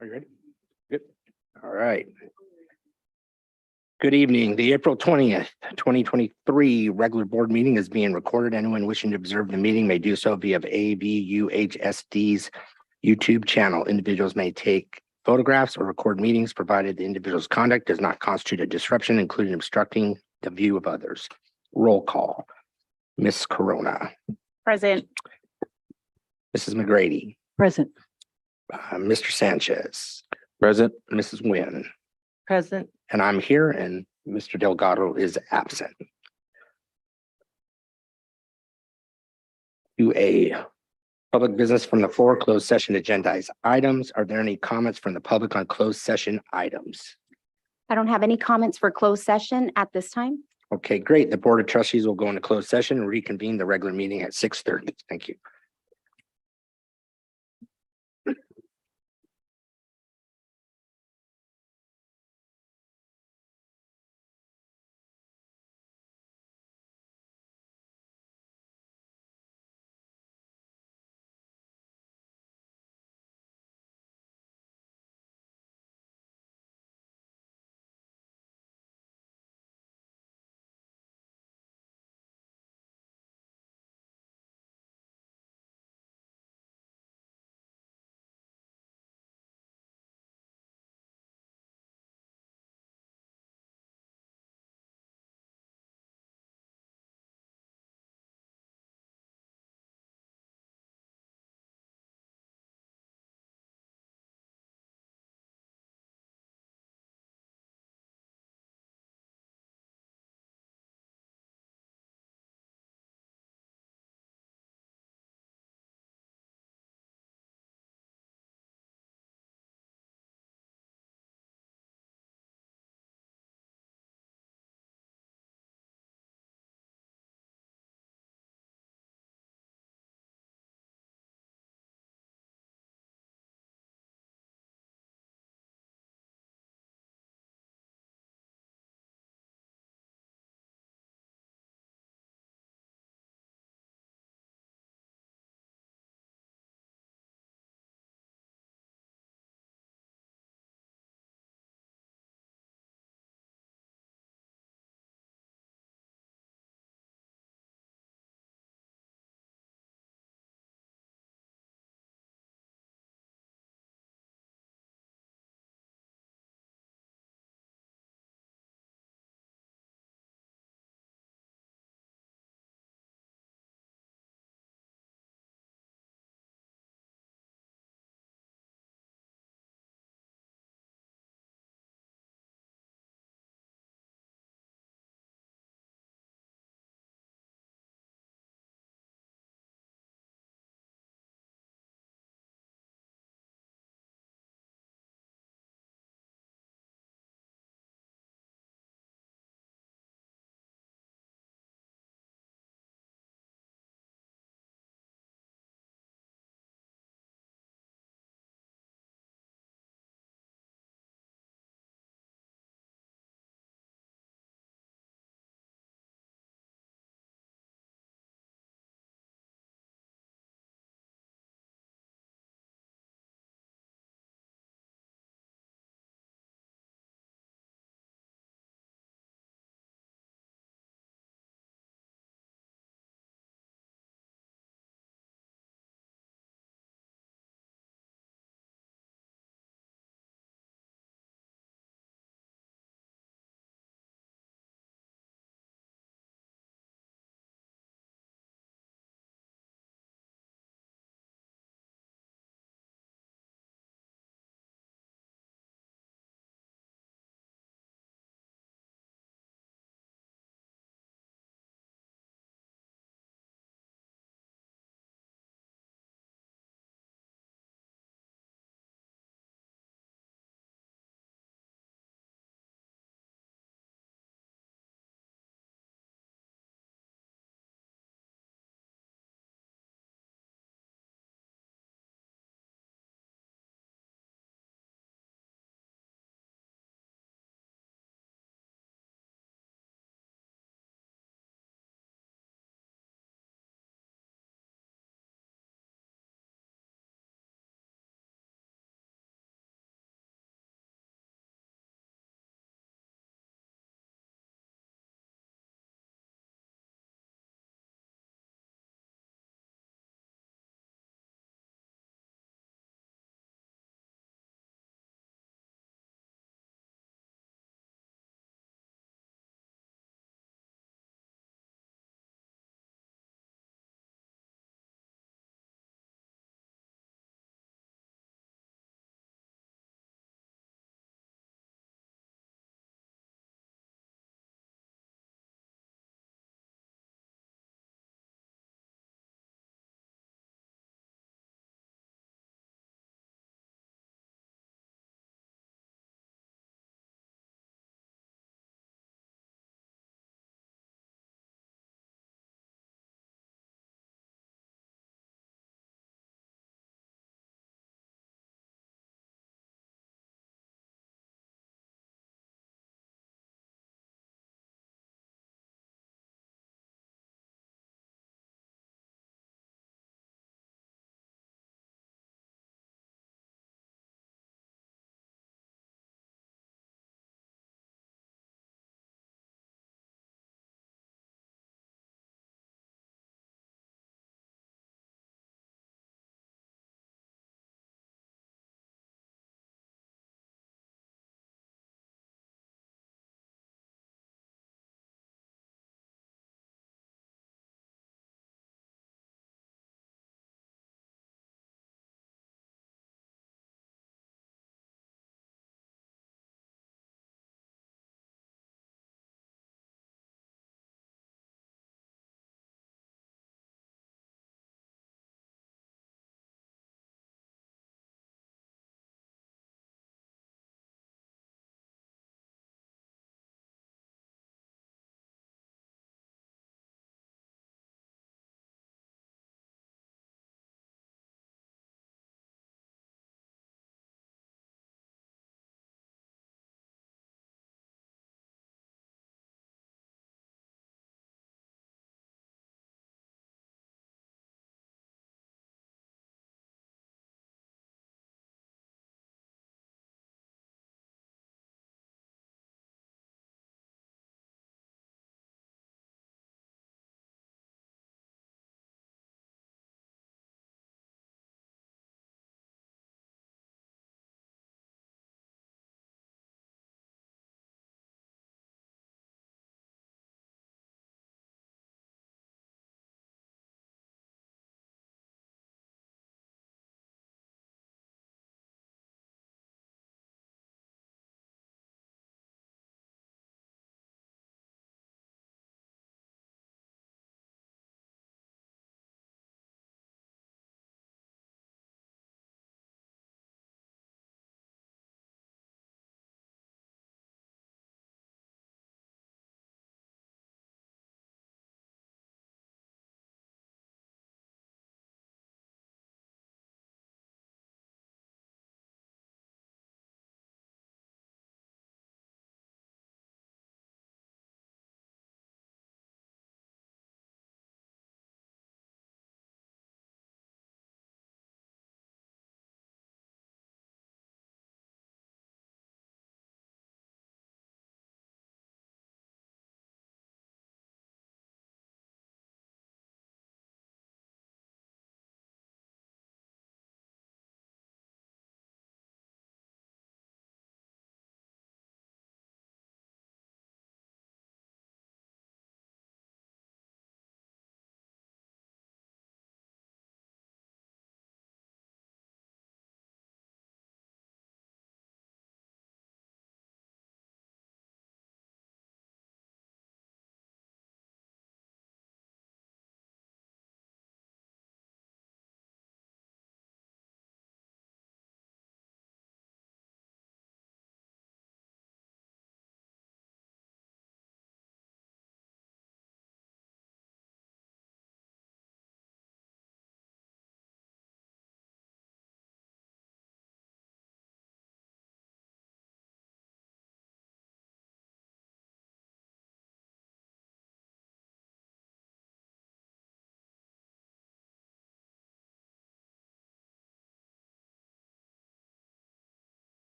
Are you ready? Good. All right. Good evening. The April 20th, 2023 regular board meeting is being recorded. Anyone wishing to observe the meeting may do so via AVUHSD's YouTube channel. Individuals may take photographs or record meetings provided the individual's conduct does not constitute a disruption, including obstructing the view of others. Roll call. Ms. Corona. Present. Mrs. McGrady. Present. Mr. Sanchez. Present. Mrs. Nguyen. Present. And I'm here, and Mr. Delgado is absent. Do a public business from the floor, closed session agendized items. Are there any comments from the public on closed session items? I don't have any comments for closed session at this time. Okay, great. The Board of Trustees will go into closed session and reconvene the regular meeting at 6:30. Thank you.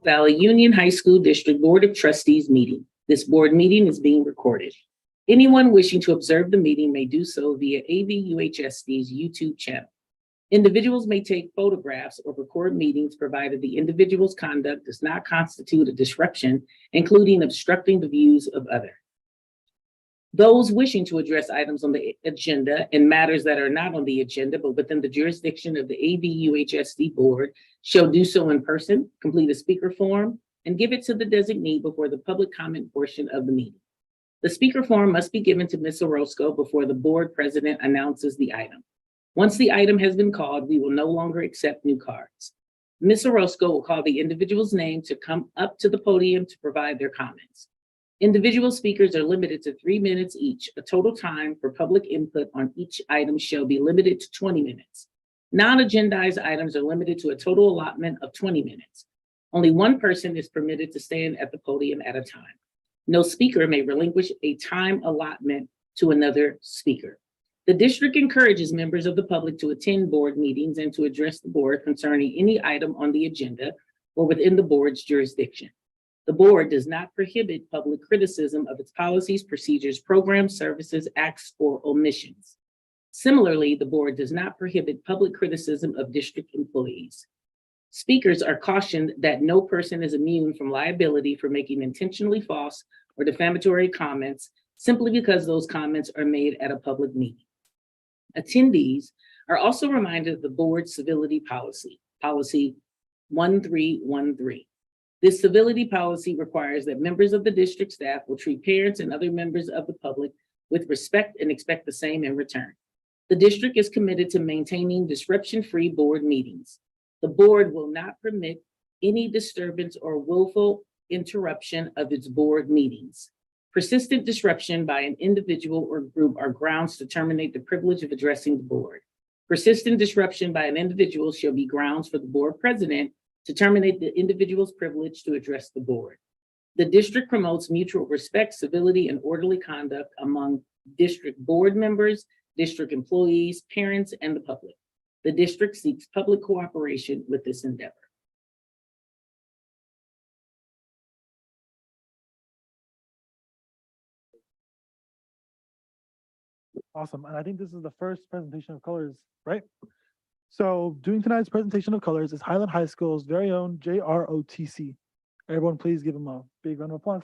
Valley Union High School District Board of Trustees meeting. This board meeting is being recorded. Anyone wishing to observe the meeting may do so via AVUHSD's YouTube channel. Individuals may take photographs or record meetings provided the individual's conduct does not constitute a disruption, including obstructing the views of others. Those wishing to address items on the agenda and matters that are not on the agenda but within the jurisdiction of the AVUHSD board shall do so in person, complete a speaker form, and give it to the designee before the public comment portion of the meeting. The speaker form must be given to Ms. Orozco before the board president announces the item. Once the item has been called, we will no longer accept new cards. Ms. Orozco will call the individual's name to come up to the podium to provide their comments. Individual speakers are limited to 3 minutes each. A total time for public input on each item shall be limited to 20 minutes. Non-agendized items are limited to a total allotment of 20 minutes. Only one person is permitted to stand at the podium at a time. No speaker may relinquish a time allotment to another speaker. The district encourages members of the public to attend board meetings and to address the board concerning any item on the agenda or within the board's jurisdiction. The board does not prohibit public criticism of its policies, procedures, programs, services, acts, or omissions. Similarly, the board does not prohibit public criticism of district employees. Speakers are cautioned that no person is immune from liability for making intentionally false or defamatory comments simply because those comments are made at a public meeting. Attendees are also reminded of the board's civility policy, Policy 1313. This civility policy requires that members of the district staff will treat parents and other members of the public with respect and expect the same in return. The district is committed to maintaining disruption-free board meetings. The board will not permit any disturbance or willful interruption of its board meetings. Persistent disruption by an individual or group are grounds to terminate the privilege of addressing the board. Persistent disruption by an individual shall be grounds for the board president to terminate the individual's privilege to address the board. The district promotes mutual respect, civility, and orderly conduct among district board members, district employees, parents, and the public. The district seeks public cooperation with this endeavor. Awesome. And I think this is the first presentation of colors, right? So doing tonight's presentation of colors is Highland High School's very own JROTC. Everyone, please give them a big round of applause.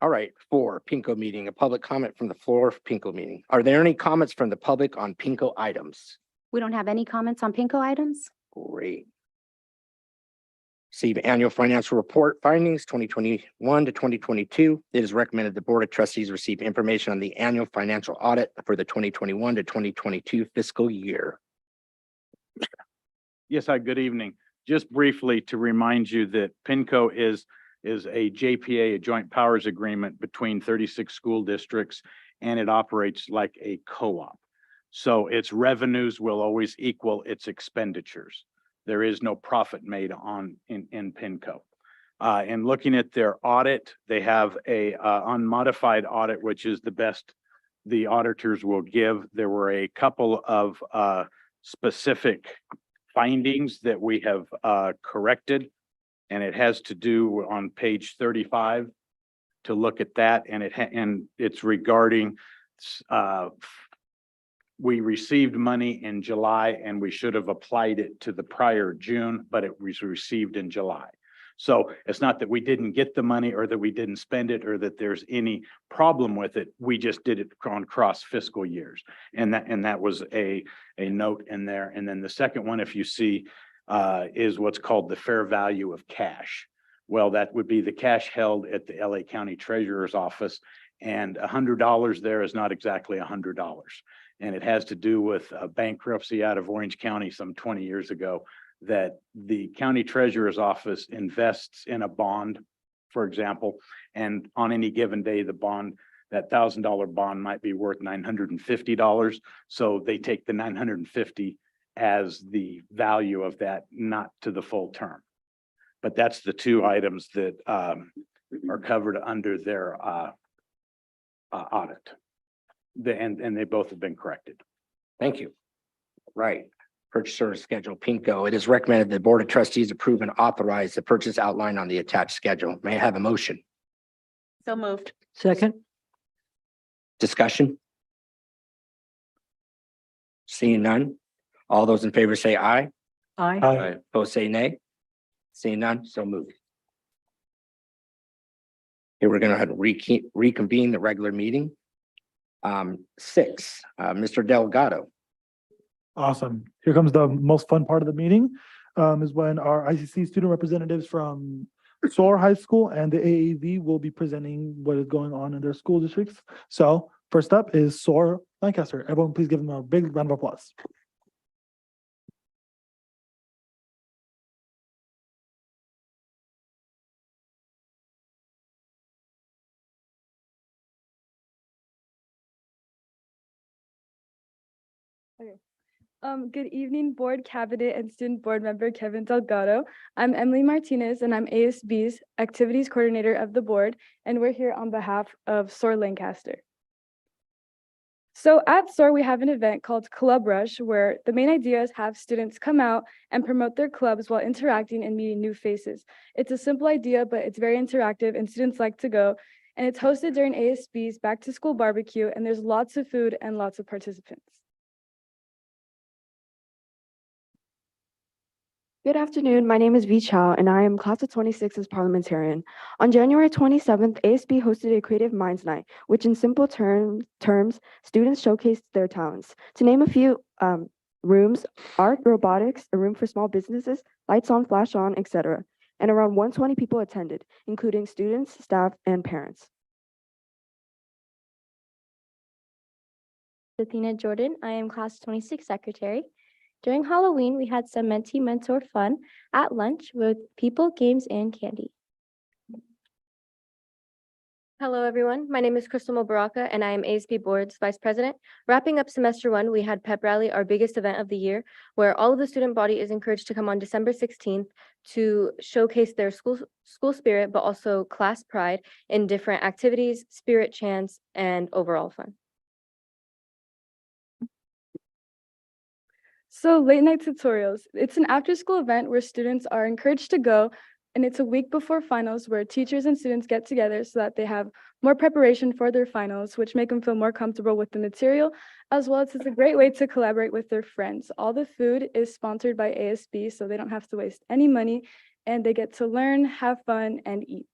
All right, 4, Pinko meeting, a public comment from the floor of Pinko meeting. Are there any comments from the public on Pinko items? We don't have any comments on Pinko items? Great. Receive annual financial report findings 2021 to 2022. It is recommended the Board of Trustees receive information on the annual financial audit for the 2021 to 2022 fiscal year. Yes, hi, good evening. just briefly to remind you that PINCO is a JPA, a joint powers agreement between 36 school districts, and it operates like a co-op. So its revenues will always equal its expenditures. There is no profit made in PINCO. And looking at their audit, they have a unmodified audit, which is the best the auditors will give. There were a couple of specific findings that we have corrected, and it has to do on page 35 to look at that, and it's regarding we received money in July and we should have applied it to the prior June, but it was received in July. So it's not that we didn't get the money or that we didn't spend it or that there's any problem with it. We just did it on cross fiscal years. And that was a note in there. And then the second one, if you see, is what's called the fair value of cash. Well, that would be the cash held at the LA County Treasurer's Office, and $100 there is not exactly $100. And it has to do with a bankruptcy out of Orange County some 20 years ago, that the county treasurer's office invests in a bond, for example, and on any given day, the bond, that $1,000 bond might be worth $950. So they take the $950 as the value of that, not to the full term. But that's the two items that are covered under their audit. And they both have been corrected. Thank you. Right. Purchase order schedule, PINCO. It is recommended the Board of Trustees approve and authorize the purchase outlined on the attached schedule. May I have a motion? So moved. Second. Discussion? Seeing none. All those in favor say aye. Aye. Aye. Opposed say nay. Seeing none, so moved. Here, we're gonna have to reconvene the regular meeting. 6, Mr. Delgado. Awesome. Here comes the most fun part of the meeting, is when our ICC student representatives from SOAR High School and the AAV will be presenting what is going on in their school districts. So first up is SOAR Lancaster. Everyone, please give them a big round of applause. Good evening, board, cabinet, and student board member Kevin Delgado. I'm Emily Martinez, and I'm ASB's activities coordinator of the board, and we're here on behalf of SOAR Lancaster. So at SOAR, we have an event called Club Rush, where the main idea is have students come out and promote their clubs while interacting and meeting new faces. It's a simple idea, but it's very interactive, and students like to go. And it's hosted during ASB's back to school barbecue, and there's lots of food and lots of participants. Good afternoon. My name is Vi Chow, and I am class of 26 as parliamentarian. On January 27th, ASB hosted a Creative Minds Night, which in simple terms, students showcased their talents. To name a few rooms, art, robotics, a room for small businesses, lights on, flash on, etc. And around 120 people attended, including students, staff, and parents. Athena Jordan. I am class 26 secretary. During Halloween, we had some mentee mentor fun at lunch with people, games, and candy. Hello, everyone. My name is Crystal Mubaraka, and I am ASB Board's Vice President. Wrapping up semester 1, we had Pep Rally, our biggest event of the year, where all of the student body is encouraged to come on December 16th to showcase their school spirit, but also class pride in different activities, spirit chants, and overall fun. So late night tutorials, it's an after school event where students are encouraged to go, and it's a week before finals where teachers and students get together so that they have more preparation for their finals, which make them feel more comfortable with the material, as well as it's a great way to collaborate with their friends. All the food is sponsored by ASB, so they don't have to waste any money, and they get to learn, have fun, and eat.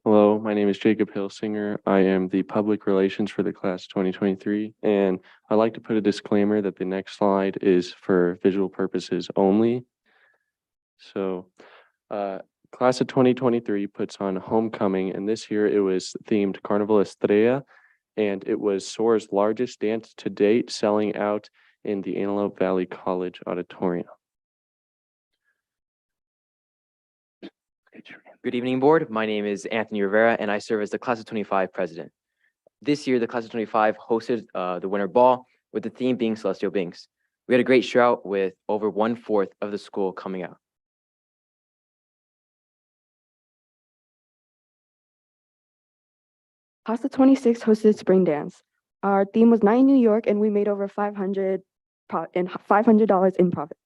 Hello, my name is Jacob Hilsinger. I am the public relations for the class 2023, and I'd like to put a disclaimer that the next slide is for visual purposes only. So, class of 2023 puts on homecoming, and this year it was themed Carnival Estrella, and it was SOAR's largest dance to date, selling out in the Antelope Valley College Auditorium. Good evening, board. My name is Anthony Rivera, and I serve as the Class of 25 president. This year, the Class of 25 hosted the Winter Ball with the theme being Celestial Beings. We had a great show with over 1/4 of the school coming out. Class of 26 hosted spring dance. Our theme was Night in New York, and we made over $500 in profit.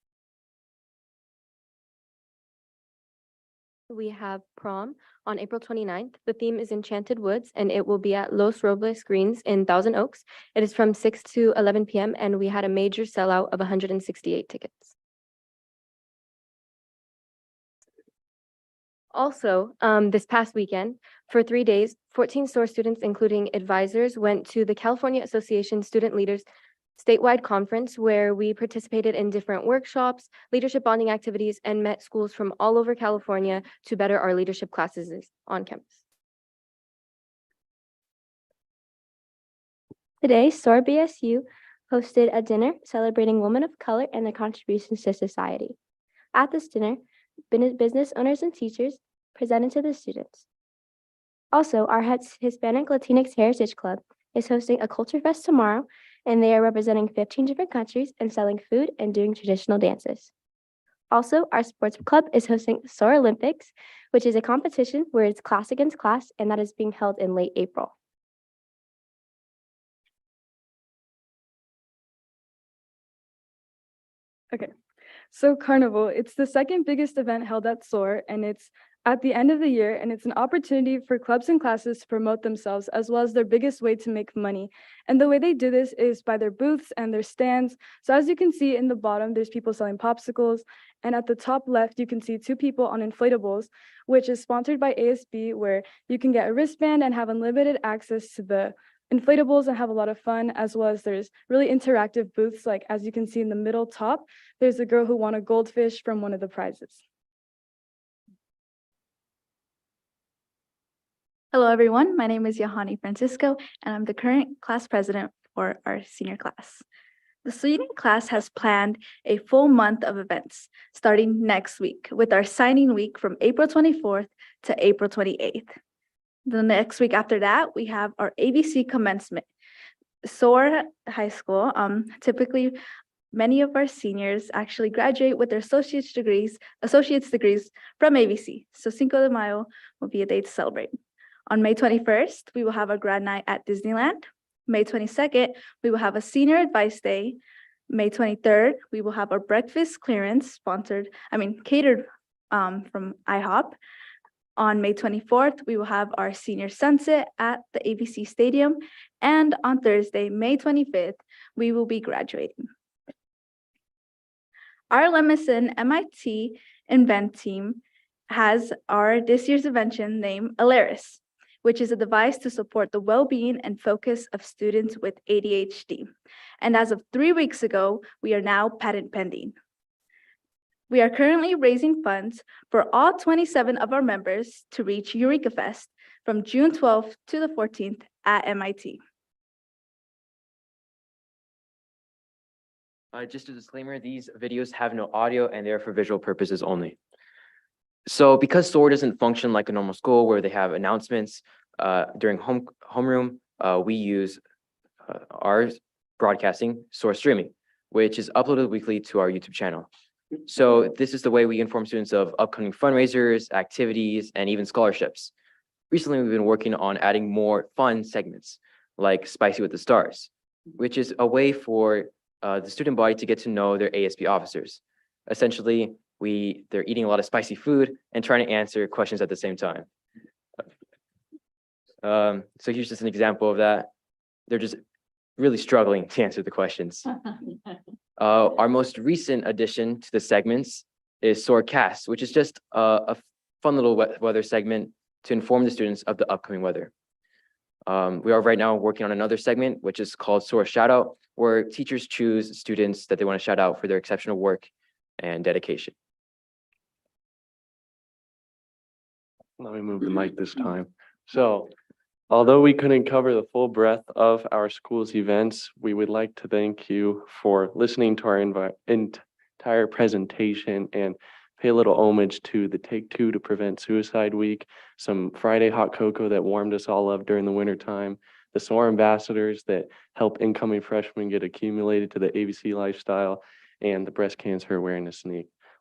We have prom on April 29th. The theme is Enchanted Woods, and it will be at Los Robles Greens in Thousand Oaks. It is from 6 to 11 p.m., and we had a major sellout of 168 tickets. Also, this past weekend, for 3 days, 14 SOAR students, including advisors, went to the California Association Student Leaders statewide conference, where we participated in different workshops, leadership bonding activities, and met schools from all over California to better our leadership classes on campus. Today, SOAR BSU hosted a dinner celebrating women of color and their contributions to society. At this dinner, business owners and teachers presented to the students. Also, our Hispanic Latinx Heritage Club is hosting a Culture Fest tomorrow, and they are representing 15 different countries and selling food and doing traditional dances. Also, our sports club is hosting SOAR Olympics, which is a competition where it's class against class, and that is being held in late April. Okay, so Carnival, it's the second biggest event held at SOAR, and it's at the end of the year, and it's an opportunity for clubs and classes to promote themselves, as well as their biggest way to make money. And the way they do this is by their booths and their stands. So as you can see in the bottom, there's people selling popsicles, and at the top left, you can see 2 people on inflatables, which is sponsored by ASB, where you can get a wristband and have unlimited access to the inflatables and have a lot of fun, as well as there's really interactive booths, like as you can see in the middle top, there's a girl who won a goldfish from one of the prizes. Hello, everyone. My name is Yohani Francisco, and I'm the current class president for our senior class. The senior class has planned a full month of events starting next week with our signing week from April 24th to April 28th. The next week after that, we have our ABC commencement. SOAR High School, typically many of our seniors actually graduate with their associate's degrees from ABC. So Cinco de Mayo will be a day to celebrate. On May 21st, we will have our grad night at Disneyland. May 22nd, we will have a senior advice day. May 23rd, we will have our breakfast clearance catered from IHOP. On May 24th, we will have our senior sunset at the ABC Stadium. And on Thursday, May 25th, we will be graduating. Our Lemison MIT Invent team has this year's invention named Alaris, which is a device to support the well-being and focus of students with ADHD. And as of 3 weeks ago, we are now patent pending. We are currently raising funds for all 27 of our members to reach Eureka Fest from June 12th to the 14th at MIT. Just a disclaimer, these videos have no audio and they're for visual purposes only. So because SOAR doesn't function like a normal school where they have announcements during homeroom, we use our broadcasting SOAR streaming, which is uploaded weekly to our YouTube channel. So this is the way we inform students of upcoming fundraisers, activities, and even scholarships. Recently, we've been working on adding more fun segments like Spicy with the Stars, which is a way for the student body to get to know their ASB officers. Essentially, they're eating a lot of spicy food and trying to answer questions at the same time. So here's just an example of that. They're just really struggling to answer the questions. Our most recent addition to the segments is SOAR Cast, which is just a fun little weather segment to inform the students of the upcoming weather. We are right now working on another segment, which is called SOAR Shoutout, where teachers choose students that they want to shout out for their exceptional work and dedication. Let me move the mic this time. So Although we couldn't cover the full breadth of our school's events, we would like to thank you for listening to our entire presentation and pay a little homage to the Take Two to Prevent Suicide Week, some Friday hot cocoa that warmed us all up during the winter time, the SOAR ambassadors that help incoming freshmen get accumulated to the ABC lifestyle, and the Breast Cancer Awareness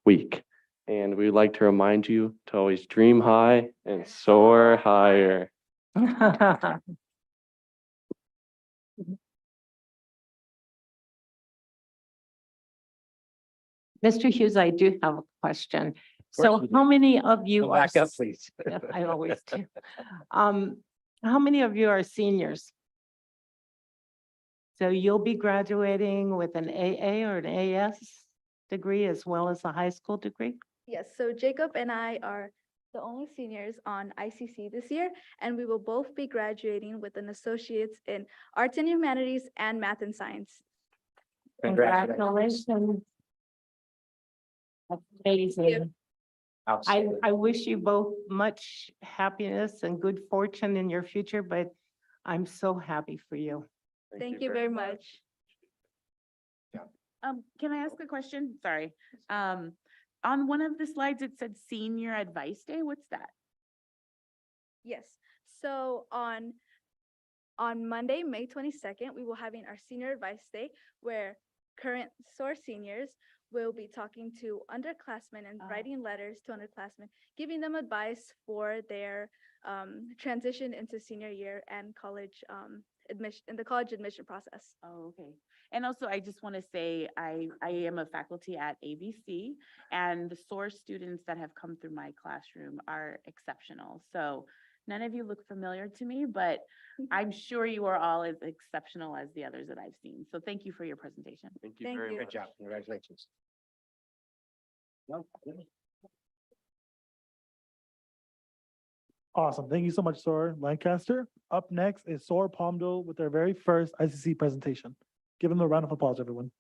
Week. And we would like to remind you to always dream high and soar higher. Mr. Hughes, I do have a question. course So you do. how many of you Go are? back up, please. Yeah, I always do. How many of you are seniors? So you'll be graduating with an AA or an AS degree as well as a high school degree? Yes, so Jacob and I are the only seniors on ICC this year, and we will both be graduating with an associate's in arts and humanities and math and science. Congratulations. Congratulations. That's amazing. Outstanding. I wish you both much happiness and good fortune in your future, but I'm so happy for you. Thank you very much. Can I ask a question? Sorry. On one of the slides, it said Senior Advice Day. What's that? Yes, so on Monday, May 22nd, we will having our Senior Advice Day, where current SOAR seniors will be talking to underclassmen and writing letters to underclassmen, giving them advice for their transition into senior year and college admission, in the college admission process. Oh, okay. And also, I just want to say, I am a faculty at ABC, and the SOAR students that have come through my classroom are exceptional. So none of you look familiar to me, but I'm sure you are all as exceptional as the others that I've seen. So thank you for your presentation. Thank you Thank very you. much. Good job. Congratulations. No, really? Awesome. Thank you so much, SOAR Lancaster. Up next is SOAR Palmdale with their very first ICC presentation. Give them a round of applause, everyone.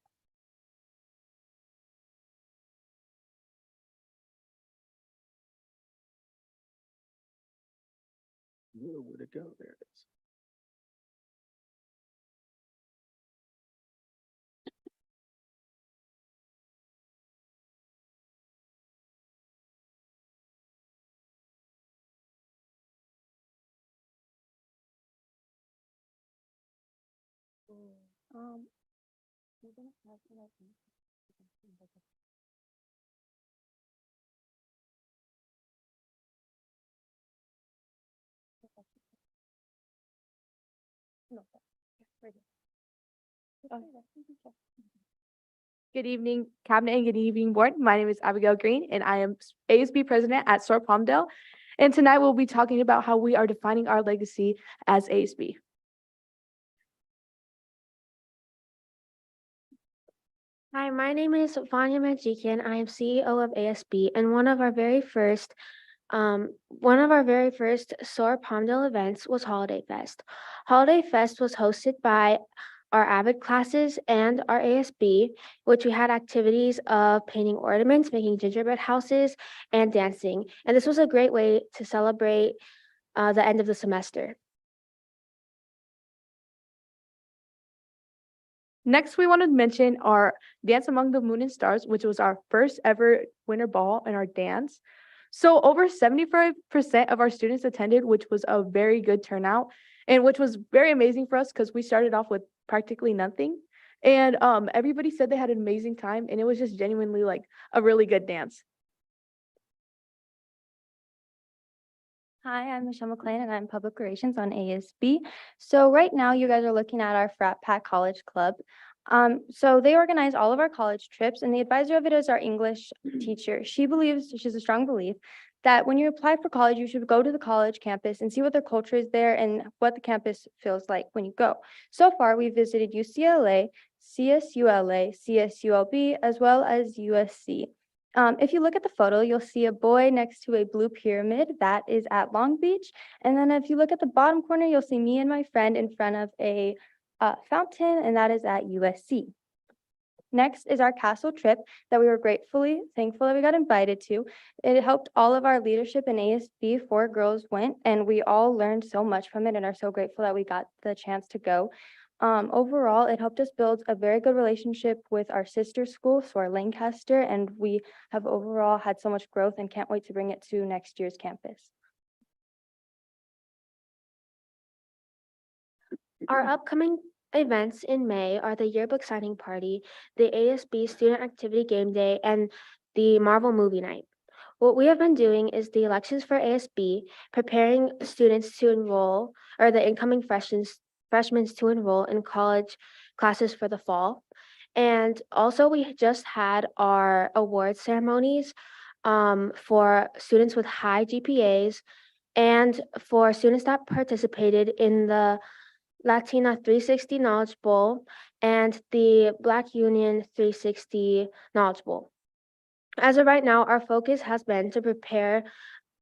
Where'd it go? There it is. Good evening, Cabinet, and good evening, Board. My name is Abigail Green, and I am ASB President at SOAR Palmdale. And tonight we'll be talking about how we are defining our legacy as ASB. Hi, my name is Vanya Manjikian. I am CEO of ASB, and one of our very first SOAR Palmdale events was Holiday Fest. Holiday Fest was hosted by our AVID classes and our ASB, which we had activities of painting ornaments, making gingerbread houses, and dancing. And this was a great way to celebrate the end of the semester. Next, we want to mention our Dance Among the Moon and Stars, which was our first ever winter ball in our dance. So over 75% of our students attended, which was a very good turnout, and which was very amazing for us because we started off with practically nothing. And everybody said they had an amazing time, and it was just genuinely like a really good dance. Hi, I'm Michelle McLean and I'm Public Relations on ASB. So right now you guys are looking at our Frat Pack College Club. So they organize all of our college trips, and the advisor of it is our English teacher. She has a strong belief that when you apply for college, you should go to the college campus and see what their culture is there and what the campus feels like when you go. So far, we visited UCLA, CSULA, CSULB, as well as USC. If you look at the photo, you'll see a boy next to a blue pyramid. That is at Long Beach. And then if you look at the bottom corner, you'll see me and my friend in front of a fountain, and that is at USC. Next is our castle trip that we were thankful that we got invited to. It helped all of our leadership in ASB. 4 girls went, and we all learned so much from it and are so grateful that we got the chance to go. Overall, it helped us build a very good relationship with our sister school, so our Lancaster, and we have overall had so much growth and can't wait to bring it to next year's campus. Our upcoming events in May are the yearbook signing party, the ASB student activity game day, and the Marvel movie night. What we have been doing is the elections for ASB, preparing students to enroll, or the incoming freshmen to enroll in college classes for the fall. And also we just had our award ceremonies for students with high GPAs and for students that participated in the Latina 360 Knowledge Bowl and the Black Union 360 Knowledge Bowl. As of right now, our focus has been to prepare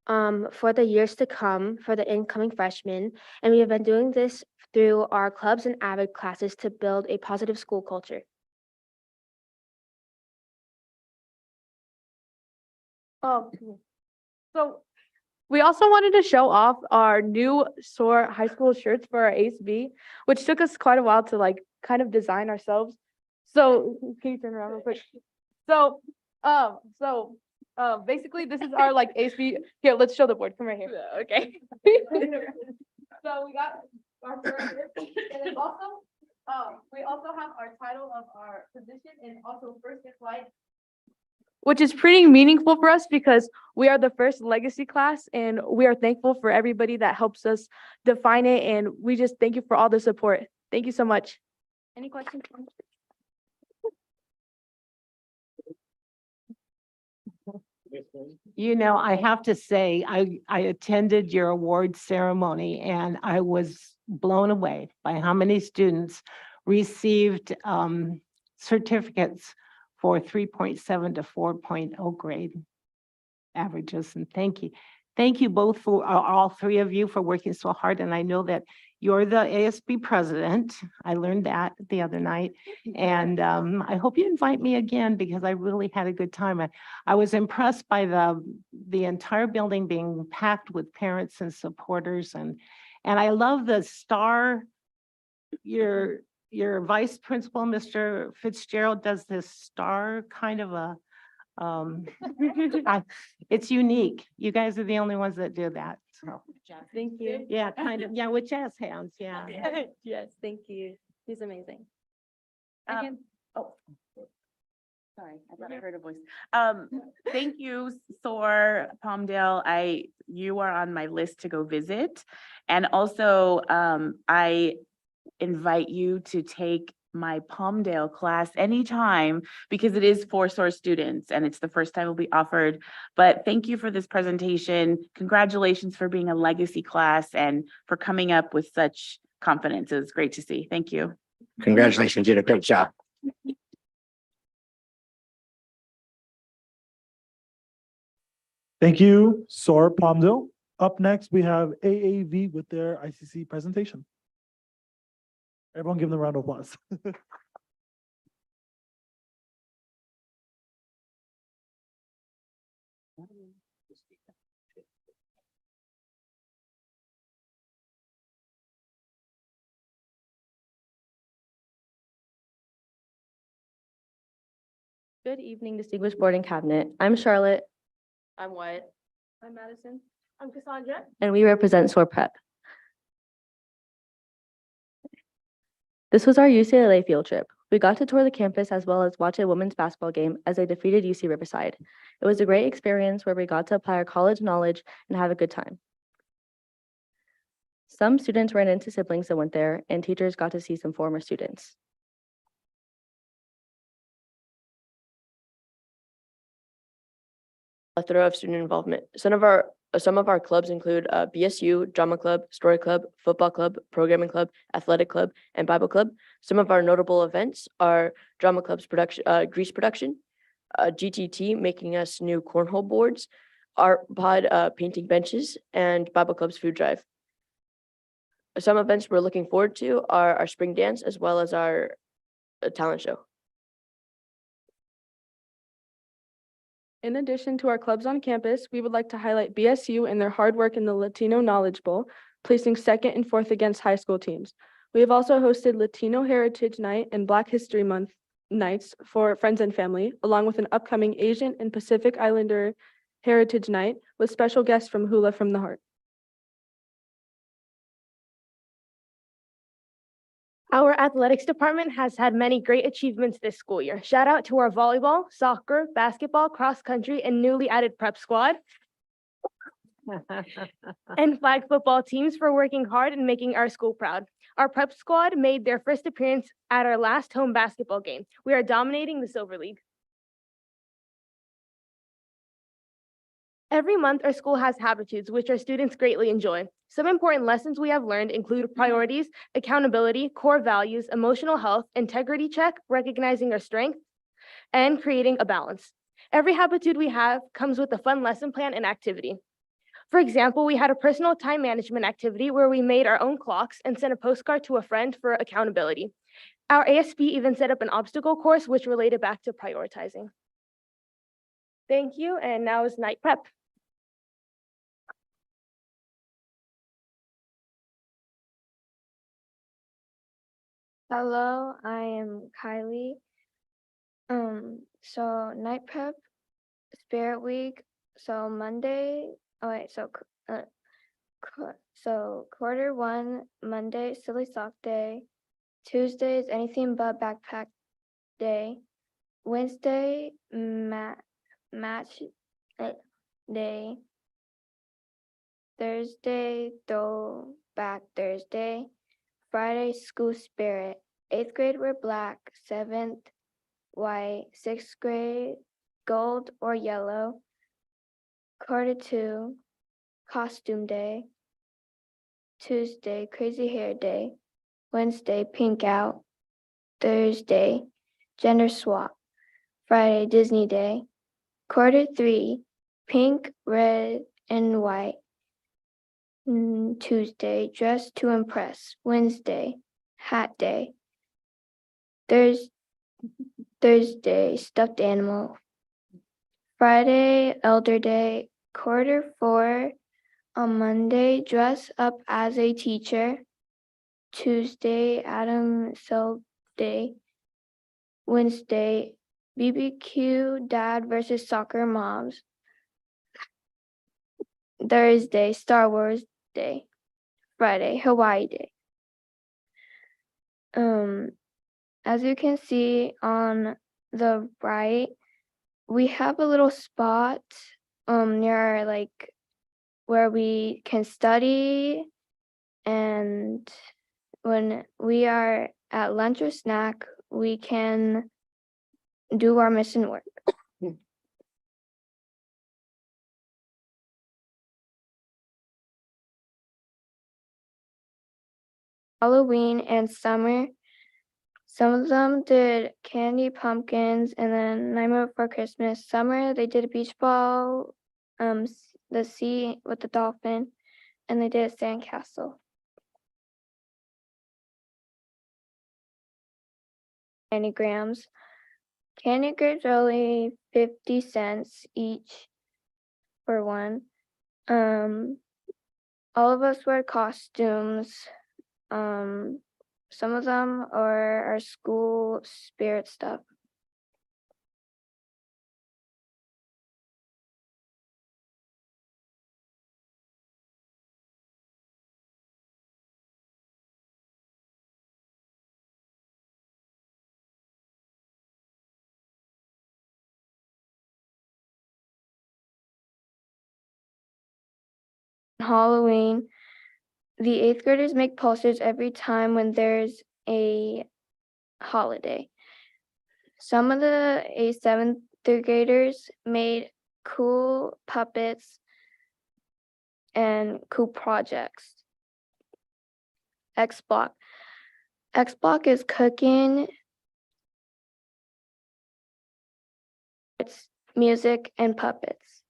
for the years to come for the incoming freshmen, and we have been doing this through our clubs and AVID classes to build a positive school culture. So we also wanted to show off our new SOAR high school shirts for our ASB, which took us quite a while to kind of design ourselves. So can you turn around real quick? So basically this is our ASB. Here, let's show the board. Come right here. Okay. So we got our first shirts, and then also we also have our title of our position and also first in flight, which is pretty meaningful for us because we are the first legacy class and we are thankful for everybody that helps us define it. And we just thank you for all the support. Thank you so much. Any questions? You know, I have to say, I attended your award ceremony and I was blown away by how many students received certificates for 3.7 to 4.0 grade averages. And thank you. Thank you both for all three of you for working so hard. And I know that you're the ASB president. I learned that the other night. And I hope you invite me again because I really had a good time. I was impressed by the entire building being packed with parents and supporters. And I love the star. Your vice principal, Mr. Fitzgerald, does this star kind of a it's unique. You guys are the only ones that do that. So Thank you. yeah, kind of, yeah, with jazz hands, yeah. Yes, thank you. He's amazing. Sorry, I thought I heard a voice. Thank you, SOAR Palmdale. You are on my list to go visit. And also, I invite you to take my Palmdale class anytime because it is for SOAR students and it's the first time it'll be offered. But thank you for this presentation. Congratulations for being a legacy class and for coming up with such confidence. It was great to see. Thank you. Congratulations, you did a great job. Thank you, SOAR Palmdale. Up next, we have AAV with their ICC presentation. Everyone give them a round of applause. Good evening, distinguished board and cabinet. I'm Charlotte. I'm Wyatt. I'm Madison. I'm Cassandra. And we represent SOAR Prep. This was our UCLA field trip. We got to tour the campus as well as watch a women's basketball game as they defeated UC Riverside. It was a great experience where we got to apply our college knowledge and have a good time. Some students ran into siblings that went there, and teachers got to see some former students. Plethora of student involvement. Some of our clubs include BSU, Drama Club, Story Club, Football Club, Programming Club, Athletic Club, and Bible Club. Some of our notable events are Drama Club's Grease production, GTT making us new cornhole boards, Art Pod painting benches, and Bible Club's food drive. Some events we're looking forward to are our spring dance as well as our talent show. In addition to our clubs on campus, we would like to highlight BSU and their hard work in the Latino Knowledge Bowl, placing second and fourth against high school teams. We have also hosted Latino Heritage Night and Black History Month nights for friends and family, along with an upcoming Asian and Pacific Islander Heritage Night with special guests from Hula from the Heart. Our athletics department has had many great achievements this school year. Shout out to our volleyball, soccer, basketball, cross country, and newly added prep squad and flag football teams for working hard and making our school proud. Our prep squad made their first appearance at our last home basketball game. We are dominating the Silver League. Every month, our school has habitudes, which our students greatly enjoy. Some important lessons we have learned include priorities, accountability, core values, emotional health, integrity check, recognizing our strengths, and creating a balance. Every habitude we have comes with a fun lesson plan and activity. For example, we had a personal time management activity where we made our own clocks and sent a postcard to a friend for accountability. Our ASB even set up an obstacle course, which related back to prioritizing. Thank you, and now is night prep. Hello, I am Kylie. So night prep, Spirit Week. So Monday. Oh wait, so quarter one, Monday, silly sock day. Tuesday is anything but backpack day. Wednesday, match day. Thursday, throwback Thursday. Friday, school spirit. 8th grade, wear black. 7th, white. 6th grade, gold or yellow. Quarter two, costume day. Tuesday, crazy hair day. Wednesday, pink out. Thursday, gender swap. Friday, Disney day. Quarter three, pink, red, and white. Tuesday, dress to impress. Wednesday, hat day. Thursday, stuffed animal. Friday, elder day. Quarter four, on Monday, dress up as a teacher. Tuesday, Adam Cell day. Wednesday, BBQ dad versus soccer moms. Thursday, Star Wars day. Friday, Hawaii day. As you can see on the right, we have a little spot near like where we can study, and when we are at lunch or snack, we can do our mission work. Halloween and summer. Some of them did candy pumpkins, and then Nightmare Before Christmas. Summer, they did a beach ball, the sea with the dolphin, and they did a sandcastle. Candygrams. Candygrams are only 50 cents each for one. All of us wear costumes. Some of them are our school spirit stuff. Halloween, the 8th graders make posters every time when there's a holiday. Some of the 7th graders made cool puppets and cool projects. X Block. X Block is cooking, it's music, and puppets.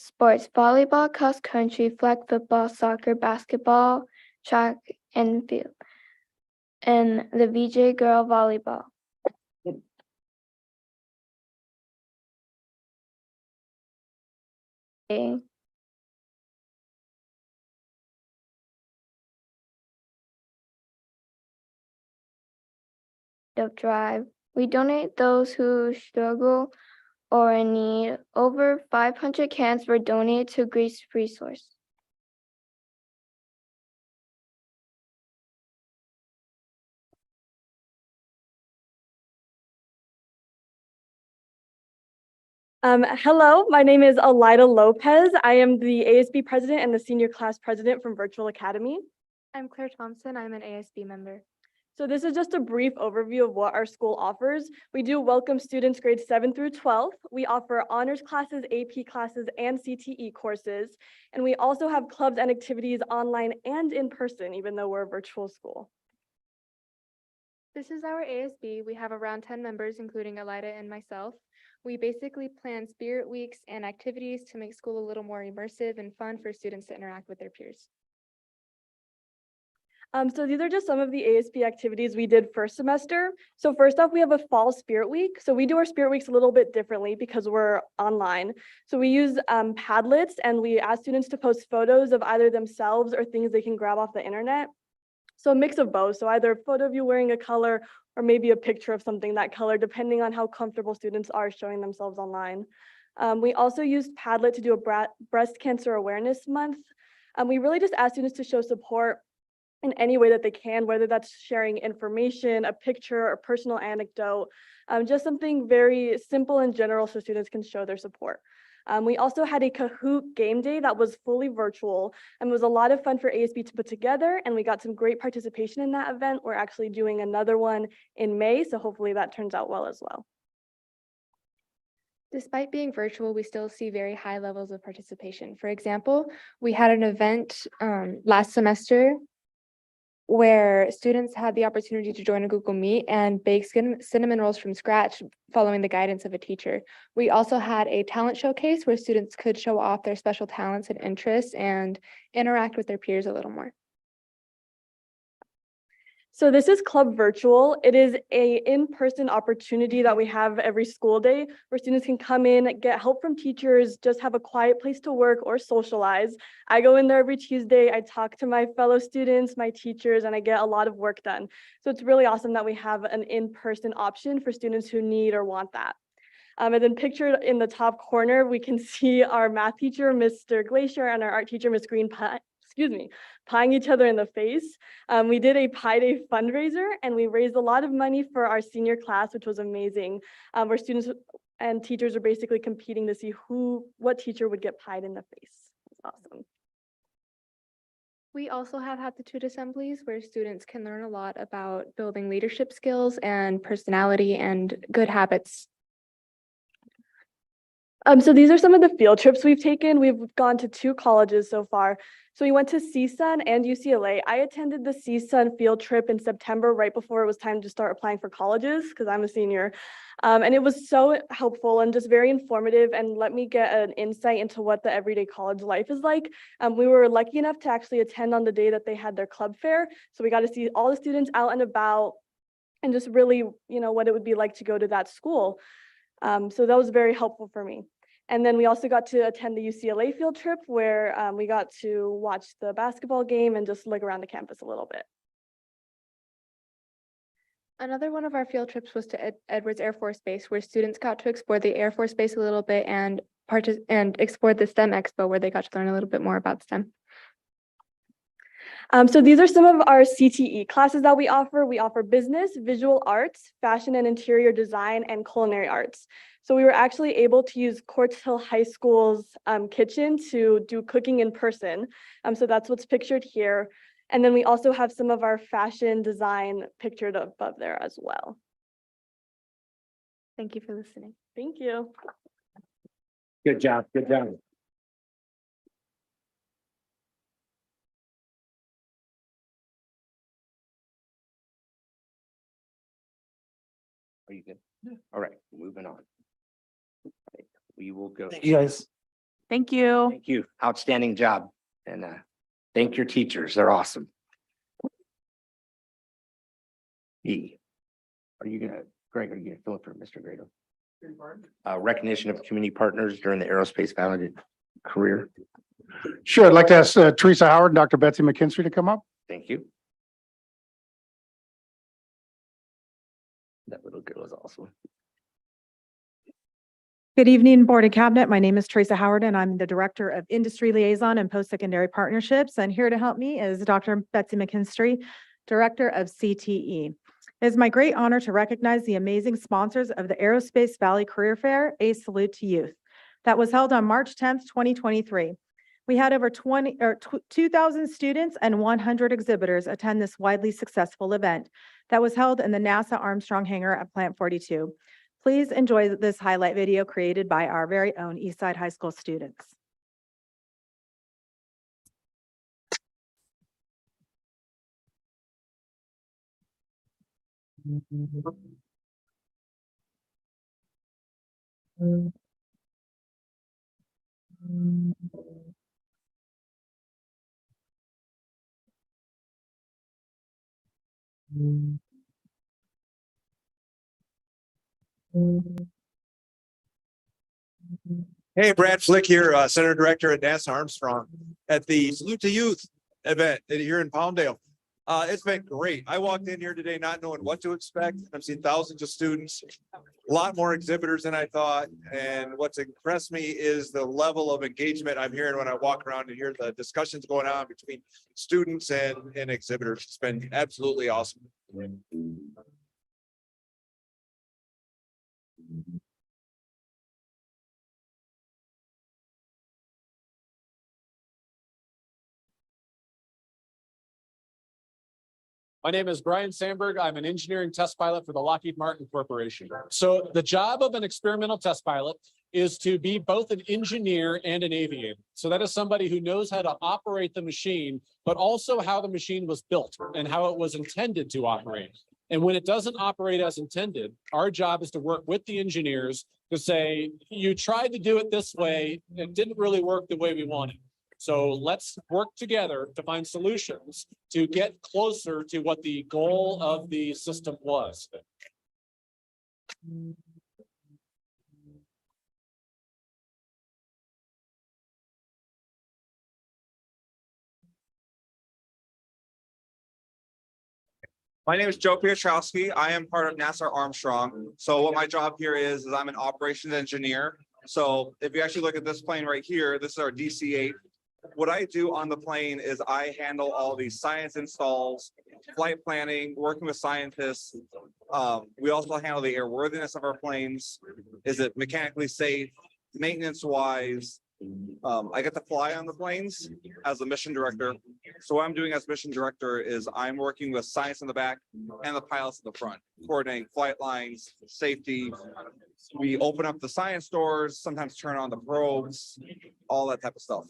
Sports, volleyball, cross country, flag football, soccer, basketball, track and field, and the VJ girl volleyball. A. Drive. We donate those who struggle or in need. Over 500 cans were donated to Greece Resource. Hello, my name is Elida Lopez. I am the ASB president and the senior class president from Virtual Academy. I'm Claire Thompson. I'm an ASB member. So this is just a brief overview of what our school offers. We do welcome students grades 7 through 12. We offer honors classes, AP classes, and CTE courses. And we also have clubs and activities online and in person, even though we're a virtual school. This is our ASB. We have around 10 members, including Elida and myself. We basically plan spirit weeks and activities to make school a little more immersive and fun for students to interact with their peers. So these are just some of the ASB activities we did first semester. So first off, we have a fall spirit week. So we do our spirit weeks a little bit differently because we're online. So we use Padlets and we ask students to post photos of either themselves or things they can grab off the internet. So a mix of both. So either a photo of you wearing a color or maybe a picture of something that color, depending on how comfortable students are showing themselves online. We also used Padlet to do a breast cancer awareness month. We really just ask students to show support in any way that they can, whether that's sharing information, a picture, or personal anecdote, just something very simple and general so students can show their support. We also had a Kahoot game day that was fully virtual and was a lot of fun for ASB to put together, and we got some great participation in that event. We're actually doing another one in May, so hopefully that turns out well as well. Despite being virtual, we still see very high levels of participation. For example, we had an event last semester where students had the opportunity to join a Google Meet and bake cinnamon rolls from scratch following the guidance of a teacher. We also had a talent showcase where students could show off their special talents and interests and interact with their peers a little more. So this is Club Virtual. It is a in-person opportunity that we have every school day where students can come in, get help from teachers, just have a quiet place to work or socialize. I go in there every Tuesday. I talk to my fellow students, my teachers, and I get a lot of work done. So it's really awesome that we have an in-person option for students who need or want that. And then pictured in the top corner, we can see our math teacher, Mr. Glacier, and our art teacher, Ms. Green pieing each other in the face. We did a Pie Day fundraiser and we raised a lot of money for our senior class, which was amazing, where students and teachers are basically competing to see what teacher would get pied in the face. It's awesome. We also have aptitude assemblies where students can learn a lot about building leadership skills and personality and good habits. So these are some of the field trips we've taken. We've gone to 2 colleges so far. So we went to CSUN and UCLA. I attended the CSUN field trip in September, right before it was time to start applying for colleges, because I'm a senior. And it was so helpful and just very informative and let me get an insight into what the everyday college life is like. We were lucky enough to actually attend on the day that they had their club fair. So we got to see all the students out and about and just really, what it would be like to go to that school. So that was very helpful for me. And then we also got to attend the UCLA field trip where we got to watch the basketball game and just look around the campus a little bit. Another one of our field trips was to Edwards Air Force Base, where students got to explore the Air Force Base a little bit and explore the STEM Expo, where they got to learn a little bit more about STEM. So these are some of our CTE classes that we offer. We offer business, visual arts, fashion and interior design, and culinary arts. So we were actually able to use Quartz Hill High School's kitchen to do cooking in person. So that's what's pictured here. And then we also have some of our fashion design pictured above there as well. Thank you for listening. Thank you. Good job. Good job. Are you good? Yeah. All right, moving on. Right, we will go. Thank you, guys. Thank you. Thank you. Outstanding job. And thank your teachers. They're awesome. E. Greg, are you gonna fill it for Mr. Grado? Recognition of community partners during the aerospace career? Sure, I'd like to ask Teresa Howard and Dr. Betsy McKinstry to come up. Thank you. That little girl is awesome. Good evening, Board of Cabinet. My name is Teresa Howard, and I'm the Director of Industry Liaison and Post-Secondary Partnerships. And here to help me is Dr. Betsy McKinstry, Director of CTE. It is my great honor to recognize the amazing sponsors of the Aerospace Valley Career Fair, A Salute to Youth, that was held on March 10th, 2023. We had over 2,000 students and 100 exhibitors attend this widely successful event that was held in the NASA Armstrong hangar at Plant 42. Please enjoy this highlight video created by our very own Eastside High School students. Hey, Brad Flick here, Center Director at NASA Armstrong at the Salute to Youth event here in Palmdale. It's been great. I walked in here today not knowing what to expect. I've seen thousands of students, a lot more exhibitors than I thought. And what's impressed me is the level of engagement I'm hearing when I walk around and hear the discussions going on between students and exhibitors. It's been absolutely awesome. My name is Brian Sandberg. I'm an engineering test pilot for the Lockheed Martin Corporation. So the job of an experimental test pilot is to be both an engineer and an aviator. So that is somebody who knows how to operate the machine, but also how the machine was built and how it was intended to operate. And when it doesn't operate as intended, our job is to work with the engineers to say, you tried to do it this way, it didn't really work the way we wanted. So let's work together to find solutions to get closer to what the goal of the system was. My name is Joe Piotrowski. I am part of NASA Armstrong. So what my job here is I'm an operations engineer. So if you actually look at this plane right here, this is our DC-8. What I do on the plane is I handle all these science installs, flight planning, working with scientists. We also handle the airworthiness of our planes. Is it mechanically safe, maintenance wise? I get to fly on the planes as a mission director. So what I'm doing as mission director is I'm working with science in the back and the pilots in the front, coordinating flight lines, safety. We open up the science doors, sometimes turn on the probes, all that type of stuff.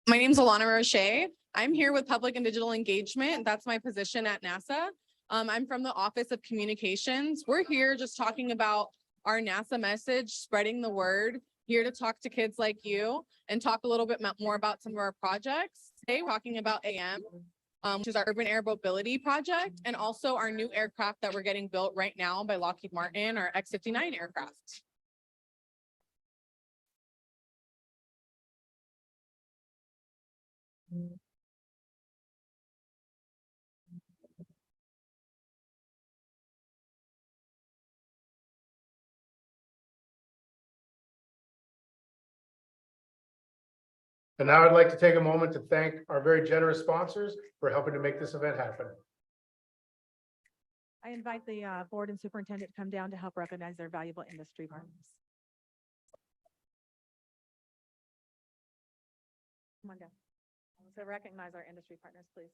My name is Alana Roche. I'm here with Public and Digital Engagement. That's my position at NASA. I'm from the Office of Communications. We're here just talking about our NASA message, spreading the word, here to talk to kids like you and talk a little bit more about some of our projects. Today, we're talking about AM, which is our Urban Air Mobility Project, and also our new aircraft that we're getting built right now by Lockheed Martin, our X-59 aircraft. And now I'd like to take a moment to thank our very generous sponsors for helping to make this event happen. I invite the board and superintendent to come down to help recognize their valuable industry partners. Come on down. So recognize our industry partners, please.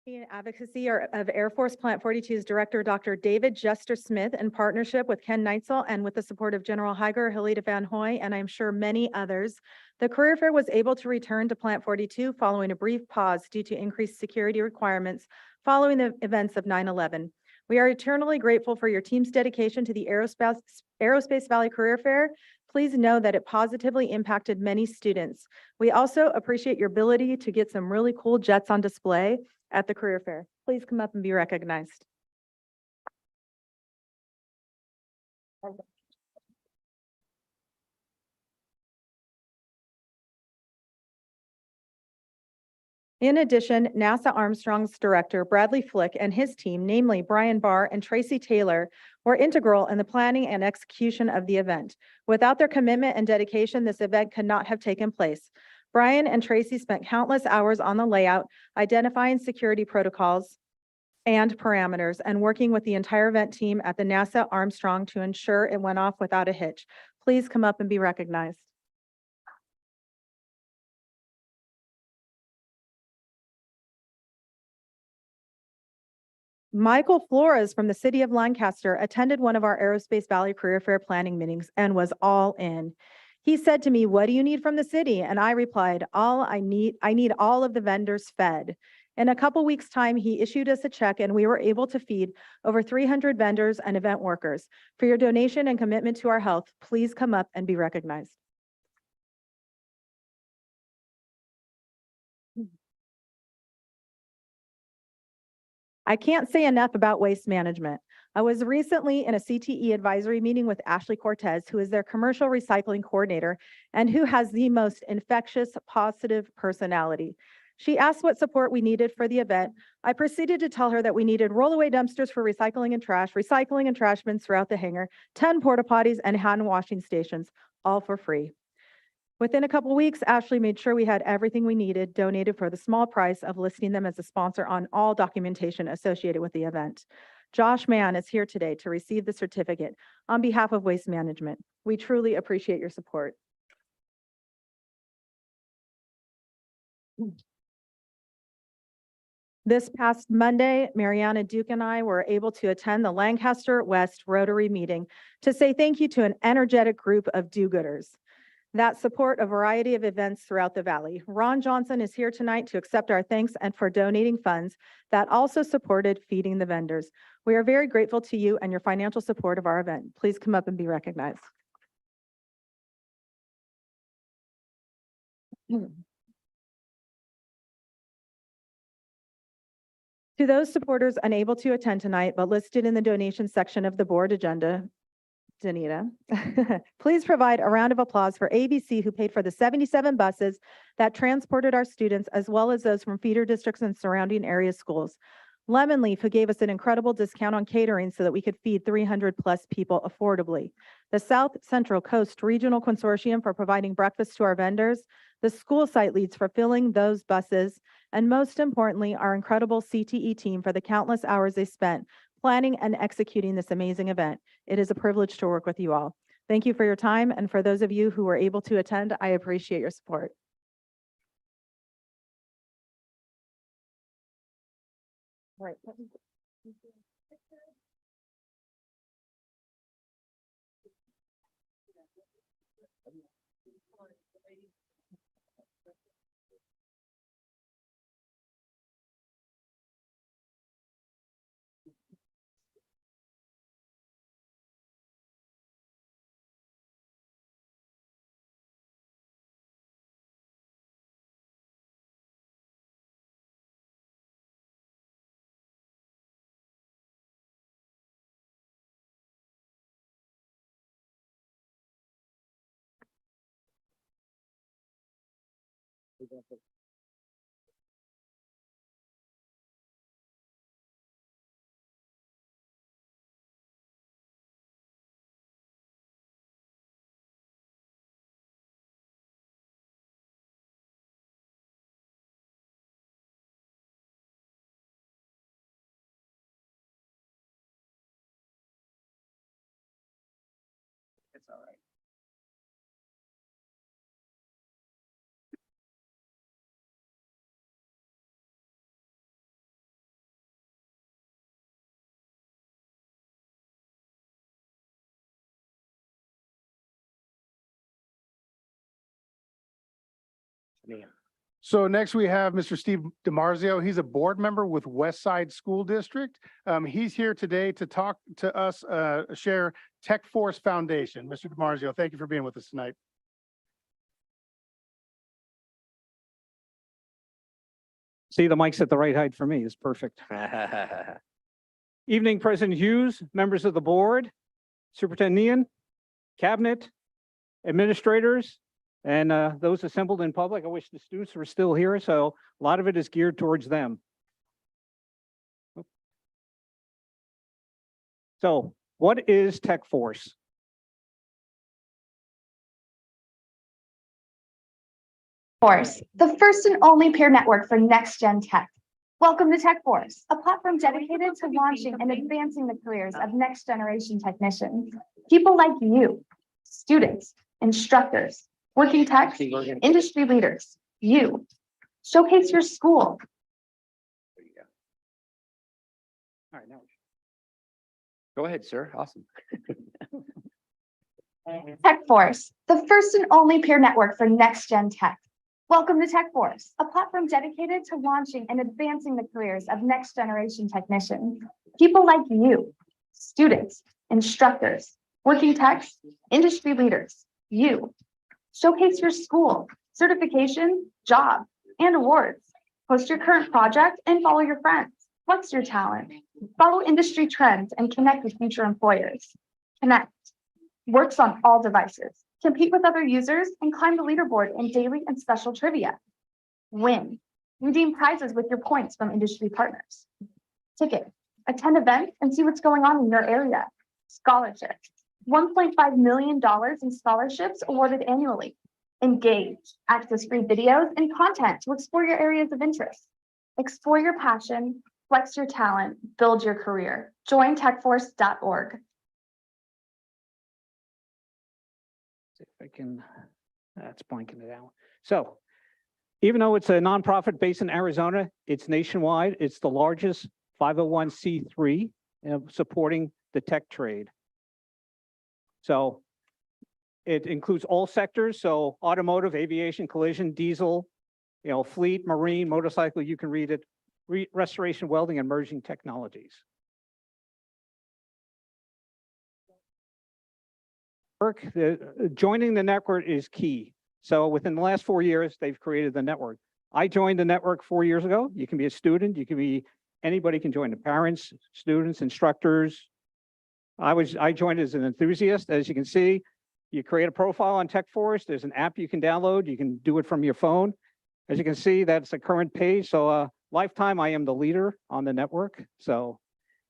Advocacy of Air Force Plant 42's Director, Dr. David Jester Smith, in partnership with Ken Neitzel and with the support of General Higer, Hilita Van Hoy, and I'm sure many others, the career fair was able to return to Plant 42 following a brief pause due to increased security requirements following the events of 9/11. We are eternally grateful for your team's dedication to the Aerospace Valley Career Fair. Please know that it positively impacted many students. We also appreciate your ability to get some really cool jets on display at the career fair. Please come up and be recognized. In addition, NASA Armstrong's director, Bradley Flick, and his team, namely Brian Barr and Tracy Taylor, were integral in the planning and execution of the event. Without their commitment and dedication, this event could not have taken place. Brian and Tracy spent countless hours on the layout, identifying security protocols and parameters, and working with the entire event team at the NASA Armstrong to ensure it went off without a hitch. Please come up and be recognized. Michael Flores from the city of Lancaster attended one of our Aerospace Valley Career Fair planning meetings and was all in. He said to me, "What do you need from the city?" And I replied, I need all of the vendors fed. In a couple weeks' time, he issued us a check and we were able to feed over 300 vendors and event workers. For your donation and commitment to our health, please come up and be recognized. I can't say enough about waste management. I was recently in a CTE advisory meeting with Ashley Cortez, who is their commercial recycling coordinator and who has the most infectious, positive personality. She asked what support we needed for the event. I proceeded to tell her that we needed rollaway dumpsters for recycling and trash bins throughout the hangar, 10 porta potties, and hand washing stations, all for free. Within a couple weeks, Ashley made sure we had everything we needed donated for the small price of listing them as a sponsor on all documentation associated with the event. Josh Mann is here today to receive the certificate on behalf of Waste Management. We truly appreciate your support. This past Monday, Mariana Duke and I were able to attend the Lancaster West Rotary meeting to say thank you to an energetic group of do-gooders that support a variety of events throughout the valley. Ron Johnson is here tonight to accept our thanks and for donating funds that also supported feeding the vendors. We are very grateful to you and your financial support of our event. Please come up and be recognized. To those supporters unable to attend tonight, but listed in the donation section of the board agenda, Danita, please provide a round of applause for ABC, who paid for the 77 buses that transported our students, as well as those from feeder districts and surrounding area schools. Lemon Leaf, who gave us an incredible discount on catering so that we could feed 300 plus people affordably. The South Central Coast Regional Consortium for providing breakfast to our vendors. The school site leads for filling those buses. And most importantly, our incredible CTE team for the countless hours they spent planning and executing this amazing event. It is a privilege to work with you all. Thank you for your time. And for those of you who were able to attend, I appreciate your support. Right. It's all right. So next we have Mr. Steve DiMarzio. He's a board member with West Side School District. He's here today to talk to us, share Tech Force Foundation. Mr. DiMarzio, thank you for being with us tonight. See, the mic's at the right height for me. It's perfect. Evening, President Hughes, members of the board, Superintendent Nian, cabinet, administrators, and those assembled in public. I wish the students were still here, so a lot of it is geared towards them. So what is Tech Force? Force, the first and only peer network for next-gen tech. Welcome to Tech Force, a platform dedicated to launching and advancing the careers of next-generation technicians. People like you, students, instructors, working techs, industry leaders, you. Showcase your school. All right, now. Go ahead, sir. Awesome. Tech Force, the first and only peer network for next-gen tech. Welcome to Tech Force, a platform dedicated to launching and advancing the careers of next-generation technicians. People like you, students, instructors, working techs, industry leaders, you. Showcase your school, certification, job, and awards. Post your current project and follow your friends. Flex your talent. Follow industry trends and connect with future employers. Connect. Works on all devices. Compete with other users and climb the leaderboard in daily and special trivia. Win. Redeem prizes with your points from industry partners. Ticket. Attend events and see what's going on in your area. Scholarships. $1.5 million in scholarships awarded annually. Engage. Access free videos and content to explore your areas of interest. Explore your passion, flex your talent, build your career. Join techforce.org. See if I can, that's blanking it out. So even though it's a nonprofit based in Arizona, it's nationwide. It's the largest 501c3 supporting the tech trade. So it includes all sectors. So automotive, aviation, collision, diesel, fleet, marine, motorcycle, you can read it, restoration, welding, and emerging technologies. Joining the network is key. So within the last 4 years, they've created the network. I joined the network 4 years ago. You can be a student, you can be, anybody can join, the parents, students, instructors. I joined as an enthusiast. As you can see, you create a profile on Tech Force. There's an app you can download. You can do it from your phone. As you can see, that's a current page. So lifetime, I am the leader on the network. So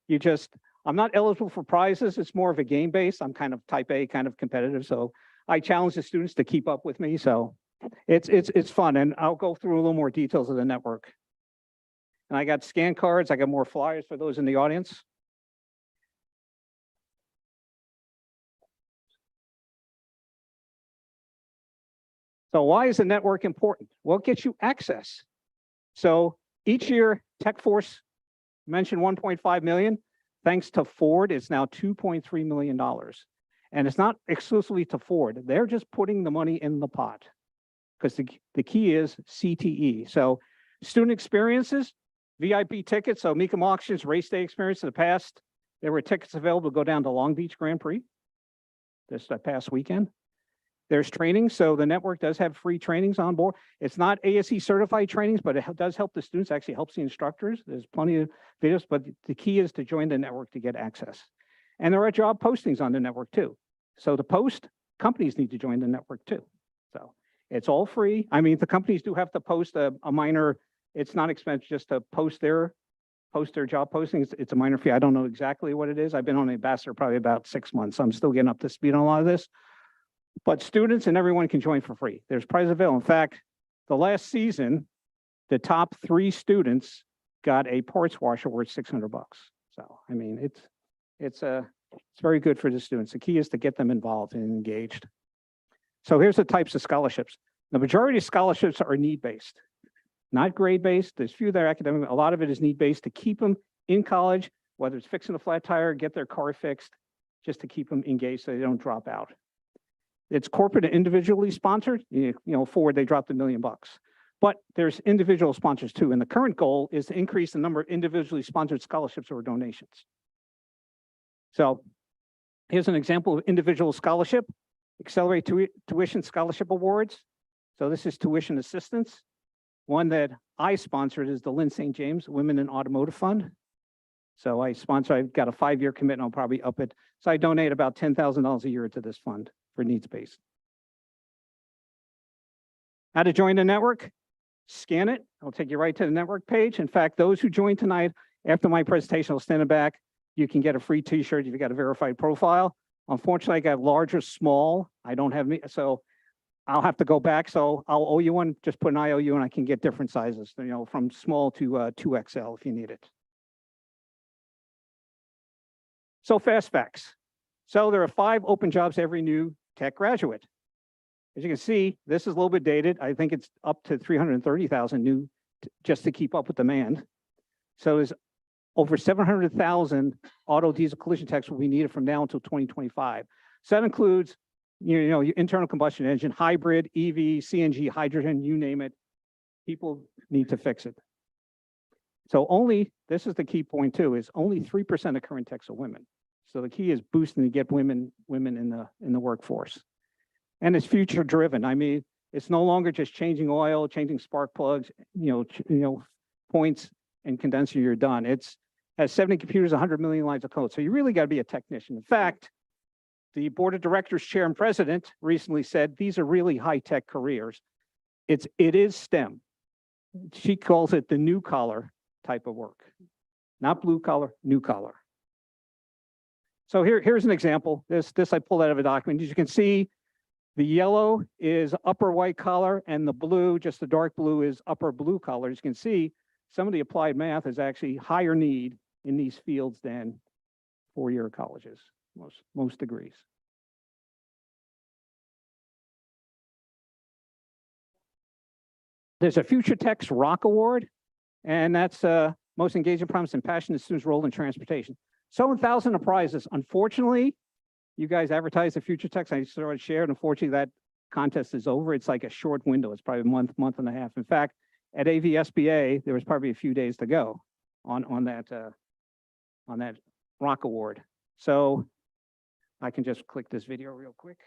I'm not eligible for prizes. It's more of a game based. I'm kind of type A, kind of competitive. So I challenge the students to keep up with me. So it's fun. And I'll go through a little more details of the network. And I got scan cards. I got more flyers for those in the audience. So why is the network important? Well, it gets you access. So each year, Tech Force mentioned 1.5 million. Thanks to Ford, it's now $2.3 million. And it's not exclusively to Ford. They're just putting the money in the pot because the key is CTE. So student experiences, VIP tickets. So Mecum Auctions, race day experience in the past, there were tickets available to go down to Long Beach Grand Prix this past weekend. There's training. So the network does have free trainings on board. It's not ASE certified trainings, but it does help the students, actually helps the instructors. There's plenty of videos, but the key is to join the network to get access. And there are job postings on the network too. So to post, companies need to join the network too. So it's all free. I mean, the companies do have to post a minor, it's not expensive just to post their job postings. It's a minor fee. I don't know exactly what it is. I've been on Ambassador probably about 6 months. So I'm still getting up to speed on a lot of this. But students and everyone can join for free. There's prizes available. In fact, the last season, the top 3 students got a parts washer worth $600. So, I mean, it's very good for the students. The key is to get them involved and engaged. So here's the types of scholarships. The majority of scholarships are need-based, not grade-based. There's few that are academic. A lot of it is need-based to keep them in college, whether it's fixing a flat tire, get their car fixed, just to keep them engaged so they don't drop out. It's corporate and individually sponsored. Ford, they dropped $1 million. But there's individual sponsors too. And the current goal is to increase the number of individually sponsored scholarships or donations. So here's an example of individual scholarship, accelerate tuition scholarship awards. So this is tuition assistance. One that I sponsored is the Lynn St. James Women in Automotive Fund. So I've got a 5-year commitment, I'll probably up it. So I donate about $10,000 a year to this fund for needs-based. How to join the network? Scan it, it'll take you right to the network page. In fact, those who join tonight, after my presentation, I'll stand it back. You can get a free t-shirt if you got a verified profile. Unfortunately, I got large or small. I don't have, so I'll have to go back. So I'll owe you one, just put an IOU and I can get different sizes, from small to 2XL if you need it. So fast facts. So there are 5 open jobs every new tech graduate. As you can see, this is a little bit dated. I think it's up to 330,000 new just to keep up with demand. So there's over 700,000 auto diesel collision techs will be needed from now until 2025. So that includes, your internal combustion engine, hybrid, EV, CNG, hydrogen, you name it. People need to fix it. So this is the key point too, is only 3% of current techs are women. So the key is boosting to get women in the workforce. And it's future driven. I mean, it's no longer just changing oil, changing spark plugs, points and condensing, you're done. It's has 70 computers, 100 million lines of code. So you really got to be a technician. In fact, the board of directors chair and president recently said, these are really high-tech careers. It is STEM. She calls it the new collar type of work, not blue collar, new collar. So here's an example. This I pulled out of a document. As you can see, the yellow is upper white collar and the blue, just the dark blue, is upper blue collar. As you can see, some of the applied math is actually higher need in these fields than 4-year colleges, most degrees. There's a Future Tech's Rock Award, and that's most engaging, promising, and passionate students role in transportation. So 1,000 prizes. Unfortunately, you guys advertise the Future Techs. I sort of shared. Unfortunately, that contest is over. It's like a short window. It's probably a month and a half. In fact, at AVUHSD, there was probably a few days to go on that Rock Award. So I can just click this video real quick.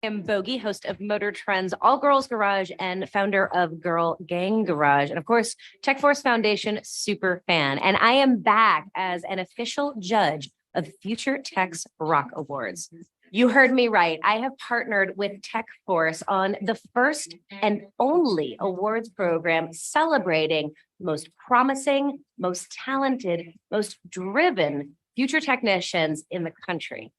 I'm Bogey, host of Motor Trend's All Girls Garage and founder of Girl Gang Garage. And of course, Tech Force Foundation super fan. And I am back as an official judge of Future Tech's Rock Awards. You heard me right. I have partnered with Tech Force on the first and only awards program celebrating most promising, most talented, most driven future technicians in the country.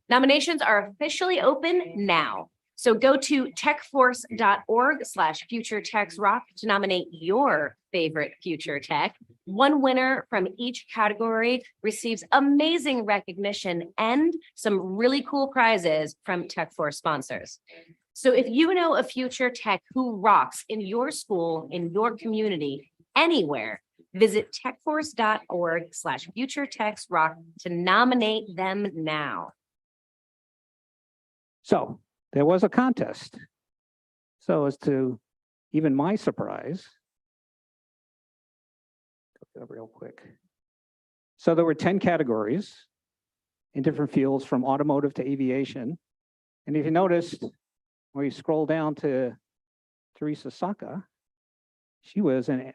Nominations are officially open now. So go to techforce.org/futuretechsrock to nominate your favorite future tech. One winner from each category receives amazing recognition and some really cool prizes from Tech Force sponsors. So if you know a future tech who rocks in your school, in your community, anywhere, visit techforce.org/futuretechsrock to nominate them now. So there was a contest. So as to even my surprise, real quick. So there were 10 categories in different fields from automotive to aviation. And if you noticed, when you scroll down to Teresa Saka, she was an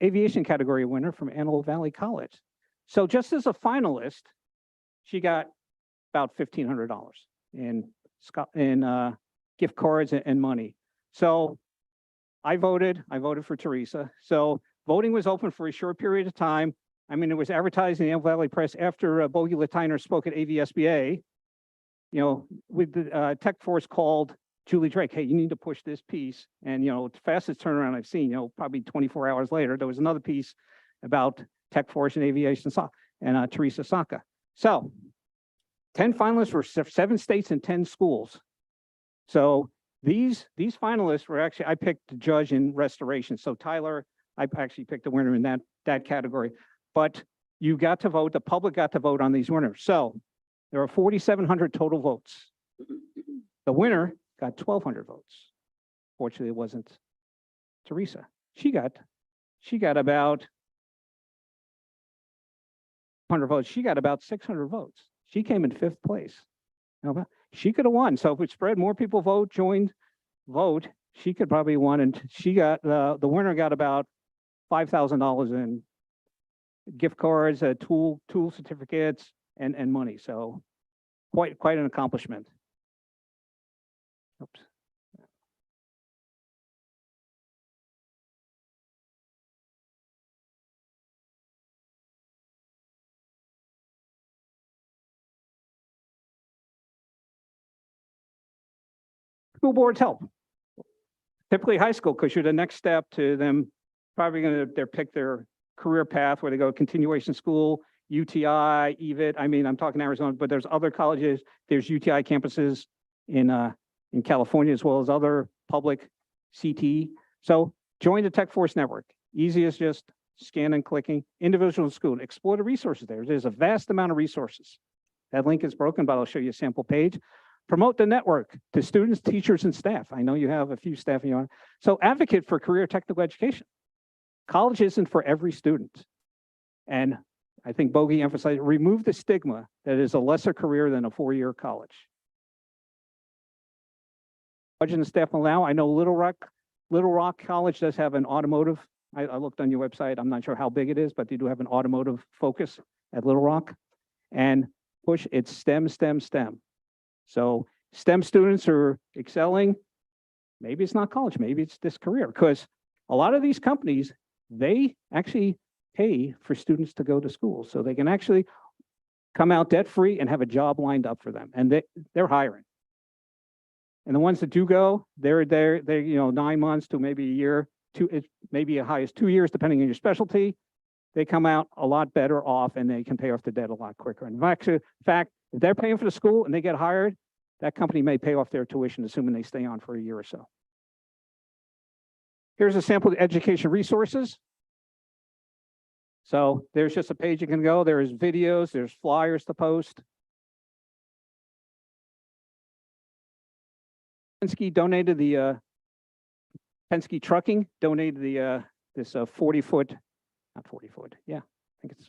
aviation category winner from Antelope Valley College. So just as a finalist, she got about $1,500 in gift cards and money. So I voted for Teresa. So voting was open for a short period of time. I mean, it was advertised in the Antelope Valley Press after Bogey Latiner spoke at AVUHSD. With the Tech Force called Julie Drake, hey, you need to push this piece. And, it's the fastest turnaround I've seen, probably 24 hours later, there was another piece about Tech Force and aviation and Teresa Saka. So 10 finalists were 7 states and 10 schools. So these finalists were actually, I picked the judge in restoration. So Tyler, I actually picked the winner in that category. But you got to vote, the public got to vote on these winners. So There are 4,700 total votes. The winner got 1,200 votes. Fortunately, it wasn't Teresa. She got about 100 votes. She got about 600 votes. She came in 5th place. Now, she could have won. So if we spread more people vote, vote, she could probably won. And she got, the winner got about $5,000 in gift cards, tool certificates, and money. So quite an accomplishment. Oops. School boards help. Typically high school, because you're the next step to them probably going to pick their career path where they go continuation school, UTI, EVIT. I mean, I'm talking Arizona, but there's other colleges. There's UTI campuses in California as well as other public CTE. So join the Tech Force Network. Easy as just scanning, clicking. Individual school. Explore the resources there. There's a vast amount of resources. That link is broken, but I'll show you a sample page. Promote the network to students, teachers, and staff. I know you have a few staff in your. So advocate for career technical education. College isn't for every student. And I think Bogey emphasized, remove the stigma that is a lesser career than a 4-year college. Budget and staff allow. I know Little Rock College does have an automotive. I looked on your website. I'm not sure how big it is, but they do have an automotive focus at Little Rock. And push it's STEM. So STEM students are excelling. Maybe it's not college, maybe it's this career, because a lot of these companies, they actually pay for students to go to school. So they can actually come out debt-free and have a job lined up for them. And they're hiring. And the ones that do go, they're 9 months to maybe a year, maybe as high as 2 years, depending on your specialty. They come out a lot better off and they can pay off the debt a lot quicker. In fact, if they're paying for the school and they get hired, that company may pay off their tuition, assuming they stay on for a year or so. Here's a sample of education resources. So there's just a page you can go. There's videos, there's flyers to post. Penske donated Penske Trucking donated this 40-foot, not 40-foot, yeah, I think it's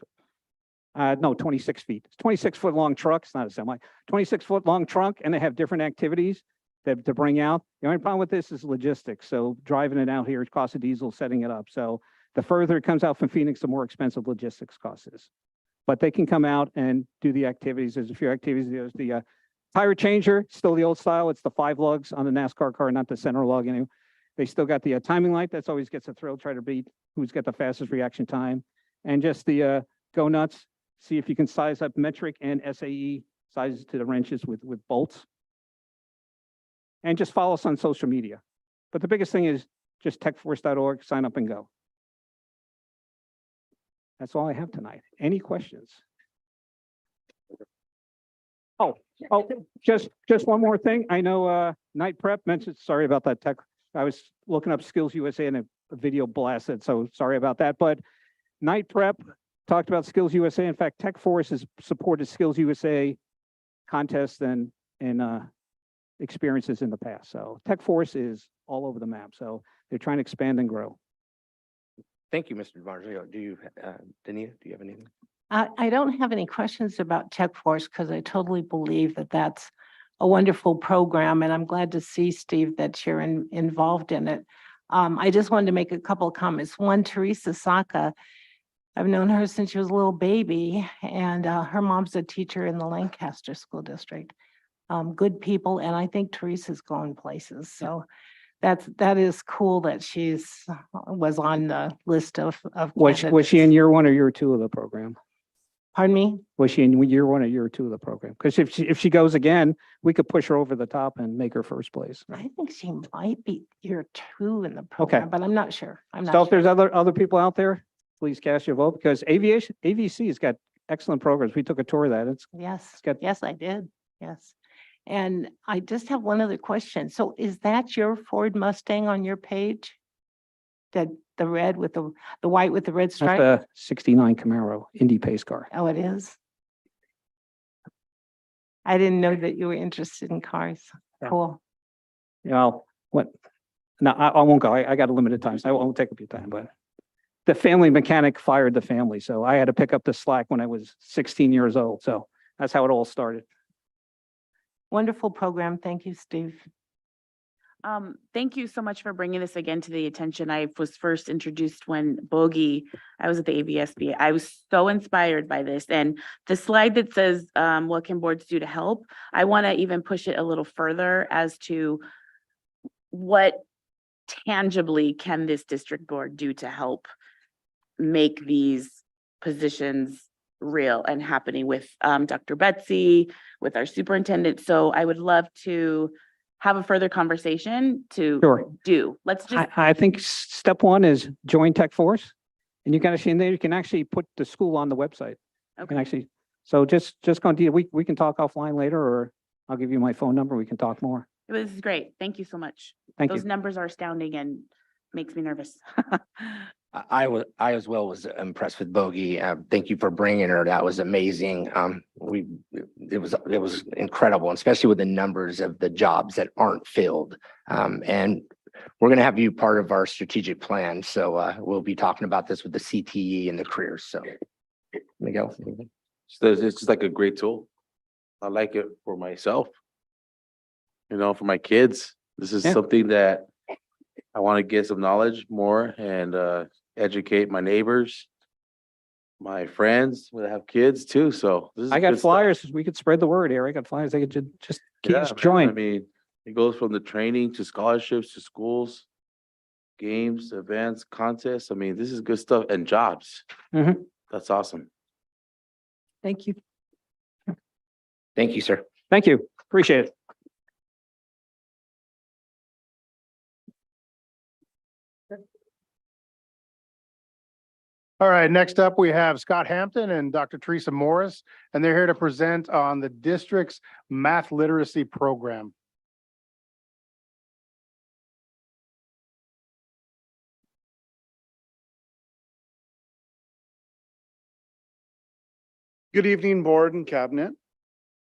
no, 26 feet. It's 26-foot long truck. It's not a semi. 26-foot long trunk, and they have different activities to bring out. The only problem with this is logistics. So driving it out here, it costs a diesel, setting it up. So the further it comes out from Phoenix, the more expensive logistics cost is. But they can come out and do the activities. There's a few activities. There's the tire changer, still the old style. It's the 5 lugs on the NASCAR car, not the center lug. Anyway. They still got the timing light. That's always gets a thrill. Try to beat who's got the fastest reaction time. And just the go nuts. See if you can size up metric and SAE sizes to the wrenches with bolts. And just follow us on social media. But the biggest thing is just techforce.org, sign up and go. That's all I have tonight. Any questions? Oh, just one more thing. I know Night Prep mentioned, sorry about that tech. I was looking up Skills USA and a video blasted, so sorry about that. But Night Prep talked about Skills USA. In fact, Tech Force has supported Skills USA contests and experiences in the past. So Tech Force is all over the map. So they're trying to expand and grow. Thank you, Mr. DiMarzio. Do you, Danita, do you have anything? I don't have any questions about Tech Force because I totally believe that that's a wonderful program, and I'm glad to see, Steve, that you're involved in it. I just wanted to make a couple of comments. One, Teresa Saka, I've known her since she was a little baby, and her mom's a teacher in the Lancaster School District. Good people, and I think Teresa's going places. So that is cool that was on the list of Was she in year 1 or year 2 of the program? Pardon me? Was she in year 1 or year 2 of the program? Because if she goes again, we could push her over the top and make her first place. I think she might be year 2 in the program, but I'm not sure. So if there's other people out there, please cast your vote, because AVC has got excellent programs. We took a tour of that. Yes, I did. Yes. And I just have one other question. So is that your Ford Mustang on your page? The red with the white with the red stripe? That's the 69 Camaro Indy pace car. Oh, it is? I didn't know that you were interested in cars. Yeah. Cool. You know, what, no, I won't go. I got a limited time, so I won't take up your time, but the family mechanic fired the family, so I had to pick up the slack when I was 16 years old. So that's how it all started. Wonderful program. Thank you, Steve. Thank you so much for bringing this again to the attention. I was first introduced when I was at the AVUHSD. I was so inspired by this, and the slide that says, what can boards do to help? I want to even push it a little further as to what tangibly can this district board do to help make these positions real and happening with Dr. Betsy, with our superintendent. So I would love to have a further conversation to Sure. do. Let's just, I think step one is join Tech Force. And you can actually, in there, you can actually put the school on the website. You can okay. actually, so just go, we can talk offline later, or I'll give you my phone number. We can talk more. This is great. Thank you so much. Thank Those you. numbers are astounding and makes me nervous. I as well was impressed with Bogey. Thank you for bringing her. That was amazing. It was incredible, especially with the numbers of the jobs that aren't filled. And we're going to have you part of our strategic plan. So we'll be talking about this with the CTE and the careers. So Miguel. So it's just like a great tool. I like it for myself. You know, for my kids. This is something that I want to get some knowledge more and educate my neighbors, my friends that have kids too. So this is I got good stuff. flyers. We could spread the word here. I got flyers. They could just Yeah, kids man. join. I mean, it goes from the training to scholarships to schools, games, events, contests. I mean, this is good stuff and jobs. Mhm. That's awesome. Thank you. Thank you, sir. Thank you. Appreciate it. All right, next up, we have Scott Hampton and Dr. Teresa Morris, and they're here to present on the district's math literacy program. Good evening, board and cabinet.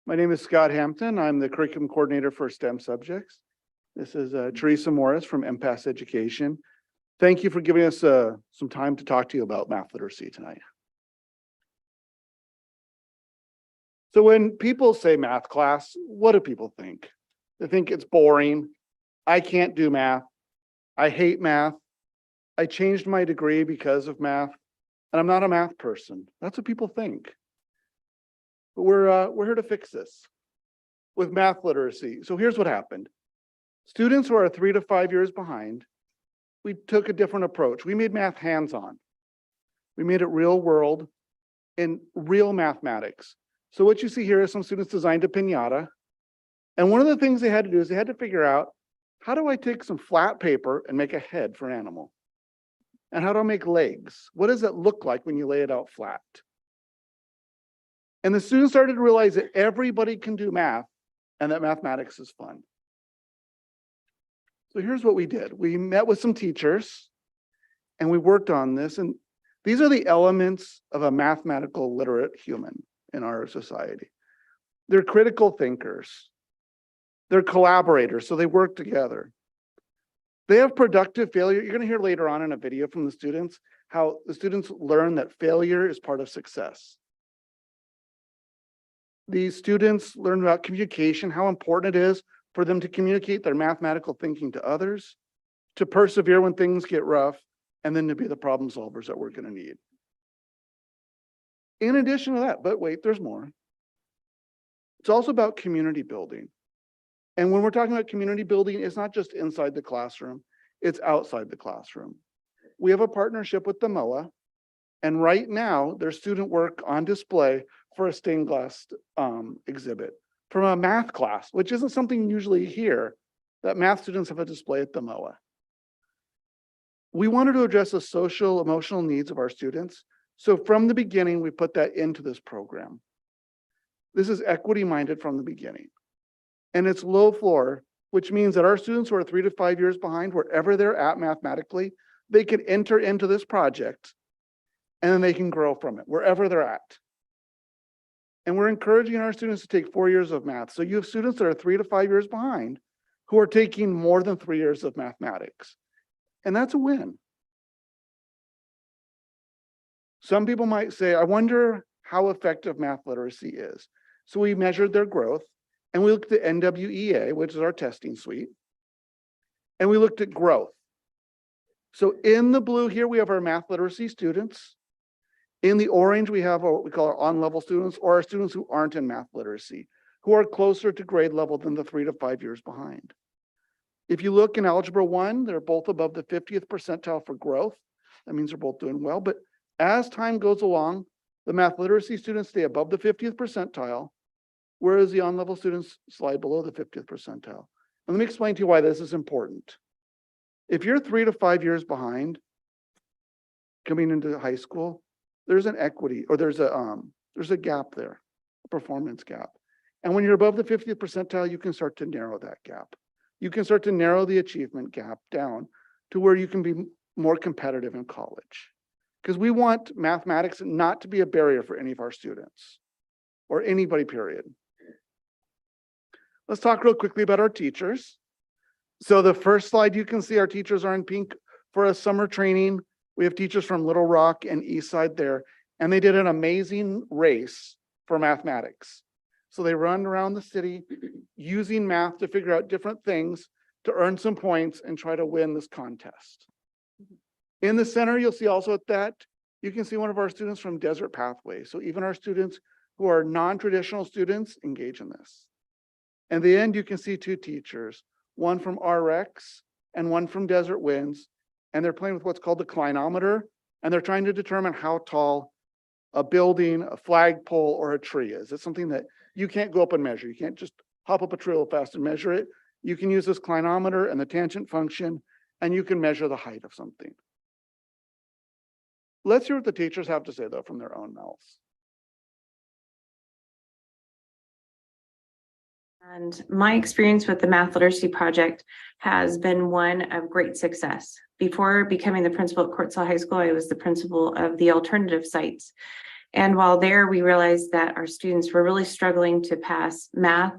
My name is Scott Hampton. I'm the curriculum coordinator for STEM subjects. This is Teresa Morris from MPAS Education. Thank you for giving us some time to talk to you about math literacy tonight. So when people say math class, what do people think? They think it's boring. I can't do math. I hate math. I changed my degree because of math, and I'm not a math person. That's what people think. But we're here to fix this with math literacy. So here's what happened. Students who are 3 to 5 years behind, we took a different approach. We made math hands-on. We made it real world in real mathematics. So what you see here is some students designed a piñata. And one of the things they had to do is they had to figure out, how do I take some flat paper and make a head for an animal? And how do I make legs? What does it look like when you lay it out flat? And the students started to realize that everybody can do math and that mathematics is fun. So here's what we did. We met with some teachers and we worked on this. And these are the elements of a mathematical literate human in our society. They're critical thinkers. They're collaborators, so they work together. They have productive failure. You're going to hear later on in a video from the students how the students learn that failure is part of success. These students learn about communication, how important it is for them to communicate their mathematical thinking to others, to persevere when things get rough, and then to be the problem solvers that we're going to need. In addition to that, but wait, there's more. It's also about community building. And when we're talking about community building, it's not just inside the classroom, it's outside the classroom. We have a partnership with the MOA, and right now there's student work on display for a stained glass exhibit from a math class, which isn't something you usually hear, that math students have a display at the MOA. We wanted to address the social, emotional needs of our students. So from the beginning, we put that into this program. This is equity-minded from the beginning. And it's low floor, which means that our students who are 3 to 5 years behind, wherever they're at mathematically, they can enter into this project and then they can grow from it, wherever they're at. And we're encouraging our students to take 4 years of math. So you have students that are 3 to 5 years behind who are taking more than 3 years of mathematics. And that's a win. Some people might say, I wonder how effective math literacy is. So we measured their growth and we looked at NWEA, which is our testing suite, and we looked at growth. So in the blue here, we have our math literacy students. In the orange, we have what we call our on-level students, or our students who aren't in math literacy, who are closer to grade level than the 3 to 5 years behind. If you look in Algebra 1, they're both above the 50th percentile for growth. That means they're both doing well. But as time goes along, the math literacy students stay above the 50th percentile, whereas the on-level students slide below the 50th percentile. And let me explain to you why this is important. If you're 3 to 5 years behind coming into high school, there's an equity, or there's a gap there, a performance gap. And when you're above the 50th percentile, you can start to narrow that gap. You can start to narrow the achievement gap down to where you can be more competitive in college. Because we want mathematics not to be a barrier for any of our students or anybody, period. Let's talk real quickly about our teachers. So the first slide, you can see our teachers are in pink for a summer training. We have teachers from Little Rock and Eastside there, and they did an amazing race for mathematics. So they run around the city using math to figure out different things to earn some points and try to win this contest. In the center, you'll see also at that, you can see one of our students from Desert Pathway. So even our students who are non-traditional students engage in this. And at the end, you can see 2 teachers, one from RX and one from Desert Winds, and they're playing with what's called the clinometer, and they're trying to determine how tall a building, a flagpole, or a tree is. It's something that you can't go up and measure. You can't just hop up a tree real fast and measure it. You can use this clinometer and the tangent function, and you can measure the height of something. Let's hear what the teachers have to say, though, from their own mouths. And my experience with the Math Literacy Project has been one of great success. Before becoming the principal at Courtsville High School, I was the principal of the alternative sites. And while there, we realized that our students were really struggling to pass math,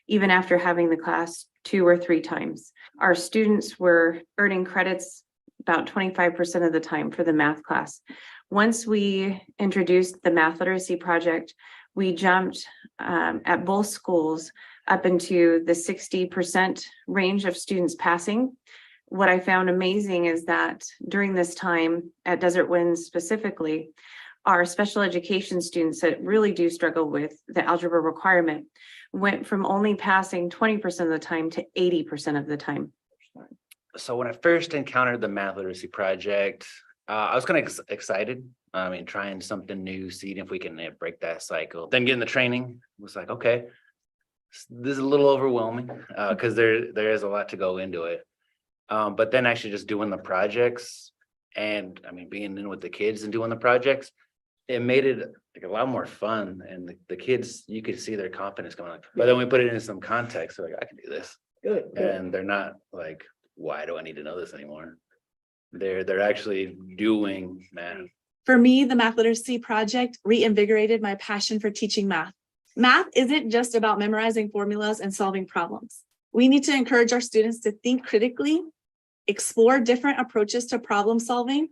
even after having the class 2 or 3 times. Our students were earning credits about 25% of the time for the math class. Once we introduced the Math Literacy Project, we jumped at both schools up into the 60% range of students passing. What I found amazing is that during this time at Desert Winds specifically, our special education students that really do struggle with the algebra requirement went from only passing 20% of the time to 80% of the time. So when I first encountered the Math Literacy Project, I was kind of excited. I mean, trying something new, seeing if we can break that cycle. Then getting the training was like, okay, this is a little overwhelming because there is a lot to go into it. But then actually just doing the projects and I mean, being in with the kids and doing the projects, it made it like a lot more fun. And the kids, you could see their confidence going up. But then we put it in some context. So like, I can do this. Good. And they're not like, why do I need to know this anymore? They're actually doing math. For me, the Math Literacy Project reinvigorated my passion for teaching math. Math isn't just about memorizing formulas and solving problems. We need to encourage our students to think critically, explore different approaches to problem solving,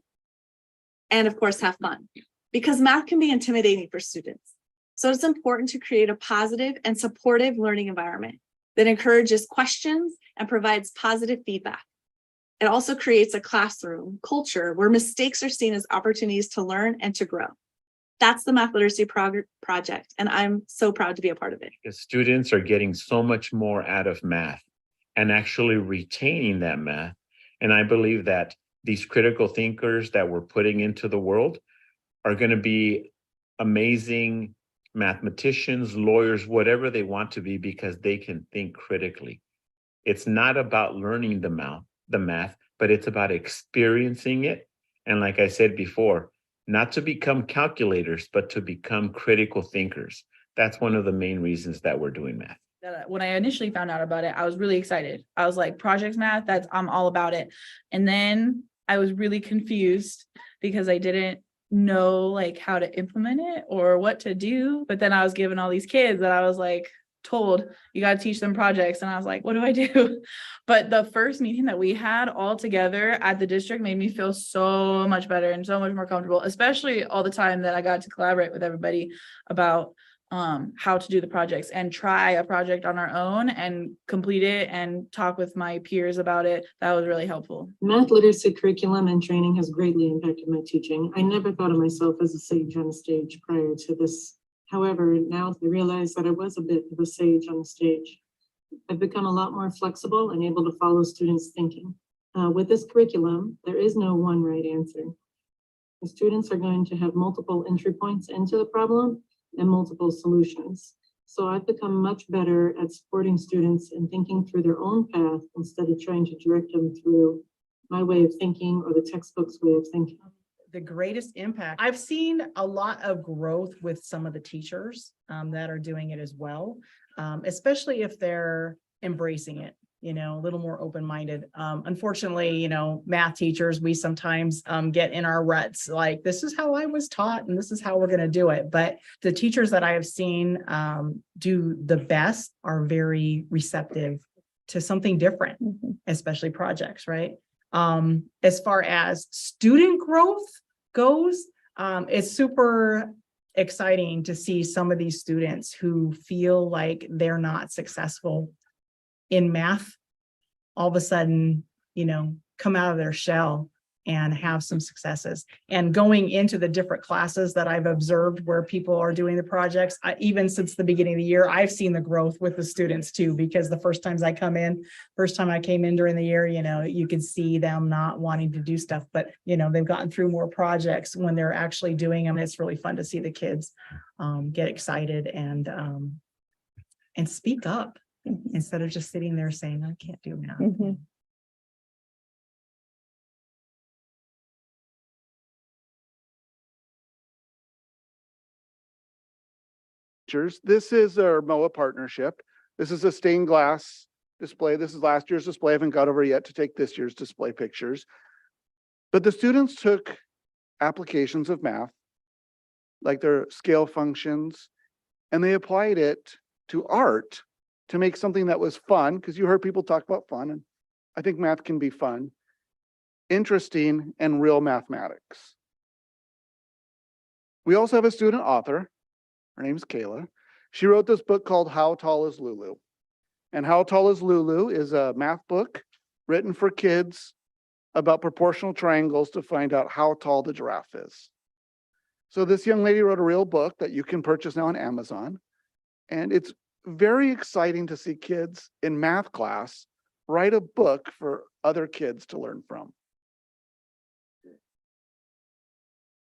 and of course, have fun. Because math can be intimidating for students. So it's important to create a positive and supportive learning environment that encourages questions and provides positive feedback. It also creates a classroom culture where mistakes are seen as opportunities to learn and to grow. That's the Math Literacy Project, and I'm so proud to be a part of it. The students are getting so much more out of math and actually retaining that math. And I believe that these critical thinkers that we're putting into the world are going to be amazing mathematicians, lawyers, whatever they want to be, because they can think critically. It's not about learning the math, but it's about experiencing it. And like I said before, not to become calculators, but to become critical thinkers. That's one of the main reasons that we're doing math. When I initially found out about it, I was really excited. I was like, projects math, I'm all about it. And then I was really confused because I didn't know like how to implement it or what to do. But then I was given all these kids that I was like told you got to teach them projects. And I was like, what do I do? But the first meeting that we had all together at the district made me feel so much better and so much more comfortable, especially all the time that I got to collaborate with everybody about how to do the projects and try a project on our own and complete it and talk with my peers about it. That was really helpful. Math literacy curriculum and training has greatly impacted my teaching. I never thought of myself as a sage on the stage prior to this. However, now I realize that I was a bit of a sage on the stage. I've become a lot more flexible and able to follow students' thinking. With this curriculum, there is no one right answer. The students are going to have multiple entry points into the problem and multiple solutions. So I've become much better at supporting students and thinking through their own path instead of trying to direct them through my way of thinking or the textbook's way of thinking. The greatest impact. I've seen a lot of growth with some of the teachers that are doing it as well, especially if they're embracing it, you know, a little more open-minded. Unfortunately, you know, math teachers, we sometimes get in our ruts, like this is how I was taught and this is how we're going to do it. But the teachers that I have seen do the best are very receptive to something different, especially projects, right? As far as student growth goes, it's super exciting to see some of these students who feel like they're not successful in math, all of a sudden, you know, come out of their shell and have some successes. And going into the different classes that I've observed where people are doing the projects, even since the beginning of the year, I've seen the growth with the students too, because the first time I came in during the year, you know, you could see them not wanting to do stuff, but you know, they've gotten through more projects when they're actually doing them. It's really fun to see the kids get excited and speak up instead of just sitting there saying, I can't do math. This is our MOA partnership. This is a stained glass display. This is last year's display. I haven't got over yet to take this year's display pictures. But the students took applications of math, like their scale functions, and they applied it to art to make something that was fun, because you heard people talk about fun, and I think math can be fun, interesting, and real mathematics. We also have a student author. Her name is Kayla. She wrote this book called How Tall is Lulu? And How Tall is Lulu is a math book written for kids about proportional triangles to find out how tall the giraffe is. So this young lady wrote a real book that you can purchase now on Amazon. And it's very exciting to see kids in math class write a book for other kids to learn from.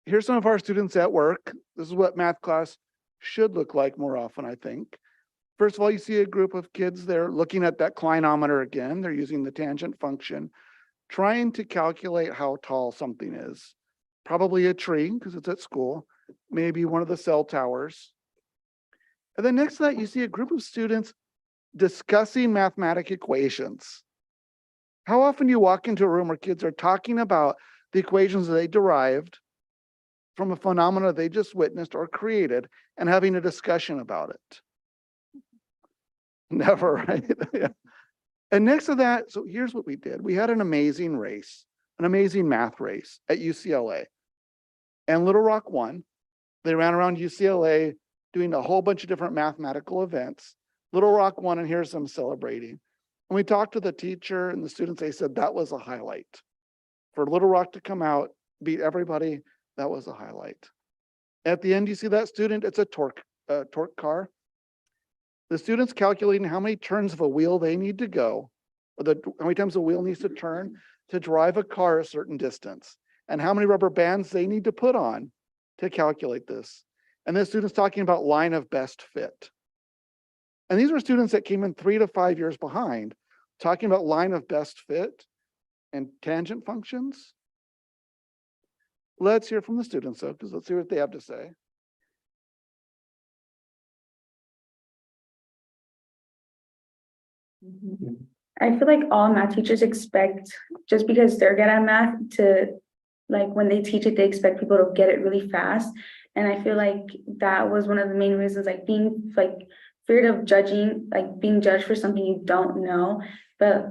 Here's some of our students at work. This is what math class should look like more often, I think. First of all, you see a group of kids there looking at that clinometer again. They're using the tangent function, trying to calculate how tall something is. Probably a tree, because it's at school, maybe one of the cell towers. And then next to that, you see a group of students discussing mathematical equations. How often do you walk into a room where kids are talking about the equations that they derived from a phenomena they just witnessed or created and having a discussion about it? Never, right? Yeah. And next to that, so here's what we did. We had an amazing race, an amazing math race at UCLA. And Little Rock won. They ran around UCLA doing a whole bunch of different mathematical events. Little Rock won, and here's them celebrating. When we talked to the teacher and the students, they said that was a highlight. For Little Rock to come out, beat everybody, that was a highlight. At the end, you see that student, it's a torque car. The student's calculating how many turns of a wheel they need to go, or how many times the wheel needs to turn to drive a car a certain distance, and how many rubber bands they need to put on to calculate this. And this student's talking about line of best fit. And these were students that came in 3 to 5 years behind, talking about line of best fit and tangent functions. Let's hear from the students though, because let's see what they have to say. I feel like all math teachers expect, just because they're good at math, to like when they teach it, they expect people to get it really fast. And I feel like that was one of the main reasons, like being like feared of judging, like being judged for something you don't know. But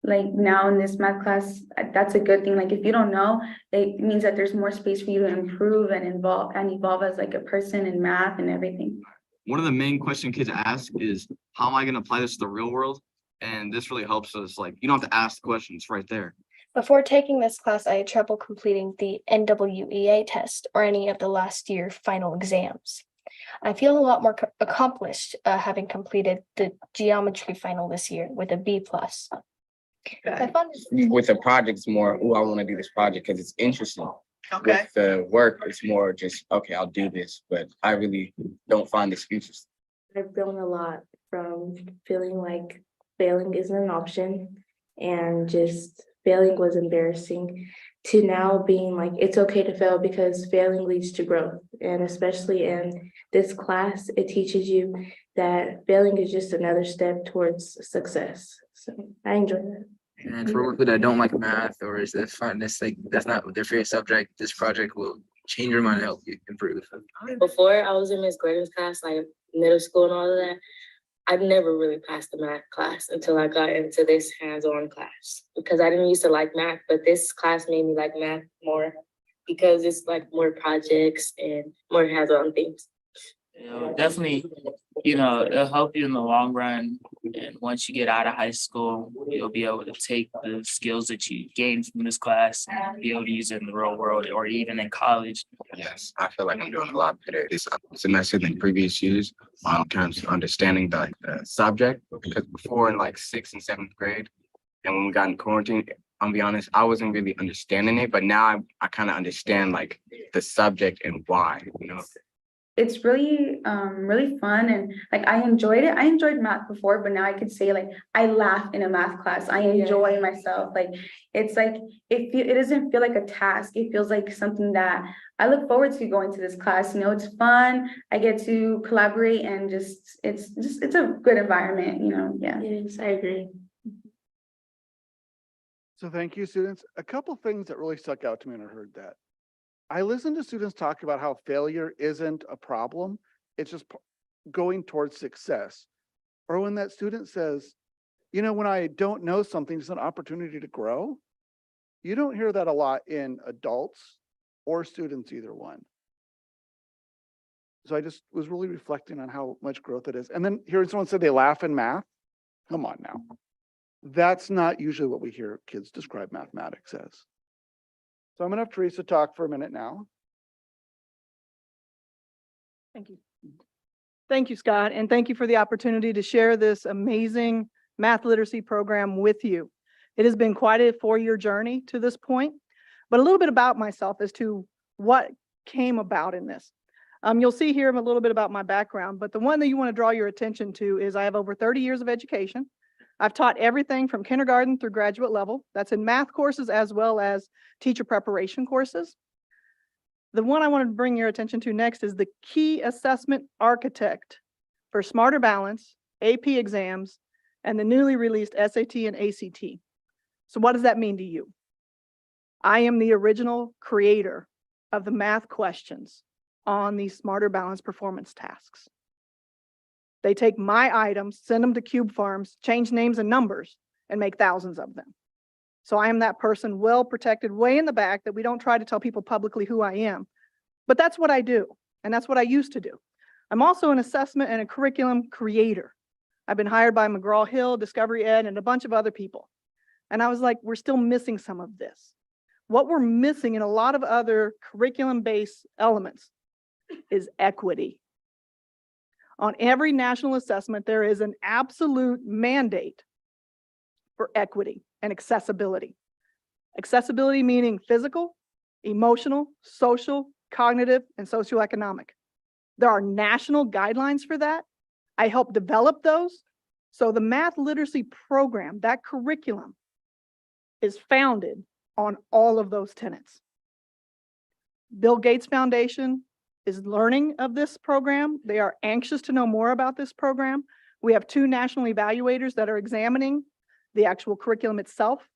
like now in this math class, that's a good thing. Like if you don't know, it means that there's more space for you to improve and evolve as like a person in math and everything. One of the main questions kids ask is, how am I going to apply this to the real world? And this really helps us. Like, you don't have to ask the questions right there. Before taking this class, I had trouble completing the NWEA test or any of the last year final exams. I feel a lot more accomplished having completed the geometry final this year with a B+. I found With the projects more, oh, I want to do this project because it's interesting. Okay. With the work, it's more just, okay, I'll do this, but I really don't find this interesting. I've grown a lot from feeling like failing isn't an option and just failing was embarrassing to now being like, it's okay to fail because failing leads to growth. And especially in this class, it teaches you that failing is just another step towards success. So I enjoy that. And for people that don't like math or is that fun, that's not their favorite subject, this project will change your mind and help you improve. Before I was in Miss Gordon's class, like middle school and all of that, I've never really passed the math class until I got into this hands-on class because I didn't used to like math, but this class made me like math more because it's like more projects and more hands-on things. Definitely, it'll help you in the long run. And once you get out of high school, you'll be able to take the skills that you gained from this class and be able to use it in the real world or even in college. Yes, I feel like I'm doing a lot better this semester than previous years in terms of understanding the subject. Because before in like 6th and 7th grade, and when we got in quarantine, I'll be honest, I wasn't really understanding it, but now I kind of understand like the subject and why, It's really really fun and like I enjoyed it. I enjoyed math before, but now I could say like I laugh in a math class. I enjoy myself. Like it's like it doesn't feel like a task. It feels like something that I look forward to going to this class. It's fun. I get to collaborate and it's a good environment, Yeah. Yes, I agree. So thank you, students. A couple things that really stuck out to me when I heard that. I listened to students talk about how failure isn't a problem. It's just going towards success. Or when that student says, when I don't know something, it's an opportunity to grow. You don't hear that a lot in adults or students, either one. So I just was really reflecting on how much growth it is. And then hearing someone say they laugh in math. Come on now. That's not usually what we hear kids describe mathematics as. So I'm gonna have Teresa talk for a minute now. Thank you. Thank you, Scott, and thank you for the opportunity to share this amazing math literacy program with you. It has been quite a 4-year journey to this point, but a little bit about myself as to what came about in this. You'll see here a little bit about my background, but the one that you want to draw your attention to is I have over 30 years of education. I've taught everything from kindergarten through graduate level. That's in math courses as well as teacher preparation courses. The one I wanted to bring your attention to next is the key assessment architect for Smarter Balance, AP exams, and the newly released SAT and ACT. So what does that mean to you? I am the original creator of the math questions on these Smarter Balance performance tasks. They take my items, send them to Cube Farms, change names and numbers, and make thousands of them. So I am that person well protected way in the back that we don't try to tell people publicly who I am. But that's what I do, and that's what I used to do. I'm also an assessment and a curriculum creator. I've been hired by McGraw-Hill, Discovery Ed, and a bunch of other people. And I was like, we're still missing some of this. What we're missing in a lot of other curriculum-based elements is equity. On every national assessment, there is an absolute mandate for equity and accessibility. Accessibility meaning physical, emotional, social, cognitive, and socioeconomic. There are national guidelines for that. I help develop those. So the math literacy program, that curriculum, is founded on all of those tenets. Bill Gates Foundation is learning of this program. They are anxious to know more about this program. We have 2 national evaluators that are examining the actual curriculum itself.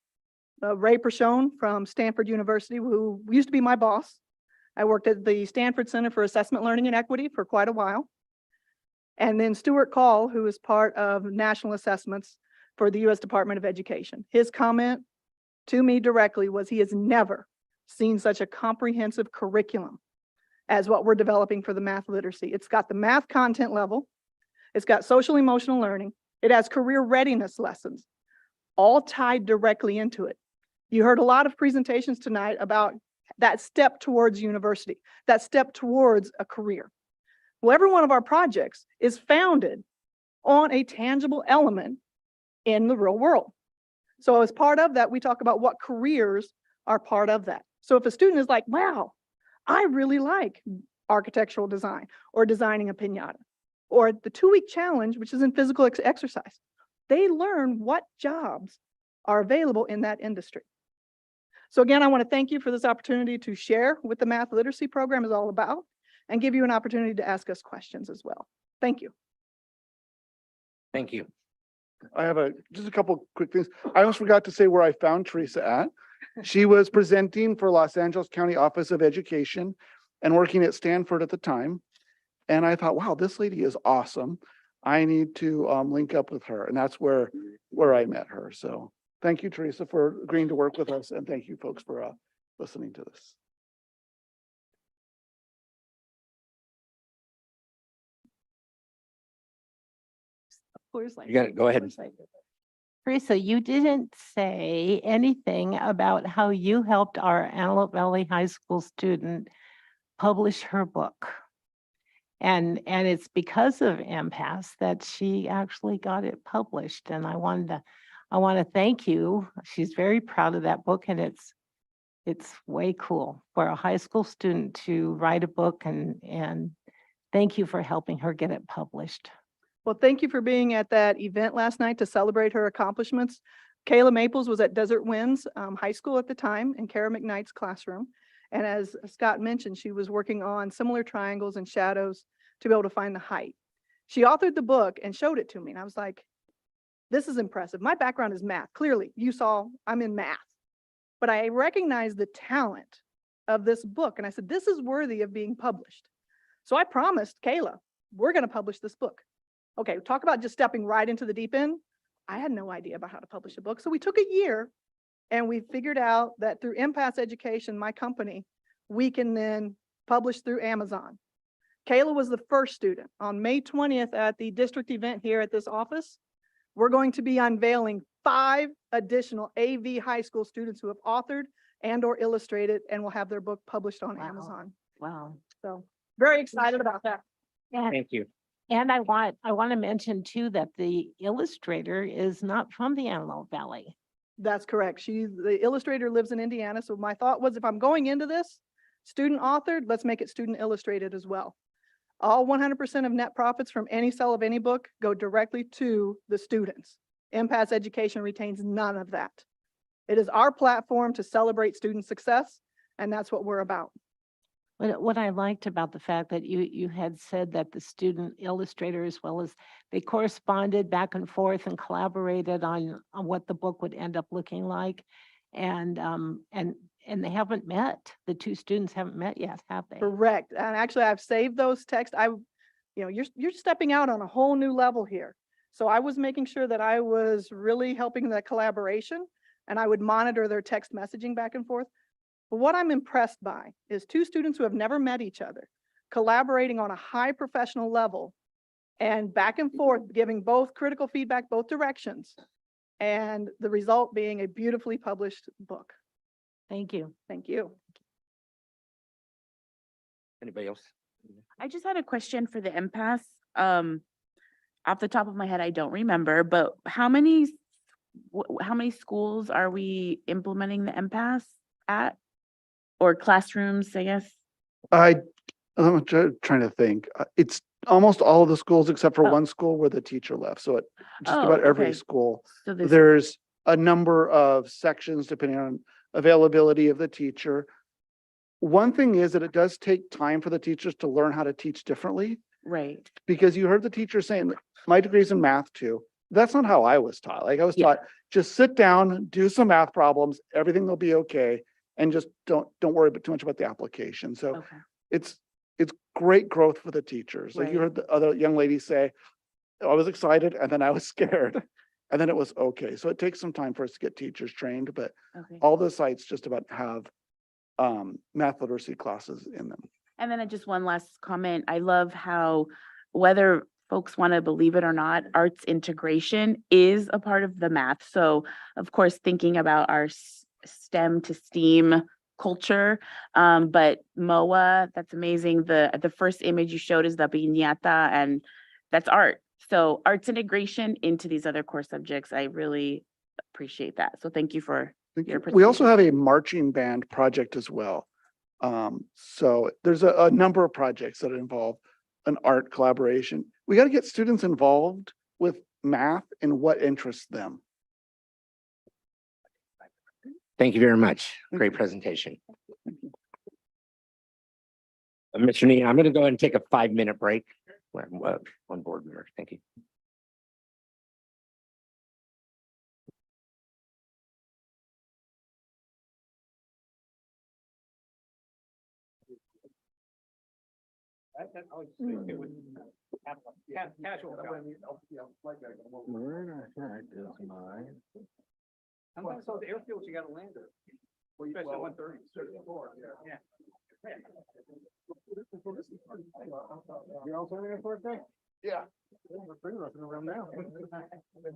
Ray Pershone from Stanford University, who used to be my boss. I worked at the Stanford Center for Assessment, Learning, and Equity for quite a while. And then Stuart Call, who is part of national assessments for the U.S. Department of Education. His comment to me directly was he has never seen such a comprehensive curriculum as what we're developing for the math literacy. It's got the math content level, it's got social emotional learning, it has career readiness lessons, all tied directly into it. You heard a lot of presentations tonight about that step towards university, that step towards a career. Well, every one of our projects is founded on a tangible element in the real world. So as part of that, we talk about what careers are part of that. So if a student is like, wow, I really like architectural design or designing a piñata, or the 2-week challenge, which is in physical exercise, they learn what jobs are available in that industry. So again, I want to thank you for this opportunity to share what the math literacy program is all about and give you an opportunity to ask us questions as well. Thank you. Thank you. I have just a couple quick things. I almost forgot to say where I found Teresa at. She was presenting for Los Angeles County Office of Education and working at Stanford at the time. And I thought, wow, this lady is awesome. I need to link up with her. And that's where I met her. So thank you, Teresa, for agreeing to work with us. And thank you folks for listening to this. You got it. Go ahead. Teresa, you didn't say anything about how you helped our Antelope Valley High School student publish her book. And it's because of MPAS that she actually got it published. And I want to thank you. She's very proud of that book, and it's way cool for a high school student to write a book, and thank you for helping her get it published. Well, thank you for being at that event last night to celebrate her accomplishments. Kayla Maples was at Desert Winds High School at the time in Kara McKnight's classroom. And as Scott mentioned, she was working on similar triangles and shadows to be able to find the height. She authored the book and showed it to me. And I was like, this is impressive. My background is math. Clearly, you saw I'm in math. But I recognized the talent of this book. And I said, this is worthy of being published. So I promised Kayla, we're going to publish this book. Okay, talk about just stepping right into the deep end. I had no idea about how to publish a book. So we took a year and we figured out that through Impasse Education, my company, we can then publish through Amazon. Kayla was the first student. On May 20th at the district event here at this office, we're going to be unveiling 5 additional AV high school students who have authored and or illustrated and will have their book published on Amazon. Wow. So very excited about that. Thank you. And I want to mention too that the illustrator is not from the Antelope Valley. That's correct. The illustrator lives in Indiana. So my thought was, if I'm going into this student authored, let's make it student illustrated as well. All 100% of net profits from any sale of any book go directly to the students. Impasse Education retains none of that. It is our platform to celebrate student success, and that's what we're about. What I liked about the fact that you had said that the student illustrator, as well as they corresponded back and forth and collaborated on what the book would end up looking like. And they haven't met. The 2 students haven't met yet, have they? Correct. And actually I've saved those texts. You're stepping out on a whole new level here. So I was making sure that I was really helping the collaboration, and I would monitor their text messaging back and forth. But what I'm impressed by is 2 students who have never met each other, collaborating on a high professional level and back and forth, giving both critical feedback, both directions, and the result being a beautifully published book. Thank you. Thank you. Anybody else? I just had a question for the impasse. Off the top of my head, I don't remember, but how many schools are we implementing the impasse at? Or classrooms, I guess? I'm trying to think. It's almost all of the schools except for Oh. one school where the teacher left. So at just Oh, about every okay. school, So this- there's a number of sections depending on availability of the teacher. One thing is that it does take time for the teachers to learn how to teach differently, Right. because you heard the teacher saying, my degree's in math too. That's not how I was taught. Like I was taught, just sit down, do some math problems, everything will be okay. And just don't worry too much about the application. So Okay. it's great growth for the teachers. Like you Right. heard the other young lady say, I was excited and then I was scared. And then it was okay. So it takes some time for us to get teachers trained, but Okay. all the sites just about have math literacy classes in them. And then just one last comment. I love how whether folks want to believe it or not, arts integration is a part of the math. So of course, thinking about our STEM to STEAM culture. But MOA, that's amazing. The first image you showed is the piñata, and that's art. So arts integration into these other core subjects, I really appreciate that. So thank you for your We also presentation. have a marching band project as well. So there's a number of projects that involve an art collaboration. We got to get students involved with math and what interests them. Thank you very much. Great presentation. Mr. Nee, I'm going to go ahead and take a 5-minute break. One board member. Thank you. Casual. Sometimes those airfields, you gotta land there. Especially 130. Yeah. You're all turning it birthday? Yeah. We're pretty much around now.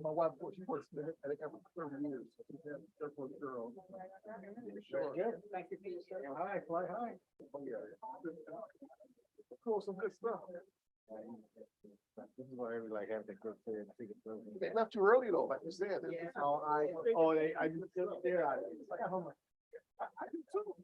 My wife, she works there at a couple of years. Airport girl. Sure. Thank you. Hi, fly high. Cool, some good stuff. This is why we like have to go there and take it. They left too early though, like you said. I just there. I got home. I do too.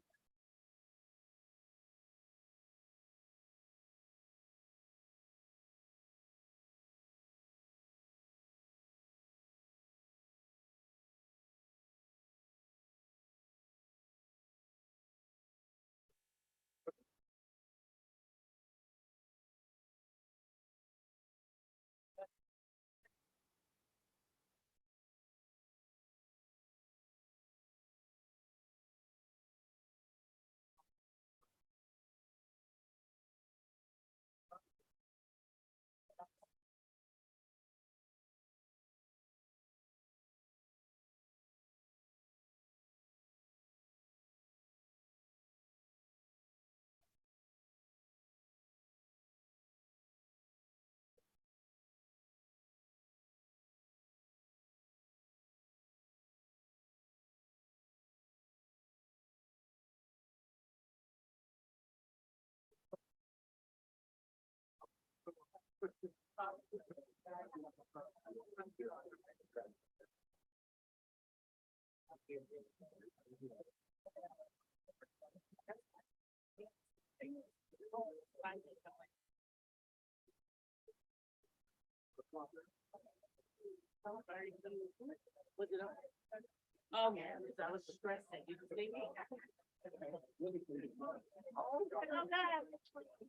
Oh, man, I was stressed that you could see me.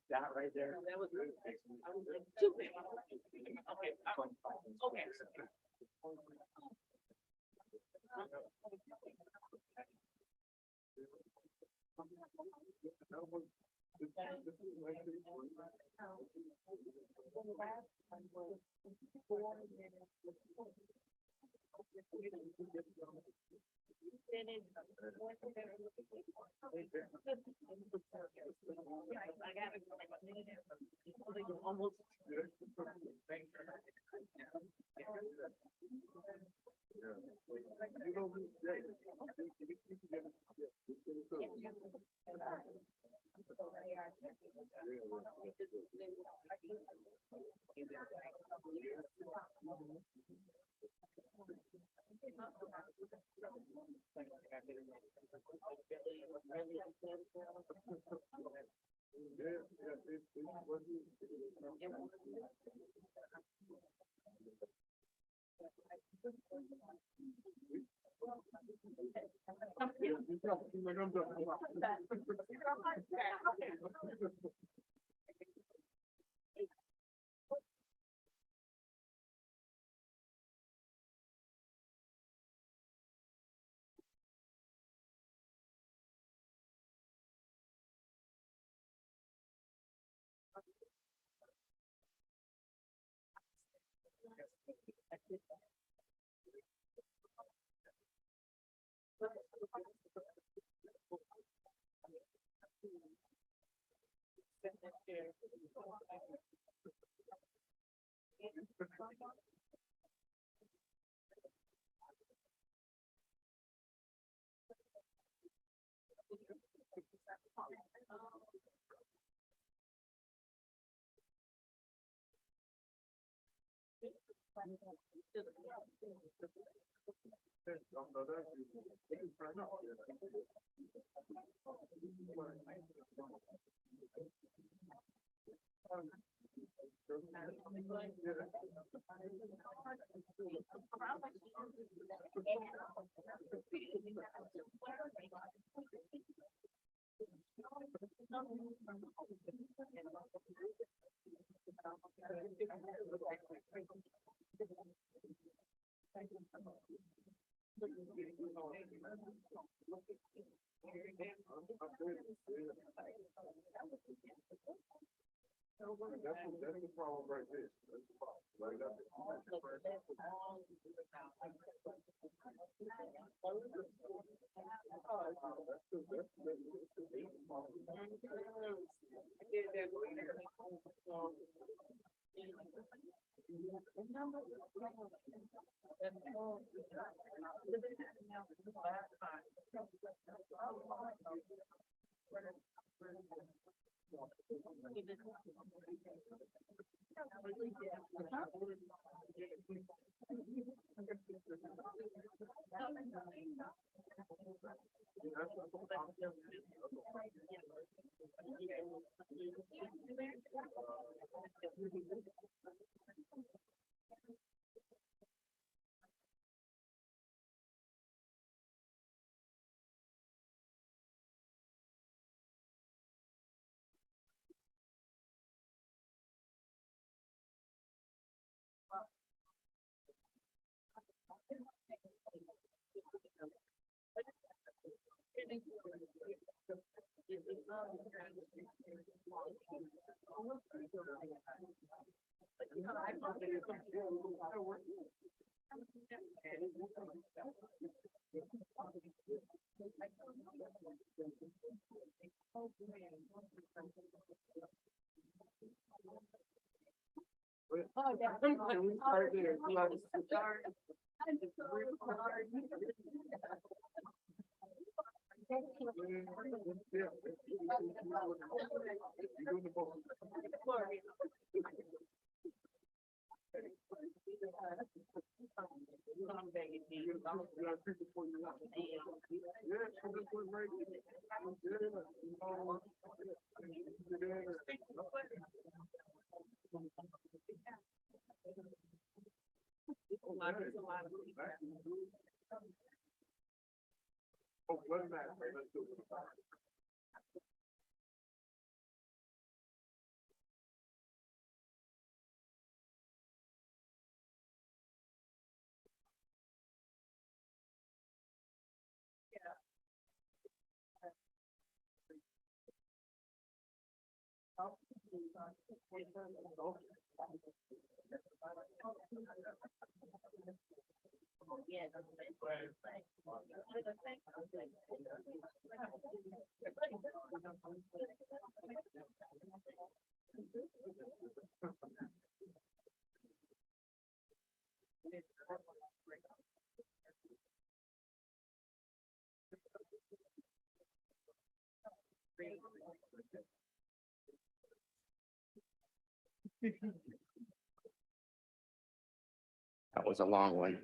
That right there. That was really too big. Okay. Okay. Almost. That was a long one.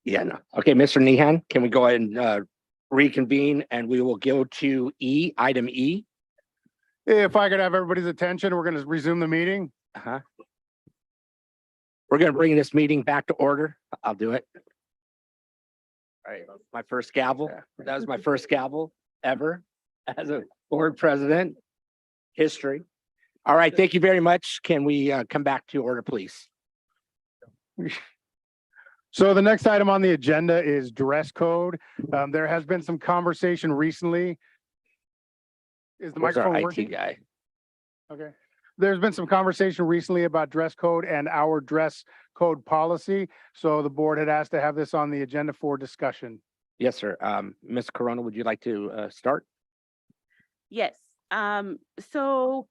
Yeah, no. Okay, Mr. Nehan, can we go ahead and reconvene and we will go to E, item E? If I could have everybody's attention, we're going to resume the meeting. Uh-huh. We're gonna bring this meeting back to order. I'll do it. All right, my first gavel. That was my first gavel ever as a board president. History. All right, thank you very much. Can we come back to order, please? So the next item on the agenda is dress code. There has been some conversation recently. Is the Where's our microphone IT working? guy? Okay. There's been some conversation recently about dress code and our dress code policy. So the board had asked to have this on the agenda for discussion. Yes, sir. Ms. Corona, would you like to start? Yes, so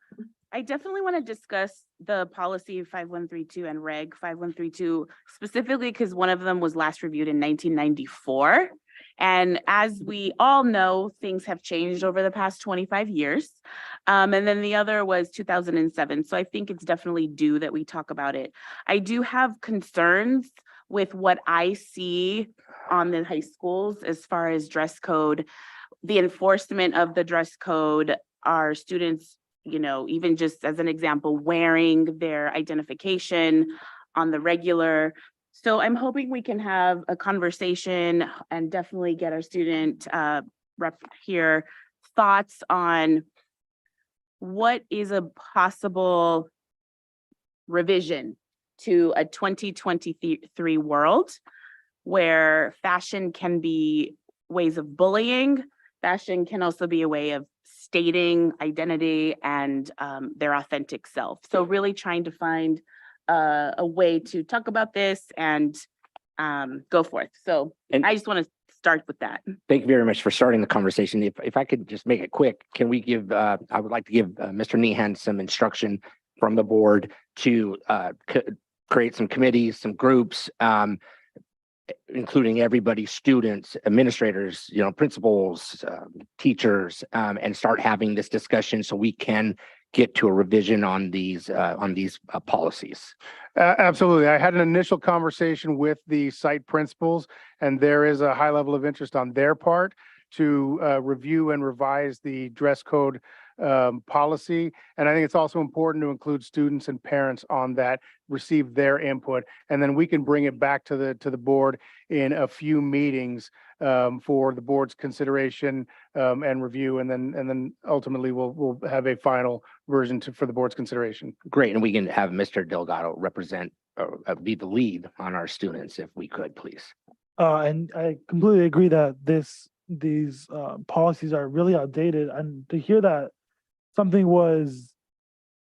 I definitely want to discuss the policy 5132 and Reg 5132 specifically because one of them was last reviewed in 1994. And as we all know, things have changed over the past 25 years. And then the other was 2007. So I think it's definitely due that we talk about it. I do have concerns with what I see on the high schools as far as dress code, the enforcement of the dress code, our students, you know, even just as an example, wearing their identification on the regular. So I'm hoping we can have a conversation and definitely get our student rep here thoughts on what is a possible revision to a 2023 world where fashion can be ways of bullying. Fashion can also be a way of stating identity and their authentic self. So really trying to find a way to talk about this and go forth. So And- I just want to start with that. Thank you very much for starting the conversation. If I could just make it quick, can we give, I would like to give Mr. Nehan some instruction from the board to create some committees, some groups, including everybody, students, administrators, you know, principals, teachers, and start having this discussion so we can get to a revision on these policies. Absolutely. I had an initial conversation with the site principals, and there is a high level of interest on their part to review and revise the dress code policy. And I think it's also important to include students and parents on that, receive their input, and then we can bring it back to the board in a few meetings for the board's consideration and review, and then ultimately we'll have a final version for the board's consideration. Great, and we can have Mr. Delgado represent, be the lead on our students if we could, please. And I completely agree that these policies are really outdated, and to hear that something was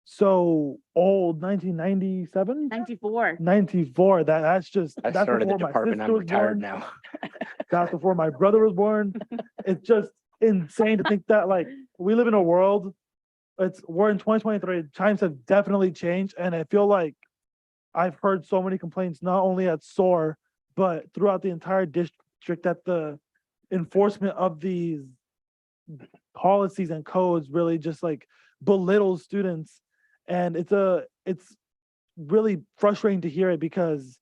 so old, 1997, 94, that's just, I that's started the before my department, sister I'm was retired born. now. That's before my brother was born. It's just insane to think that, like, we live in a world, we're in 2023, times have definitely changed, and I feel like I've heard so many complaints, not only at SOAR, but throughout the entire district, that the enforcement of these policies and codes really just like belittles students. And it's really frustrating to hear it, because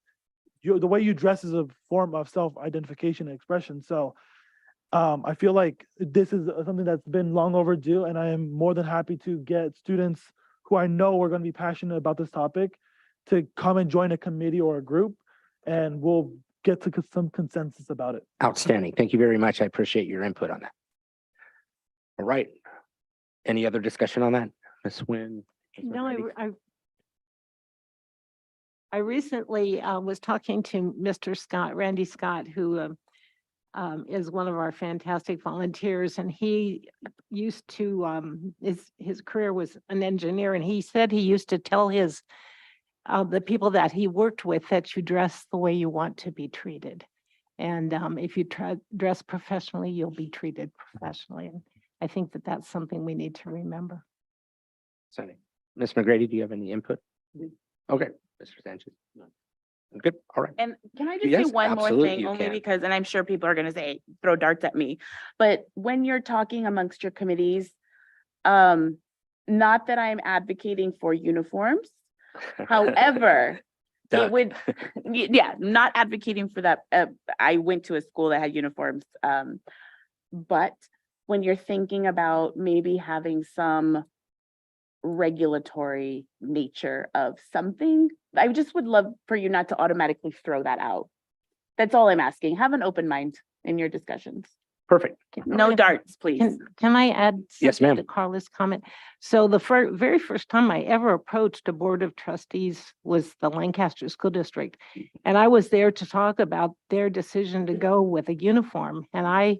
the way you dress is a form of self-identification and expression. So I feel like this is something that's been long overdue, and I am more than happy to get students who I know are going to be passionate about this topic to come and join a committee or a group, and we'll get to some consensus about it. Outstanding. Thank you very much. I appreciate your input on that. All right. Any other discussion on that? Ms. Nguyen? Ms. No, McGrady? I recently was talking to Mr. Scott, Randy Scott, who is one of our fantastic volunteers, and he used to, his career was an engineer, and he said he used to tell the people that he worked with that you dress the way you want to be treated. And if you dress professionally, you'll be treated professionally. And I think that that's something we need to remember. Sunny. Ms. McGrady, do you have any input? Okay, Mr. Sanchez. Good, all right. And can I just Yes, say one more absolutely thing, you only can. because, and I'm sure people are gonna say, throw darts at me, but when you're talking amongst your committees, not that I'm advocating for uniforms, however, Done. it would, yeah, not advocating for that. I went to a school that had uniforms. But when you're thinking about maybe having some regulatory nature of something, I just would love for you not to automatically throw that out. That's all I'm asking. Have an open mind in your discussions. Perfect. No darts, please. Can I add Yes, something ma'am. to Carla's comment? So the very first time I ever approached a board of trustees was the Lancaster School District. And I was there to talk about their decision to go with a uniform. And I,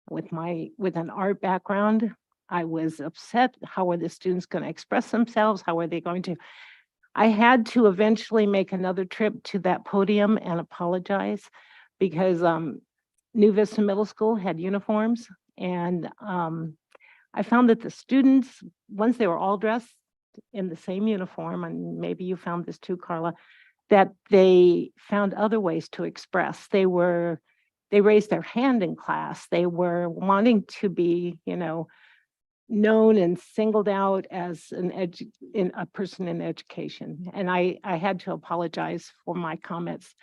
with an art background, I was upset. How are the students going to express themselves? How are they going to? I had to eventually make another trip to that podium and apologize, because New Vista Middle School had uniforms, and I found that the students, once they were all dressed in the same uniform, and maybe you found this too, Carla, that they found other ways to express. They raised their hand in class. They were wanting to be, known and singled out as a person in education. And I had to apologize for my comments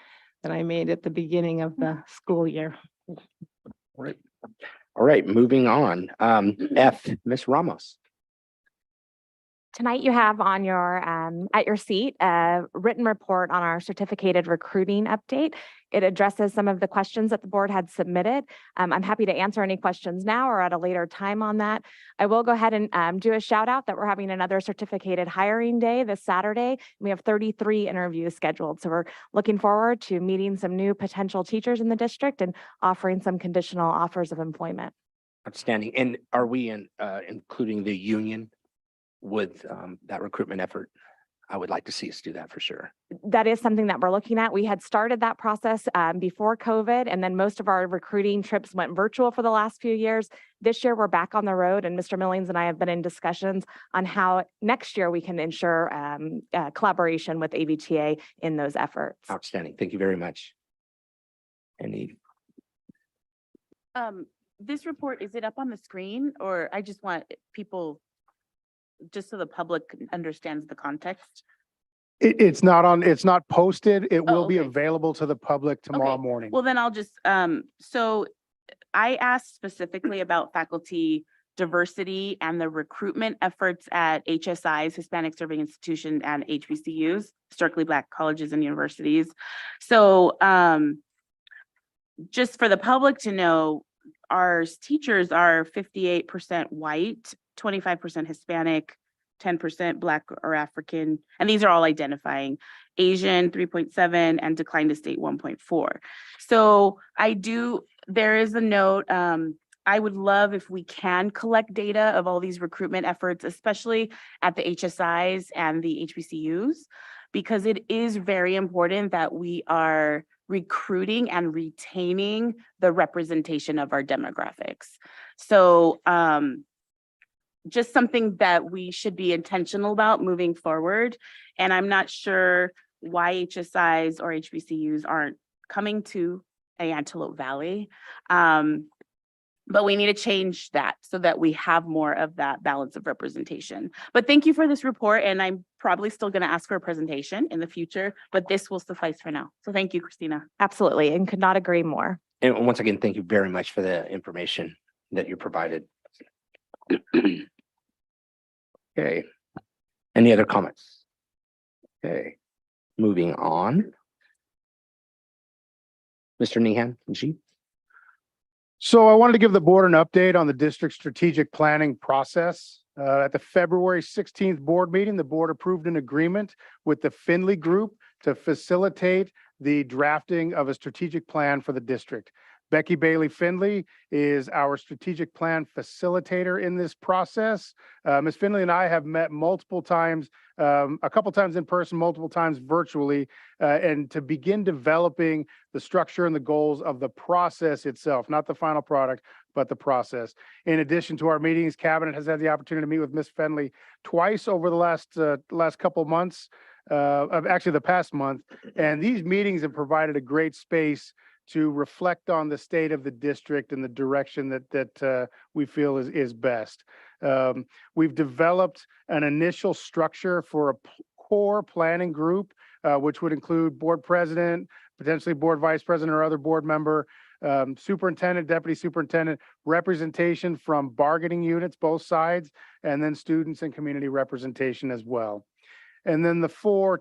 that I made at the beginning of the school year. Right. All right, moving on. F, Ms. Ramos. Tonight you have on your, at your seat, a written report on our certificated recruiting update. It addresses some of the questions that the board had submitted. I'm happy to answer any questions now or at a later time on that. I will go ahead and do a shout out that we're having another certificated hiring day this Saturday. We have 33 interviews scheduled. So we're looking forward to meeting some new potential teachers in the district and offering some conditional offers of employment. Outstanding. And are we including the union with that recruitment effort? I would like to see us do that for sure. That is something that we're looking at. We had started that process before COVID, and then most of our recruiting trips went virtual for the last few years. This year, we're back on the road, and Mr. Millings and I have been in discussions on how next year we can ensure collaboration with AVTA in those efforts. Outstanding. Thank you very much. Any? This report, is it up on the screen, or I just want people, just so the public understands the context? It's not posted. It will be okay. available to the public tomorrow Okay. morning. Well, then I'll just, so I asked specifically about faculty diversity and the recruitment efforts at HSIs, Hispanic Serving Institutions, and HBCUs, historically Black colleges and universities. So just for the public to know, our teachers are 58% white, 25% Hispanic, 10% Black or African, and these are all identifying Asian 3.7 and decline to state 1.4. So there is a note, I would love if we can collect data of all these recruitment efforts, especially at the HSIs and the HBCUs, because it is very important that we are recruiting and retaining the representation of our demographics. So just something that we should be intentional about moving forward. And I'm not sure why HSIs or HBCUs aren't coming to Antelope Valley. But we need to change that so that we have more of that balance of representation. But thank you for this report. And I'm probably still going to ask for a presentation in the future, but this will suffice for now. So thank you, Christina. Absolutely, and could not agree more. And once again, thank you very much for the information that you provided. Okay. Any other comments? Okay. Moving on. Mr. Nehan, G. So I wanted to give the board an update on the district strategic planning process. At the February 16th board meeting, the board approved an agreement with the Finley Group to facilitate the drafting of a strategic plan for the district. Becky Bailey Finley is our strategic plan facilitator in this process. Ms. Finley and I have met multiple times, a couple times in person, multiple times virtually, and to begin developing the structure and the goals of the process itself, not the final product, but the process. In addition to our meetings, Cabinet has had the opportunity to meet with Ms. Finley twice over the last couple of months, actually the past month, and these meetings have provided a great space to reflect on the state of the district and the direction that we feel is best. We've developed an initial structure for a core planning group, which would include board president, potentially board vice president or other board member, superintendent, deputy superintendent, representation from bargaining units, both sides, and then students and community representation as well. And then the four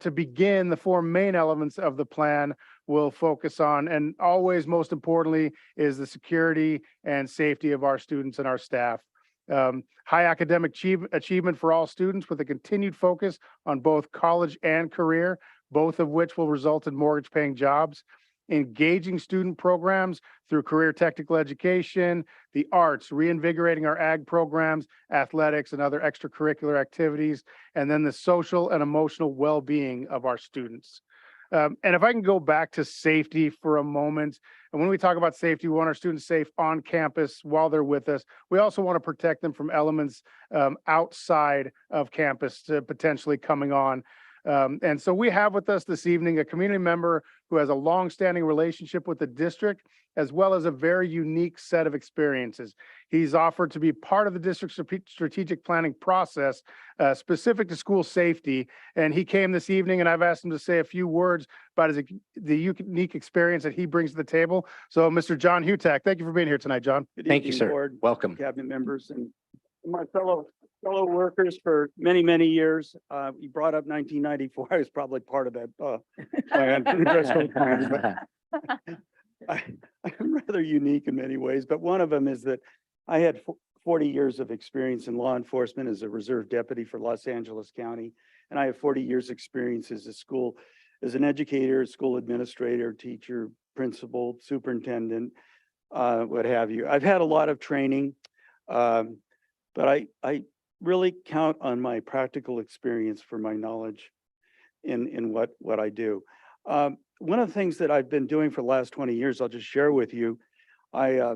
main elements of the plan will focus on, and always most importantly, is the security and safety of our students and our staff. High academic achievement for all students with a continued focus on both college and career, both of which will result in mortgage paying jobs. Engaging student programs through career technical education, the arts, reinvigorating our ag programs, athletics, and other extracurricular activities, and then the social and emotional well-being of our students. And if I can go back to safety for a moment, and when we talk about safety, we want our students safe on campus while they're with us. We also want to protect them from elements outside of campus to potentially coming on. And so we have with us this evening a community member who has a long-standing relationship with the district, as well as a very unique set of experiences. He's offered to be part of the district's strategic planning process specific to school safety. And he came this evening, and I've asked him to say a few words about the unique experience that he brings to the table. So, Mr. John Hutak, thank you for being here tonight, John. Thank you, sir. Welcome. Cabinet members and my fellow workers for many, many years. You brought up 1994. I was probably part of that plan, congressional plan, but I'm rather unique in many ways, but one of them is that I had 40 years of experience in law enforcement as a reserve deputy for Los Angeles County. And I have 40 years experience as as an educator, school administrator, teacher, principal, superintendent, what have you. I've had a lot of training, but I really count on my practical experience for my knowledge in what I do. One of the things that I've been doing for the last 20 years, I'll just share with you. I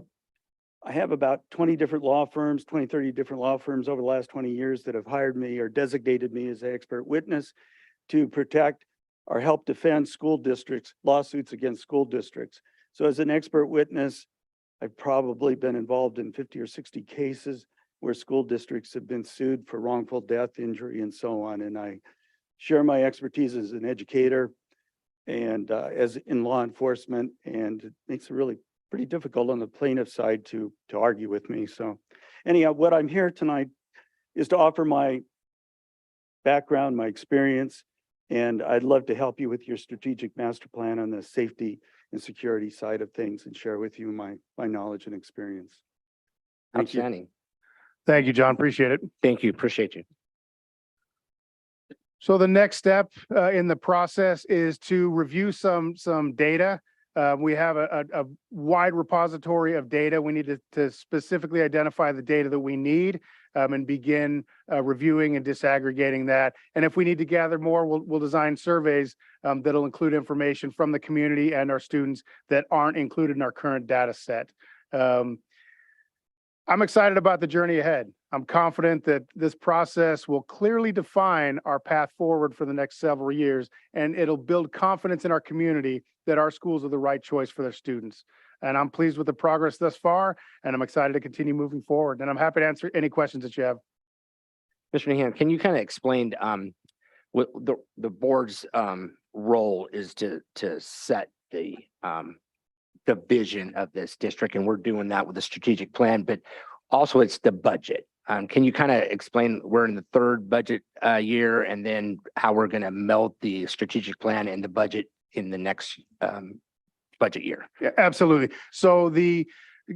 have about 20 different law firms, 20, 30 different law firms over the last 20 years that have hired me or designated me as an expert witness to protect or help defend school districts, lawsuits against school districts. So as an expert witness, I've probably been involved in 50 or 60 cases where school districts have been sued for wrongful death, injury, and so on. And I share my expertise as an educator and as in law enforcement, and it makes it really pretty difficult on the plaintiff side to argue with me. So anyhow, what I'm here tonight is to offer my background, my experience, and I'd love to help you with your strategic master plan on the safety and security side of things and share with you my knowledge and experience. Thank you. Outstanding. Thank you, John. Appreciate it. Thank you. Appreciate you. So the next step in the process is to review some data. We have a wide repository of data. We need to specifically identify the data that we need and begin reviewing and disaggregating that. And if we need to gather more, we'll design surveys that'll include information from the community and our students that aren't included in our current data set. I'm excited about the journey ahead. I'm confident that this process will clearly define our path forward for the next several years, and it'll build confidence in our community that our schools are the right choice for their students. And I'm pleased with the progress thus far, and I'm excited to continue moving forward. And I'm happy to answer any questions that you have. Mr. Nahan, can you kind of explain what the board's role is to set the vision of this district, and we're doing that with the strategic plan, but also it's the budget. Can you kind of explain, we're in the third budget year, and then how we're going to meld the strategic plan and the budget in the next budget year? Yeah, absolutely. So the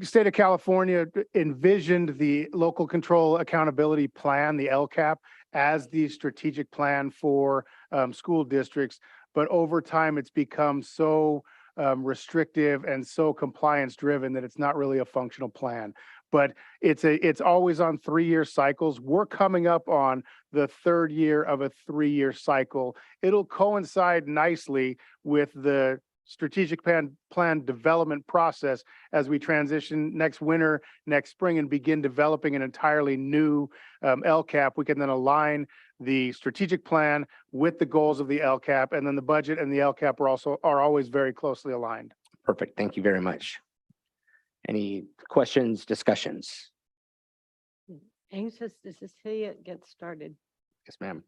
state of California envisioned the local control accountability plan, the LCAP, as the strategic plan for school districts. But over time, it's become so restrictive and so compliance driven that it's not really a functional plan. But it's always on 3-year cycles. We're coming up on the third year of a 3-year cycle. It'll coincide nicely with the strategic plan development process as we transition next winter, next spring, and begin developing an entirely new LCAP. We can then align the strategic plan with the goals of the LCAP, and then the budget and the LCAP are always very closely aligned. Perfect. Thank you very much. Any questions, discussions? Anxious to see it get started. Yes, ma'am.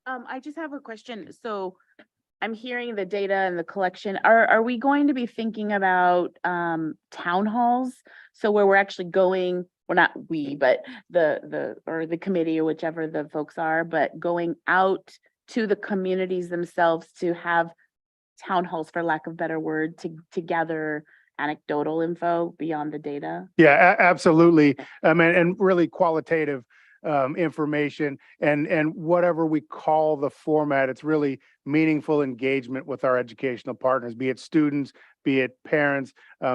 I just have a question. So I'm hearing the data and the collection. Are we going to be thinking about town halls? So where we're actually going, well, not we, but the committee or whichever the folks are, but going out to the communities themselves to have town halls, for lack of a better word, to gather anecdotal info beyond the data? Yeah, absolutely. And really qualitative information and whatever we call the format, it's really meaningful engagement with our educational partners, be it students, be it parents,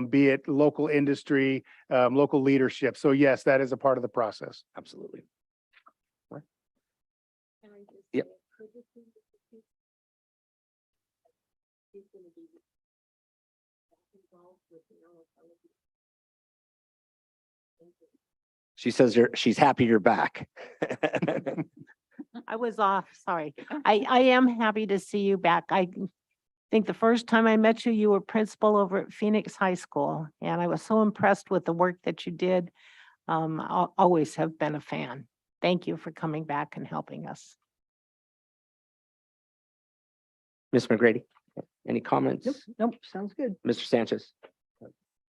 be it local industry, local leadership. So yes, that is a part of the process. Absolutely. Yep. She says she's happy you're back. I was off, sorry. I am happy to see you back. I think the first time I met you, you were principal over at Phoenix High School, and I was so impressed with the work that you did. I'll always have been a fan. Thank you for coming back and helping us. Ms. McGrady, any comments? Nope, sounds good. Mr. Sanchez?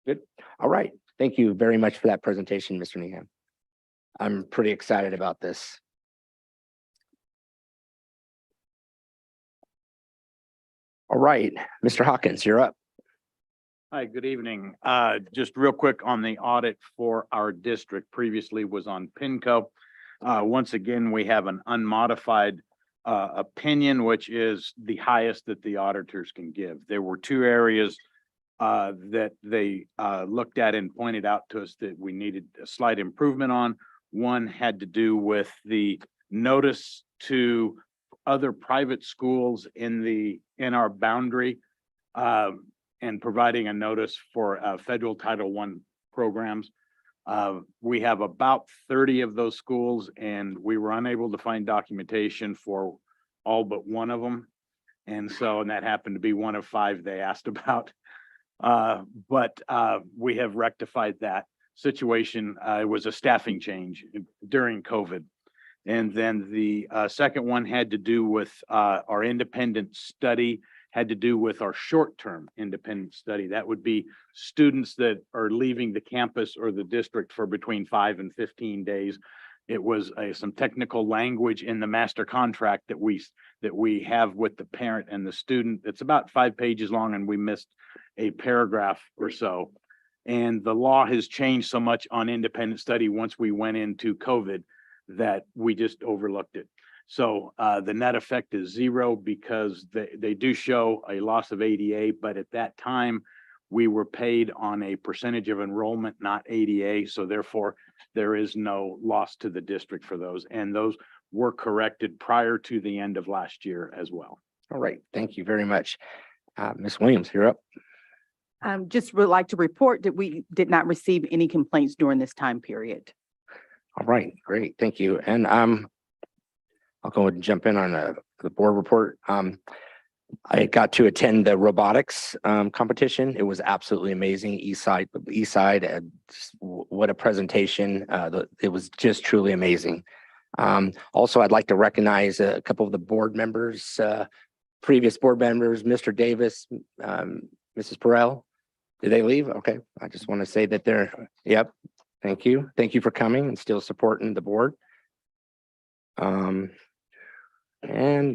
Good. All right. Thank you very much for that presentation, Mr. Needham. I'm pretty excited about this. All right, Mr. Hawkins, you're up. Hi, good evening. Just real quick on the audit for our district, previously was on PINCO. Once again, we have an unmodified opinion, which is the highest that the auditors can give. There were two areas that they looked at and pointed out to us that we needed a slight improvement on. One had to do with the notice to other private schools in our boundary, and providing a notice for federal Title I programs. We have about 30 of those schools, and we were unable to find documentation for all but one of them. And that happened to be one of 5 they asked about. But we have rectified that situation. It was a staffing change during COVID. And then the second one had to do with our independent study, had to do with our short-term independent study. That would be students that are leaving the campus or the district for between 5 and 15 days. It was some technical language in the master contract that we have with the parent and the student. It's about 5 pages long, and we missed a paragraph or so. And the law has changed so much on independent study once we went into COVID that we just overlooked it. So the net effect is 0 because they do show a loss of ADA, but at that time we were paid on a percentage of enrollment, not ADA. So therefore there is no loss to the district for those. And those were corrected prior to the end of last year as well. All right, thank you very much. Ms. Williams, you're up. Just would like to report that we did not receive any complaints during this time period. All right, great, thank you. And I'll go ahead and jump in on the board report. I got to attend the robotics competition. It was absolutely amazing. East Side, what a presentation. It was just truly amazing. Also, I'd like to recognize a couple of the board members, previous board members, Mr. Davis, Mrs. Perel. Did they leave? Okay, I just want to say that they're, yep. Thank you. Thank you for coming and still supporting the board. And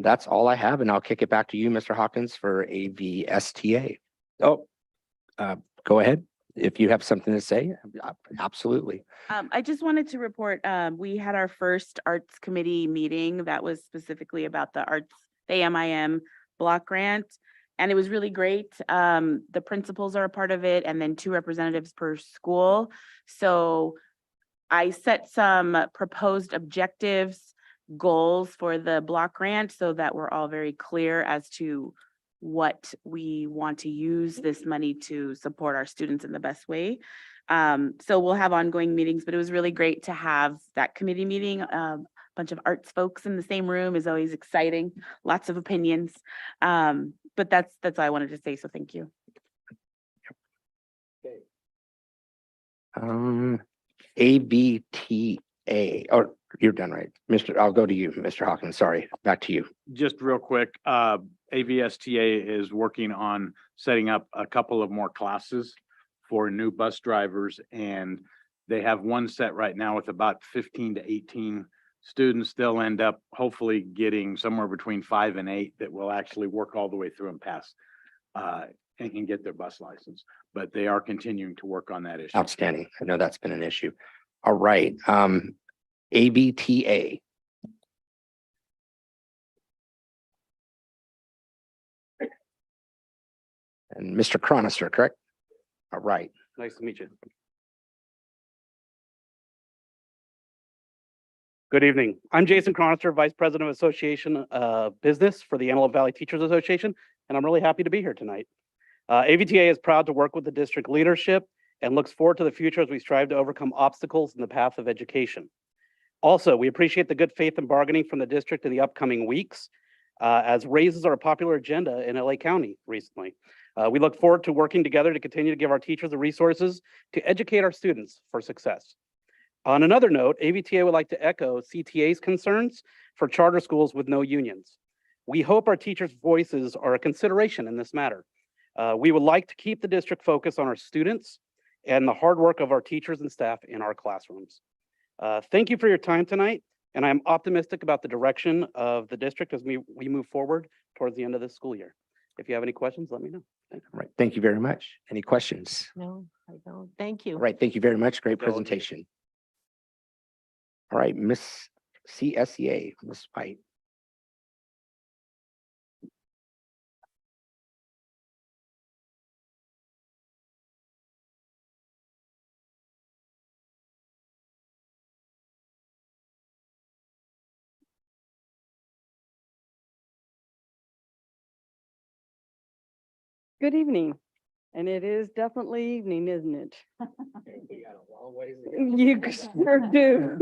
that's all I have, and I'll kick it back to you, Mr. Hawkins, for AVSTA. Oh, go ahead. If you have something to say, absolutely. I just wanted to report, we had our first arts committee meeting that was specifically about the AMIM block grant. And it was really great. The principals are a part of it, and then 2 representatives per school. So I set some proposed objectives, goals for the block grant so that we're all very clear as to what we want to use this money to support our students in the best way. So we'll have ongoing meetings, but it was really great to have that committee meeting. A bunch of arts folks in the same room is always exciting, lots of opinions. But that's all I wanted to say, so thank you. ABTA, or you're done, right? I'll go to you, Mr. Hawkins, sorry, back to you. Just real quick, AVSTA is working on setting up a couple of more classes for new bus drivers, and they have one set right now with about 15 to 18 students. They'll end up hopefully getting somewhere between 5 and 8 that will actually work all the way through and pass and can get their bus license. But they are continuing to work on that issue. Outstanding. I know that's been an issue. All right. ABTA. And Mr. Cronister, correct? All right. Nice to meet you. Good evening. I'm Jason Cronister, Vice President of Association Business for the Antelope Valley Teachers Association. and I'm really happy to be here tonight. AVTA is proud to work with the district leadership and looks forward to the future as we strive to overcome obstacles in the path of education. Also, we appreciate the good faith and bargaining from the district in the upcoming weeks, as raises are a popular agenda in LA County recently. We look forward to working together to continue to give our teachers the resources to educate our students for success. On another note, AVTA would like to echo CTA's concerns for charter schools with no unions. We hope our teachers' voices are a consideration in this matter. We would like to keep the district focused on our students and the hard work of our teachers and staff in our classrooms. Thank you for your time tonight, and I'm optimistic about the direction of the district as we move forward towards the end of this school year. If you have any questions, let me know. All right, thank you very much. Any questions? No, I don't. Thank you. All right, thank you very much. Great presentation. All right, Miss CSEA, Miss White. Good evening, and it is definitely evening, isn't it? You sure do.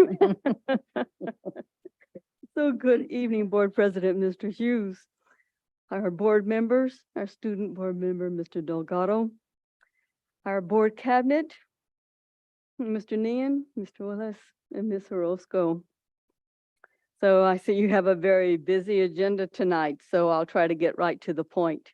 So good evening, Board President, Mr. Hughes, our board members, our student board member, Mr. Delgado, our board cabinet, Mr. Nian, Mr. Willis, and Ms. Orozco. So I see you have a very busy agenda tonight, so I'll try to get right to the point.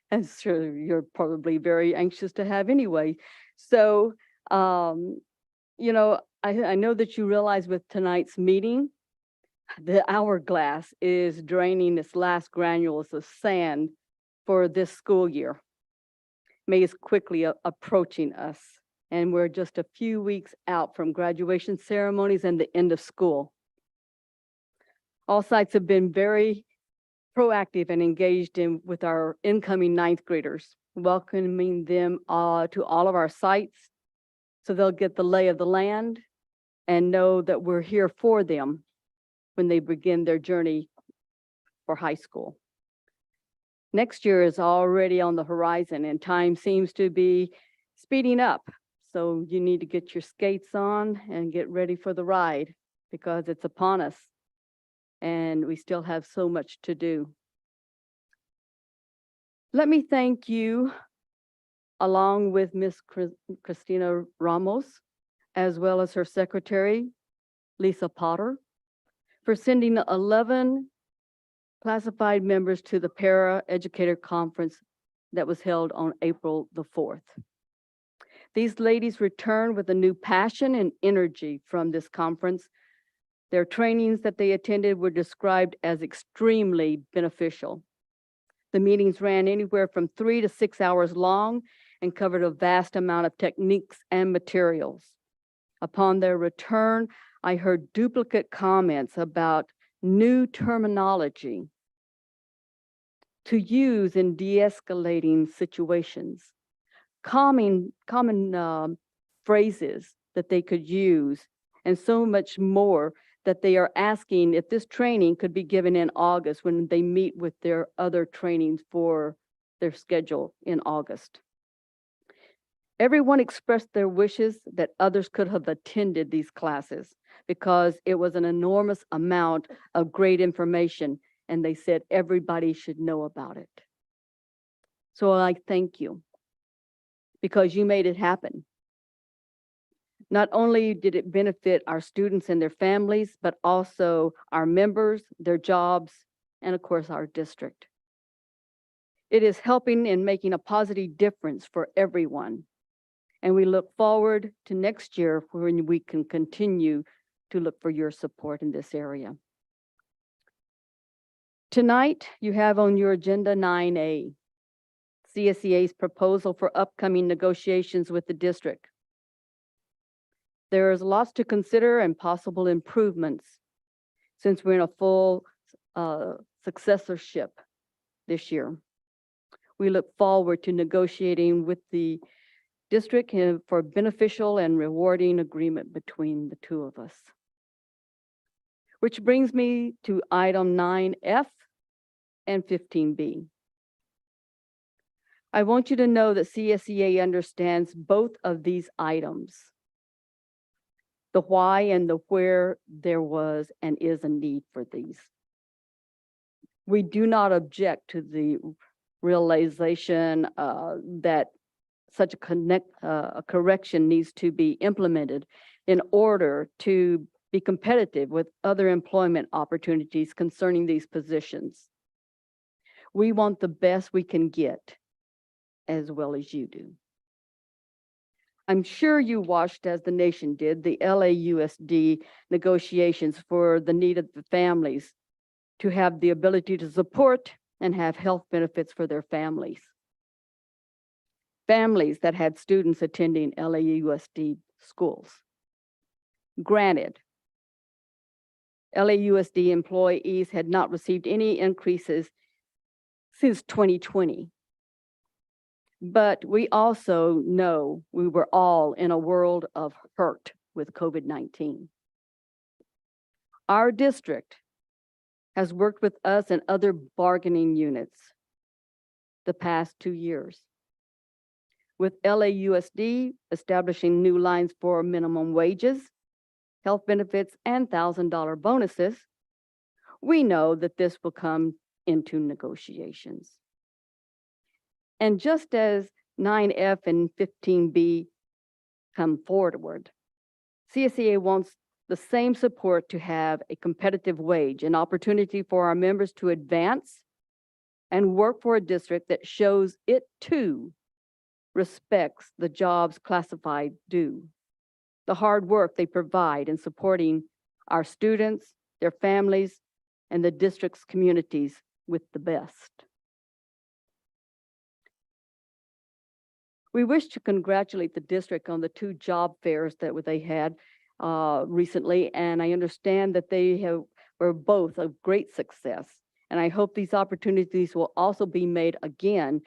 And sure, you're probably very anxious to have anyway. So, you know, I know that you realize with tonight's meeting, the hourglass is draining its last granules of sand for this school year. May is quickly approaching us, and we're just a few weeks out from graduation ceremonies and the end of school. All sites have been very proactive and engaged with our incoming ninth graders, welcoming them to all of our sites so they'll get the lay of the land and know that we're here for them when they begin their journey for high school. Next year is already on the horizon and time seems to be speeding up. So you need to get your skates on and get ready for the ride because it's upon us. And we still have so much to do. Let me thank you, along with Miss Christina Ramos, as well as her secretary, Lisa Potter, for sending 11 classified members to the Para Educator Conference that was held on April the 4th. These ladies returned with a new passion and energy from this conference. Their trainings that they attended were described as extremely beneficial. The meetings ran anywhere from 3 to 6 hours long and covered a vast amount of techniques and materials. Upon their return, I heard duplicate comments about new terminology to use in de-escalating situations, common phrases that they could use, and so much more that they are asking if this training could be given in August when they meet with their other trainings for their schedule in August. Everyone expressed their wishes that others could have attended these classes because it was an enormous amount of great information, and they said everybody should know about it. So I thank you because you made it happen. Not only did it benefit our students and their families, but also our members, their jobs, and of course, our district. It is helping in making a positive difference for everyone. And we look forward to next year when we can continue to look for your support in this area. Tonight, you have on your agenda 9A, CSEA's proposal for upcoming negotiations with the district. There is lots to consider and possible improvements since we're in a full successorship this year. We look forward to negotiating with the district for beneficial and rewarding agreement between the two of us. Which brings me to item 9F and 15B. I want you to know that CSEA understands both of these items. The why and the where there was and is a need for these. We do not object to the realization that such a correction needs to be implemented in order to be competitive with other employment opportunities concerning these positions. We want the best we can get, as well as you do. I'm sure you watched, as the nation did, the LAUSD negotiations for the need of the families to have the ability to support and have health benefits for their families. Families that had students attending LAUSD schools. Granted, LAUSD employees had not received any increases since 2020. But we also know we were all in a world of hurt with COVID-19. Our district has worked with us and other bargaining units the past 2 years, with LAUSD establishing new lines for minimum wages, health benefits, and $1,000 bonuses. We know that this will come into negotiations. And just as 9F and 15B come forward, CSEA wants the same support to have a competitive wage, an opportunity for our members to advance and work for a district that shows it too respects the jobs classified do, the hard work they provide in supporting our students, their families, and the district's communities with the best. We wish to congratulate the district on the 2 job fairs that they had recently, and I understand that they were both a great success. And I hope these opportunities will also be made again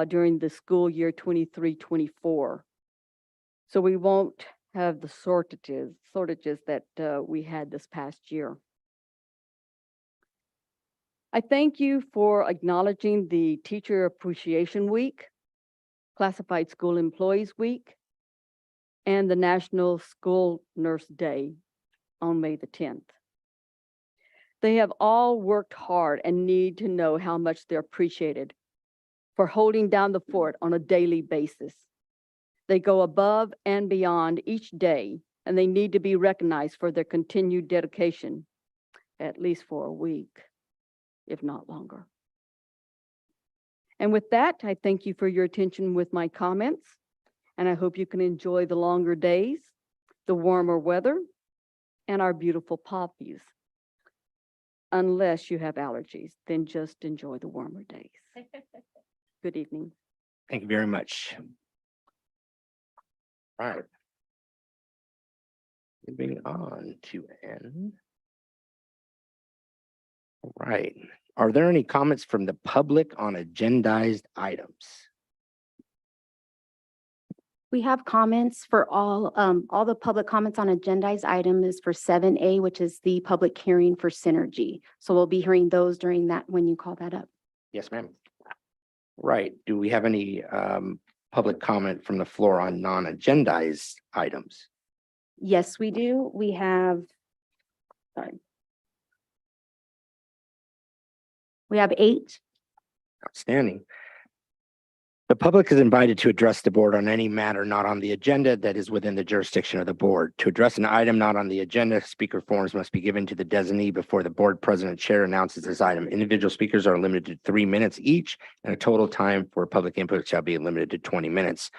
during the school year 23-24. So we won't have the shortages that we had this past year. I thank you for acknowledging the Teacher Appreciation Week, Classified School Employees Week, and the National School Nurse Day on May the 10th. They have all worked hard and need to know how much they're appreciated for holding down the fort on a daily basis. They go above and beyond each day, and they need to be recognized for their continued dedication, at least for a week, if not longer. And with that, I thank you for your attention with my comments, and I hope you can enjoy the longer days, the warmer weather, and our beautiful poppies. Unless you have allergies, then just enjoy the warmer days. Good evening. Thank you very much. All right. Moving on to N. All right. Are there any comments from the public on agendized items? We have comments for all the public comments on agendized item is for 7A, which is the public hearing for Synergy. So we'll be hearing those during that when you call that up. Yes, ma'am. Right. Do we have any public comment from the floor on non-agendized items? Yes, we do. We have, we have 8. Outstanding. The public is invited to address the board on any matter not on the agenda that is within the jurisdiction of the board. To address an item not on the agenda, speaker forms must be given to the designee before the board president chair announces this item. Individual speakers are limited to 3 minutes each, and a total time for public input shall be limited to 20 minutes.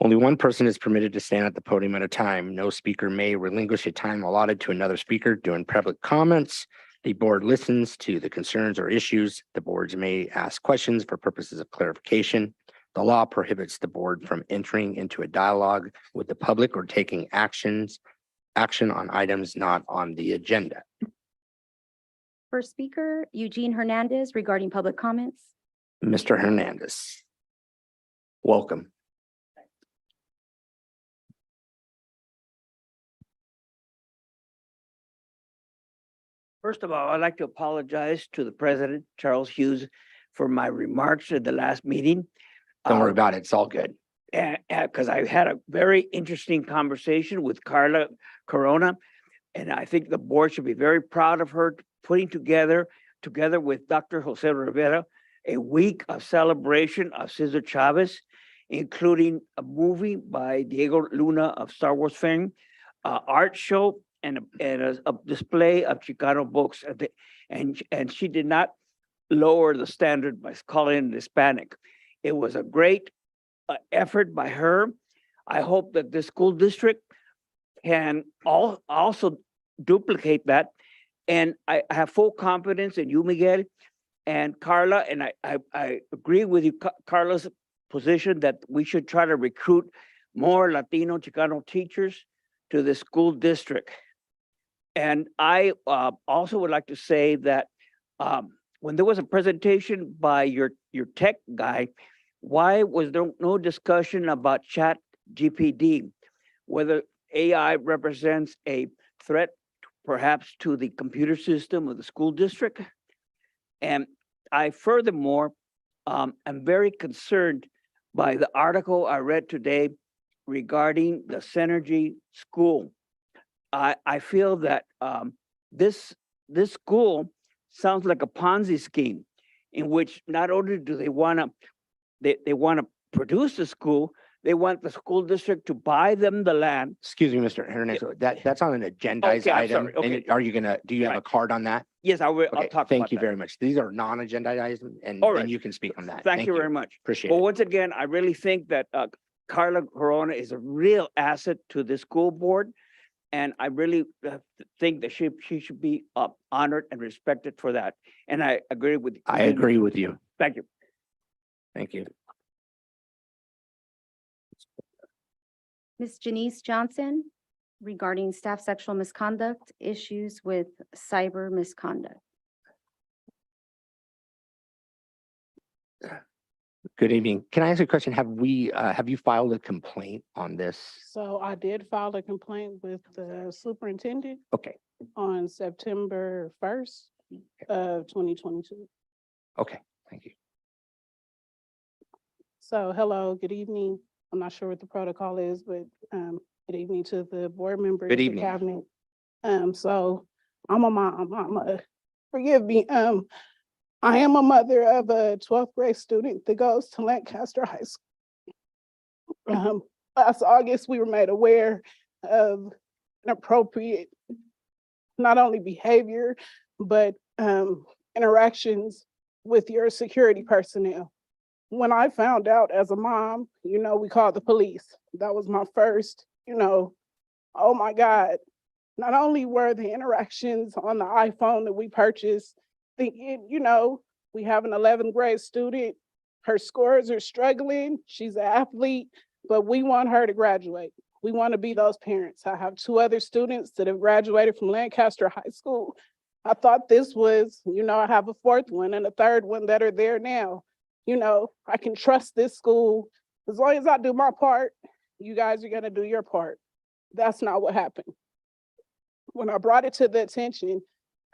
Only one person is permitted to stand at the podium at a time. No speaker may relinquish a time allotted to another speaker during public comments. The board listens to the concerns or issues. The boards may ask questions for purposes of clarification. The law prohibits the board from entering into a dialogue with the public or taking action on items not on the agenda. First speaker, Eugene Hernandez, regarding public comments. Mr. Hernandez, welcome. First of all, I'd like to apologize to the president, Charles Hughes, for my remarks at the last meeting. Don't worry about it. It's all good. And, because I had a very interesting conversation with Carla Corona. And I think the board should be very proud of her putting together with Dr. Jose Rivera, a week of celebration of Cesar Chavez, including a movie by Diego Luna of Star Wars fame, art show, and a display of Chicano books. And she did not lower the standard by calling it Hispanic. It was a great effort by her. I hope that the school district can also duplicate that. And I have full confidence in you, Miguel, and Carla, and I agree with you, Carla's position that we should try to recruit more Latino Chicano teachers to the school district. And I also would like to say that when there was a presentation by your tech guy, why was there no discussion about Chat GPD, whether AI represents a threat perhaps to the computer system of the school district? And I furthermore am very concerned by the article I read today regarding the Synergy School. I feel that this school sounds like a Ponzi scheme in which not only do they want to produce the school, they want the school district to buy them the land. Excuse me, Mr. Hernandez, that's on an agendized Okay, I'm item. sorry. Okay. And are you gonna, do you have a card on that? Yes, I will. I'll Okay, talk about thank you that. very much. These are non-agendized items and All right. and you can speak on that. Thank you very much. Appreciate But it. once again, I really think that Carla Corona is a real asset to the school board. And I really think that she should be honored and respected for that. And I agree with you. I agree with you. Thank you. Thank you. Ms. Janice Johnson, regarding staff sexual misconduct, issues with cyber misconduct. Good evening. Can I ask a question? Have you filed a complaint on this? So I did file a complaint with the superintendent Okay, on September 1st of 2022. okay, thank you. So hello, good evening. I'm not sure what the protocol is, but good evening to the board members. Good the evening. Cabinet. So I'm a mom, forgive me. I am a mother of a 12th grade student that goes to Lancaster High School. Last August, we were made aware of inappropriate, not only behavior, but interactions with your security personnel. When I found out as a mom, we called the police. That was my first, oh my God. Not only were the interactions on the iPhone that we purchased, thinking, we have an 11th grade student, her scores are struggling, she's an athlete, but we want her to graduate. We want to be those parents. I have 2 other students that have graduated from Lancaster High School. I thought this was, I have a 4th one and a 3rd one that are there now. I can trust this school. As long as I do my part, you guys are gonna do your part. That's not what happened. When I brought it to the attention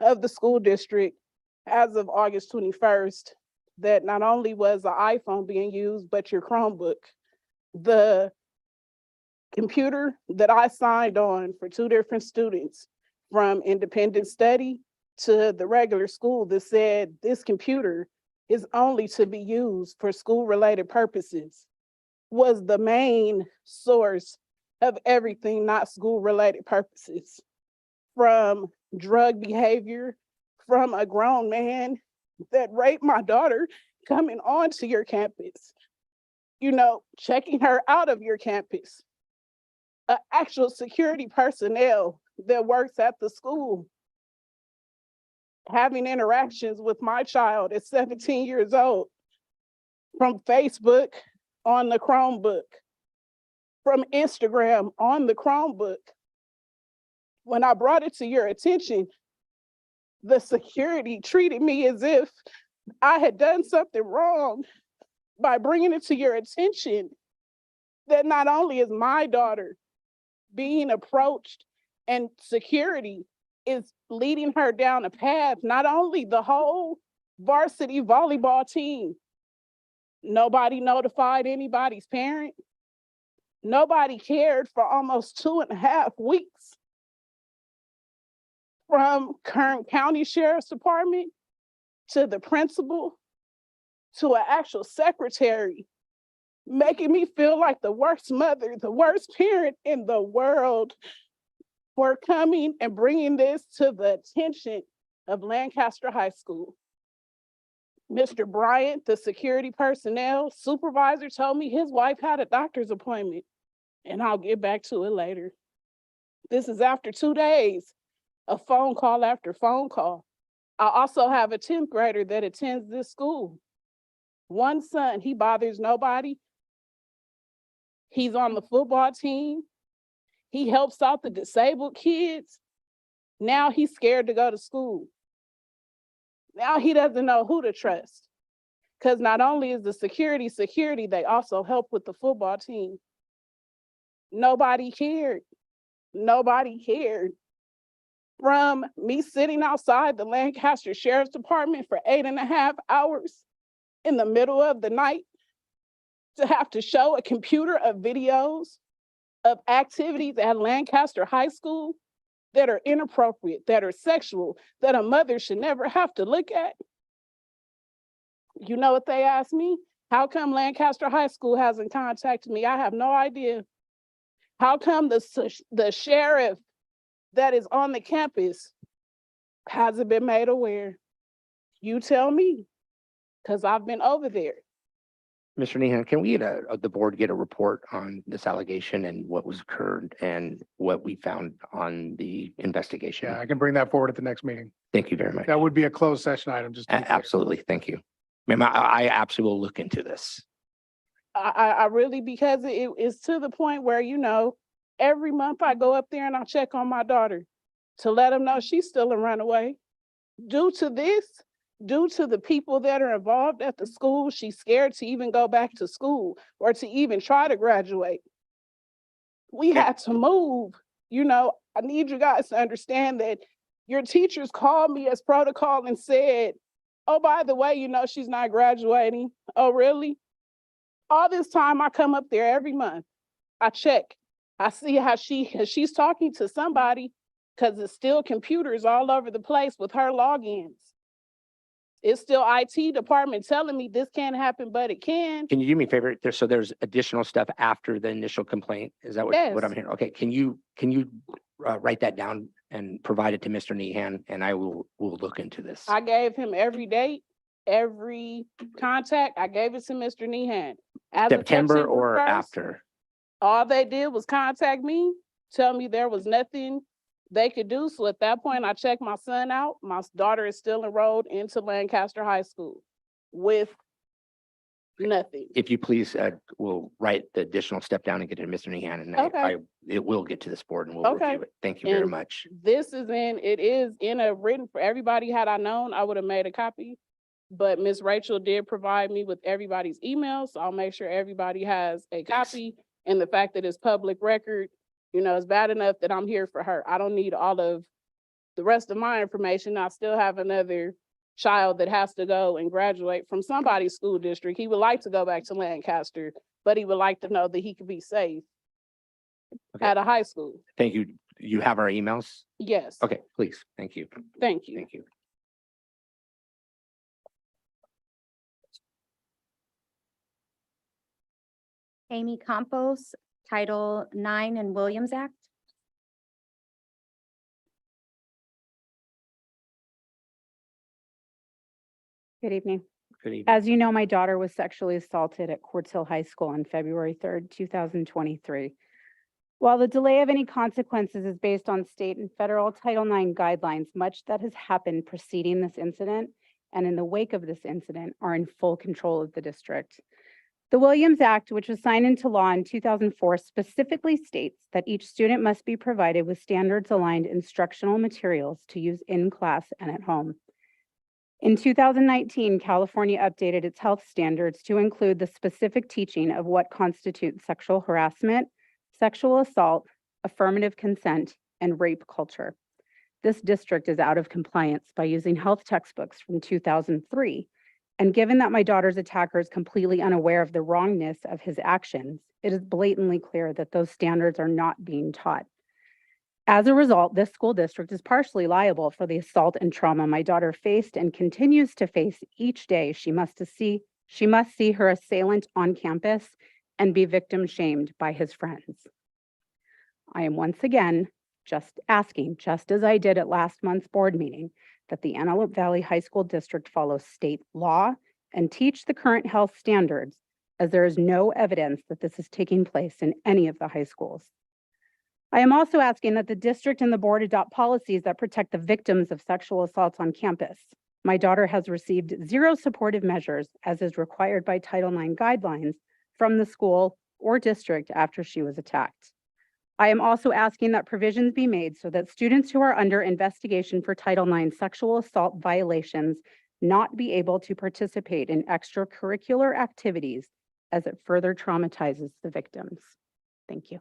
of the school district as of August 21st, that not only was the iPhone being used, but your Chromebook, the computer that I signed on for 2 different students from independent study to the regular school that said this computer is only to be used for school-related purposes, was the main source of everything not school-related purposes. From drug behavior, from a grown man that raped my daughter coming onto your campus, checking her out of your campus, actual security personnel that works at the school, having interactions with my child at 17 years old, from Facebook on the Chromebook, from Instagram on the Chromebook. When I brought it to your attention, the security treated me as if I had done something wrong by bringing it to your attention that not only is my daughter being approached and security is leading her down a path, not only the whole varsity volleyball team Nobody notified anybody's parent. Nobody cared for almost 2.5 weeks. From Kern County Sheriff's Department to the principal to an actual secretary, making me feel like the worst mother, the worst parent in the world, for coming and bringing this to the attention of Lancaster High School. Mr. Bryant, the security personnel supervisor, told me his wife had a doctor's appointment, and I'll get back to it later. This is after 2 days of phone call after phone call. I also have a 10th grader that attends this school. One son, he bothers nobody. He's on the football team. He helps out the disabled kids. Now he's scared to go to school. Now he doesn't know who to trust. Because not only is the security, they also help with the football team. Nobody cared. Nobody cared. From me sitting outside the Lancaster Sheriff's Department for 8.5 hours in the middle of the night to have to show a computer of videos of activities at Lancaster High School that are inappropriate, that are sexual, that a mother should never have to look at. You know what they asked me? How come Lancaster High School hasn't contacted me? I have no idea. How come the sheriff that is on the campus hasn't been made aware? You tell me, because I've been over there. Mr. Nehan, can we the board get a report on this allegation and what was occurred and what we found on the investigation? Yeah, I can bring that forward at the next meeting. Thank you very much. That would be a closed session item, just. to be clear. Absolutely. Thank you. Ma'am, I absolutely will look into this. I really, because it is to the point where, every month I go up there and I check on my daughter to let them know she's still a runaway. Due to the people that are involved at the school, she's scared to even go back to school or to even try to graduate. We had to move. I need you guys to understand that your teachers called me as protocol and said, oh, by the way, she's not graduating. Oh, really? All this time I come up there every month. I check. I see how she's talking to somebody, because it's still computers all over the place with her logins. It's still IT department telling me this can't happen, but it can. Can you do me a favor? So there's additional stuff after the initial complaint? Is that what I'm Yes. hearing? Okay, can you write that down and provide it to Mr. Nehan, and we'll look into this. I gave him every date, every contact. I gave it to Mr. Nehan. As of September or 1st, after? all they did was contact me, tell me there was nothing they could do. So at that point, I checked my son out. My daughter is still enrolled into Lancaster High School with nothing. If you please, will write the additional step down and get it to Mr. Nehan, and Okay. it will get to this board and we'll Okay. review it. Thank you very And much. it is in a written for everybody. Had I known, I would have made a copy. But Miss Rachel did provide me with everybody's email, so I'll make sure everybody has a copy. And the fact that it's public record, it's bad enough that I'm here for her. I don't need all of the rest of my information. I still have another child that has to go and graduate from somebody's school district. He would like to go back to Lancaster, but he would like to know that he could be safe at a high school. Thank you. You have our emails? Yes. Okay, please. Thank you. Thank you. Thank you. Amy Campos, Title IX and Williams Act. Good evening. Good evening. As you know, my daughter was sexually assaulted at Quartz Hill High School on February 3rd, 2023. While the delay of any consequences is based on state and federal Title IX guidelines, much that has happened preceding this incident and in the wake of this incident are in full control of the district. The Williams Act, which was signed into law in 2004, specifically states that each student must be provided with standards-aligned instructional materials to use in class and at home. In 2019, California updated its health standards to include the specific teaching of what constitutes sexual harassment, sexual assault, affirmative consent, and rape culture. This district is out of compliance by using health textbooks from 2003 And given that my daughter's attacker is completely unaware of the wrongness of his actions, it is blatantly clear that those standards are not being taught. As a result, this school district is partially liable for the assault and trauma my daughter faced and continues to face each day. She must see her assailant on campus and be victim shamed by his friends. I am once again just asking, just as I did at last month's board meeting, that the Antelope Valley High School District follow state law and teach the current health standards, as there is no evidence that this is taking place in any of the high schools. I am also asking that the district and the board adopt policies that protect the victims of sexual assaults on campus. My daughter has received 0 supportive measures, as is required by Title IX guidelines, from the school or district after she was attacked. I am also asking that provisions be made so that students who are under investigation for Title IX sexual assault violations not be able to participate in extracurricular activities, as it further traumatizes the victims. Thank you.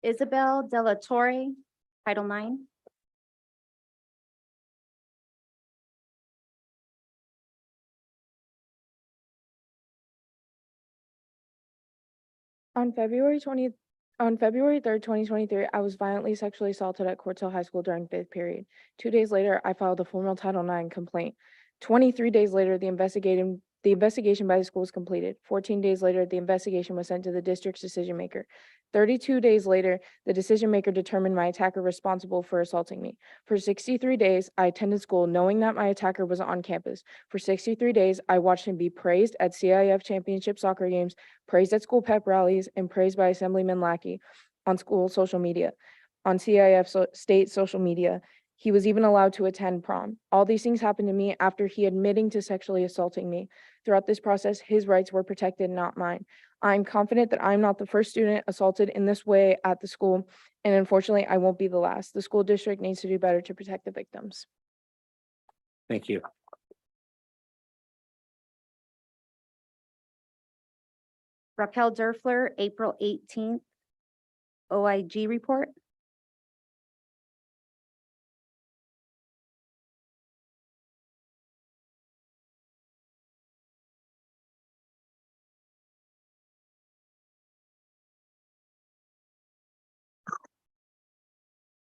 Isabel De La Torre, Title IX. On February 3rd, 2023, I was violently sexually assaulted at Court Hill High School during 5th period. 2 days later, I filed a formal Title IX complaint. 23 days later, the investigation by the school was completed. 14 days later, the investigation was sent to the district's decision maker. 32 days later, the decision maker determined my attacker responsible for assaulting me. For 63 days, I attended school knowing that my attacker was on campus. For 63 days, I watched him be praised at CIF championship soccer games, praised at school pep rallies, and praised by Assemblyman Lackey on school social media, on CIF state social media. He was even allowed to attend prom. All these things happened to me after he admitting to sexually assaulting me. Throughout this process, his rights were protected, not mine. I'm confident that I'm not the first student assaulted in this way at the school, and unfortunately, I won't be the last. The school district needs to do better to protect the victims. Thank you. Raquel Derfler, April 18th, OIG report.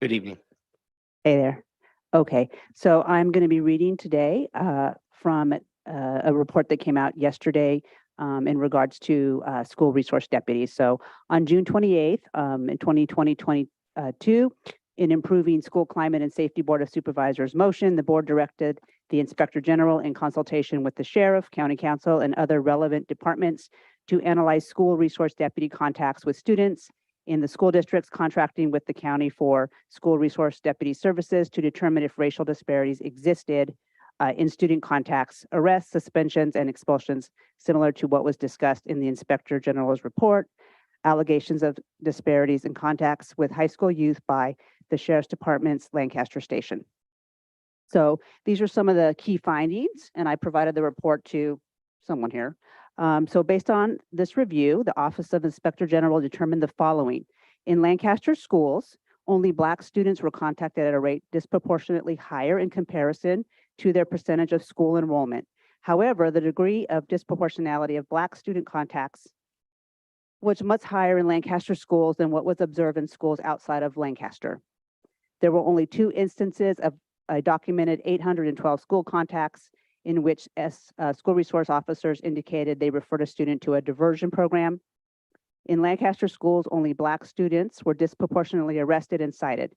Good evening. Hey there. Okay, so I'm going to be reading today from a report that came out yesterday in regards to school resource deputies. So on June 28th, in 2022, in improving school climate and safety board of supervisors motion, the board directed the inspector general in consultation with the sheriff, county council, and other relevant departments to analyze school resource deputy contacts with students in the school districts contracting with the county for school resource deputy services to determine if racial disparities existed in student contacts, arrests, suspensions, and expulsions, similar to what was discussed in the Inspector General's report, allegations of disparities in contacts with high school youth by the Sheriff's Department's Lancaster Station. So these are some of the key findings, and I provided the report to someone here. So based on this review, the Office of Inspector General determined the following. In Lancaster schools, only Black students were contacted at a rate disproportionately higher in comparison to their percentage of school enrollment. However, the degree of disproportionality of Black student contacts was much higher in Lancaster schools than what was observed in schools outside of Lancaster. There were only 2 instances of documented 812 school contacts in which school resource officers indicated they referred a student to a diversion program. In Lancaster schools, only Black students were disproportionately arrested and cited.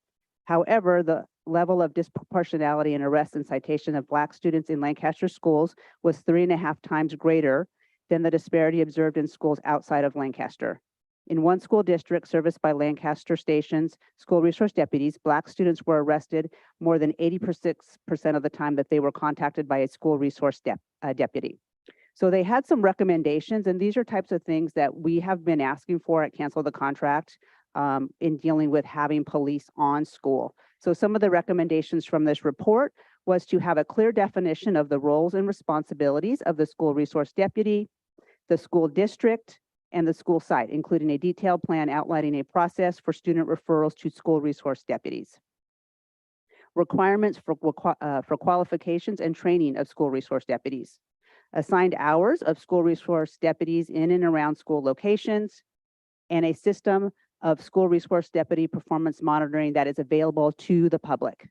However, the level of disproportionality in arrest and citation of Black students in Lancaster schools was 3.5 times greater than the disparity observed in schools outside of Lancaster. In one school district serviced by Lancaster Station's school resource deputies, Black students were arrested more than 86% of the time that they were contacted by a school resource deputy. So they had some recommendations, and these are types of things that we have been asking for at Cancel the Contract in dealing with having police on school. So some of the recommendations from this report was to have a clear definition of the roles and responsibilities of the school resource deputy, the school district, and the school site, including a detailed plan outlining a process for student referrals to school resource deputies. requirements for qualifications and training of school resource deputies, assigned hours of school resource deputies in and around school locations, and a system of school resource deputy performance monitoring that is available to the public.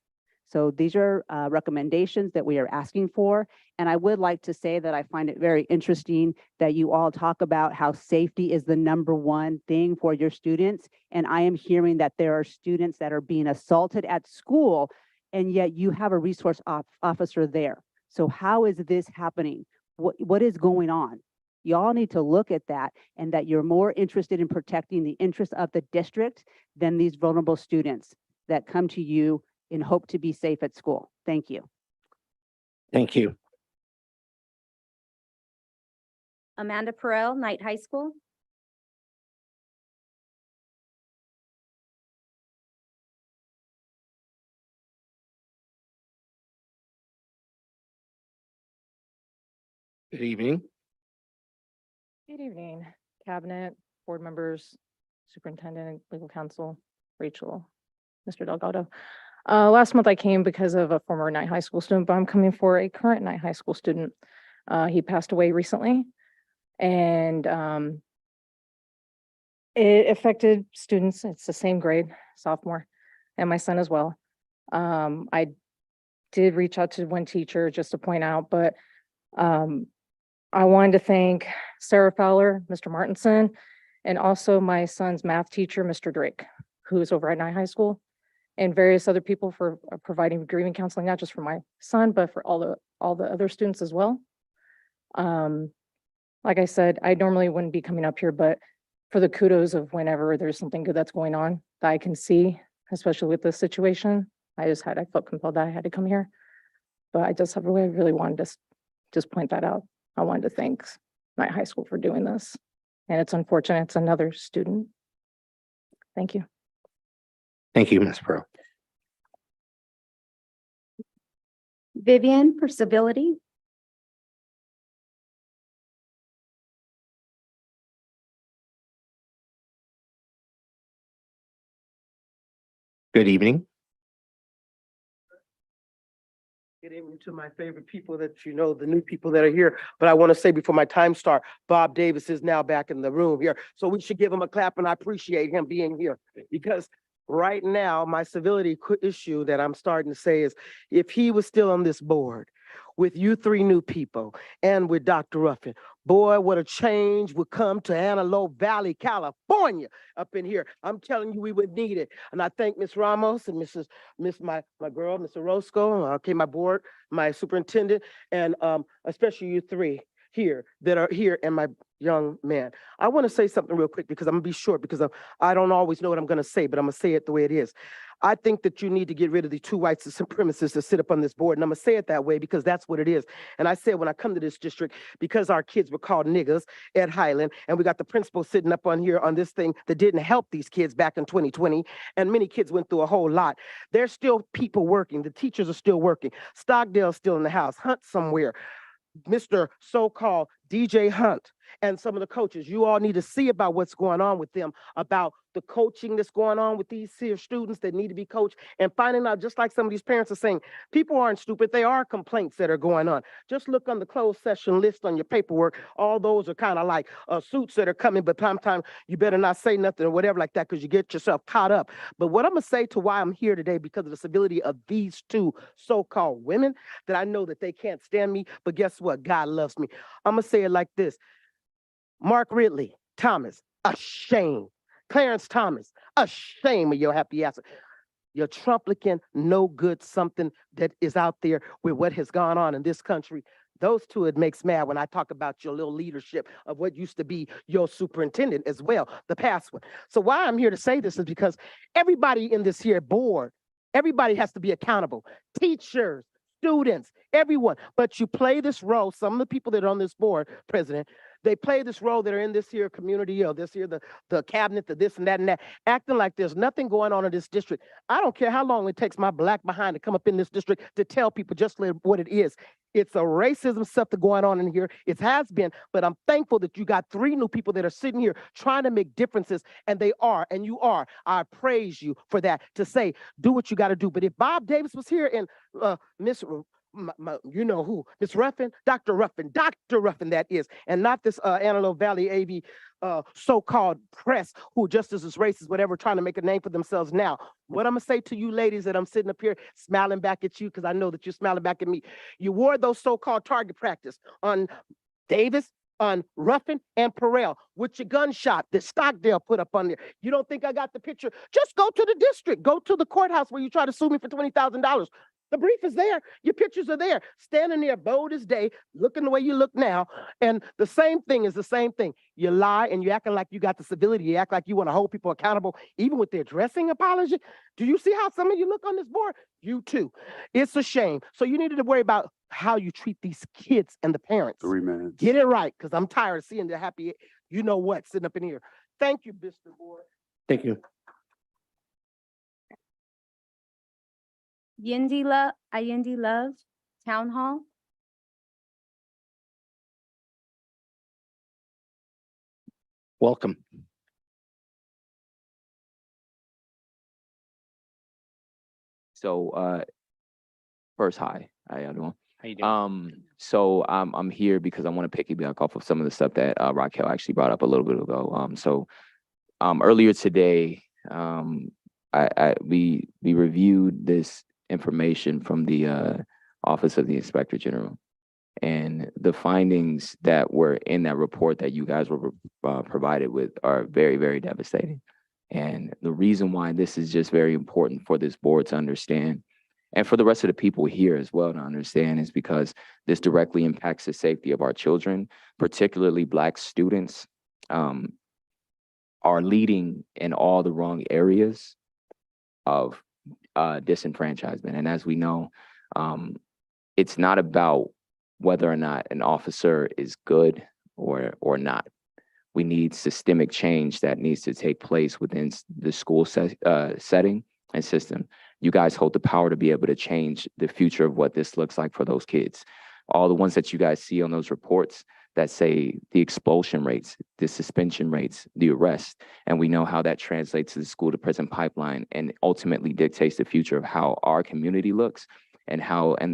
So these are recommendations that we are asking for. And I would like to say that I find it very interesting that you all talk about how safety is the #1 thing for your students. And I am hearing that there are students that are being assaulted at school, and yet you have a resource officer there. So how is this happening? What is going on? Y'all need to look at that, and that you're more interested in protecting the interests of the district than these vulnerable students that come to you in hope to be safe at school. Thank you. Thank you. Amanda Perel, Knight High School. Good evening. Good evening, Cabinet, board members, Superintendent, Legal Counsel, Rachel, Mr. Delgado. Last month I came because of a former Knight High School student, but I'm coming for a current Knight High School student. He passed away recently, and it affected students. It's the same grade, sophomore, and my son as well. I did reach out to one teacher just to point out, but I wanted to thank Sarah Fowler, Mr. Martinson, and also my son's math teacher, Mr. Drake, who is over at Knight High School, and various other people for providing grieving counseling, not just for my son, but for all the other students as well. Like I said, I normally wouldn't be coming up here, but for the kudos of whenever there's something good that's going on that I can see, especially with this situation, I felt compelled that I had to come here. But I really wanted to just point that out. I wanted to thank Knight High School for doing this. And it's unfortunate it's another student. Thank you. Thank you, Ms. Pearl. Vivian for Civility. Good evening. Good evening to my favorite people that you know, the new people that are here. But I want to say before my time start, Bob Davis is now back in the room here. So we should give him a clap, and I appreciate him being here. Because right now, my civility issue that I'm starting to say is, if he was still on this board with you three new people and with Dr. Ruffin, boy, what a change would come to Antelope Valley, California up in here. I'm telling you, we would need it. And I thank Miss Ramos and my girl, Miss Orozco, okay, my board, my superintendent, and especially you three here that are here, and my young man. I want to say something real quick because I'm gonna be short, because I don't always know what I'm gonna say, but I'm gonna say it the way it is. I think that you need to get rid of the two white supremacists that sit up on this board. And I'm gonna say it that way because that's what it is. And I said, when I come to this district, because our kids were called niggas at Highland, and we got the principal sitting up on here on this thing that didn't help these kids back in 2020. And many kids went through a whole lot. There's still people working. The teachers are still working. Stockdale's still in the house. Hunt somewhere. Mr. so-called DJ Hunt and some of the coaches, you all need to see about what's going on with them, about the coaching that's going on with these here students that need to be coached, and finding out, just like some of these parents are saying, people aren't stupid. They are complaints that are going on. Just look on the closed session list on your paperwork. All those are kind of like suits that are coming, but sometimes you better not say nothing or whatever like that, because you get yourself caught up. But what I'm going to say to why I'm here today, because of the civility of these two so-called women, that I know that they can't stand me, but guess what? God loves me. I'm going to say it like this. Mark Ridley Thomas, a shame. Clarence Thomas, a shame of your happy ass. You're Trumplican, no good something that is out there with what has gone on in this country. Those two, it makes mad when I talk about your little leadership of what used to be your superintendent as well, the past one. So why I'm here to say this is because everybody in this here board, everybody has to be accountable. Teachers, students, everyone. But you play this role, some of the people that are on this board, President, they play this role that are in this here community, or this here, the cabinet, the this and that, acting like there's nothing going on in this district. I don't care how long it takes my black behind to come up in this district to tell people just what it is. It's a racism stuff that's going on in here. It has been, but I'm thankful that you got 3 new people that are sitting here trying to make differences, and they are, and you are. I praise you for that, to say, do what you got to do. But if Bob Davis was here and Miss you know who, Miss Ruffin, Dr. Ruffin, that is, and not this Antelope Valley AV so-called press who just as racist, whatever, trying to make a name for themselves now. What I'm gonna say to you ladies that I'm sitting up here smiling back at you, because I know that you're smiling back at me. You wore those so-called target practice on Davis, on Ruffin and Perel with your gunshot that Stockdale put up on there. You don't think I got the picture? Just go to the district, go to the courthouse where you try to sue me for $20,000. The brief is there. Your pictures are there. Standing there bold as day, looking the way you look now. And the same thing is the same thing. You lie and you acting like you got the civility. You act like you want to hold people accountable, even with their dressing apology. Do you see how some of you look on this board? You too. It's a shame. So you needed to worry about how you treat these kids and the parents. 3 minutes. Get it right, because I'm tired of seeing the happy, you know what, sitting up in here. Thank you, Mr. Board. Thank you. Allende Love, Town Hall. Welcome. So first, hi, how y'all doing? How you doing? So I'm here because I want to piggyback off of some of the stuff that Raquel actually brought up a little bit ago. Earlier today, we reviewed this information from the Office of the Inspector General, and the findings that were in that report that you guys were provided with are very, very devastating. And the reason why this is just very important for this board to understand, and for the rest of the people here as well to understand, is because this directly impacts the safety of our children, particularly Black students, are leading in all the wrong areas of disenfranchisement. And as we know, it's not about whether or not an officer is good or not. We need systemic change that needs to take place within the school setting and system. You guys hold the power to be able to change the future of what this looks like for those kids. All the ones that you guys see on those reports that say the expulsion rates, the suspension rates, the arrest, and we know how that translates to the school to prison pipeline and ultimately dictates the future of how our community looks and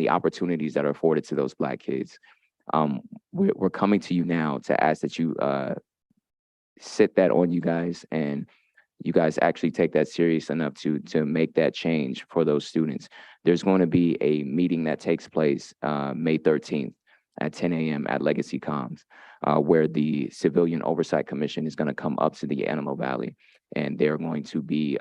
the opportunities that are afforded to those Black kids. We're coming to you now to ask that you sit that on you guys, and you guys actually take that serious enough to make that change for those students. There's going to be a meeting that takes place May 13th at 10 a.m. at Legacy Comms, where the Civilian Oversight Commission is going to come up to the Antelope Valley, and they're going to be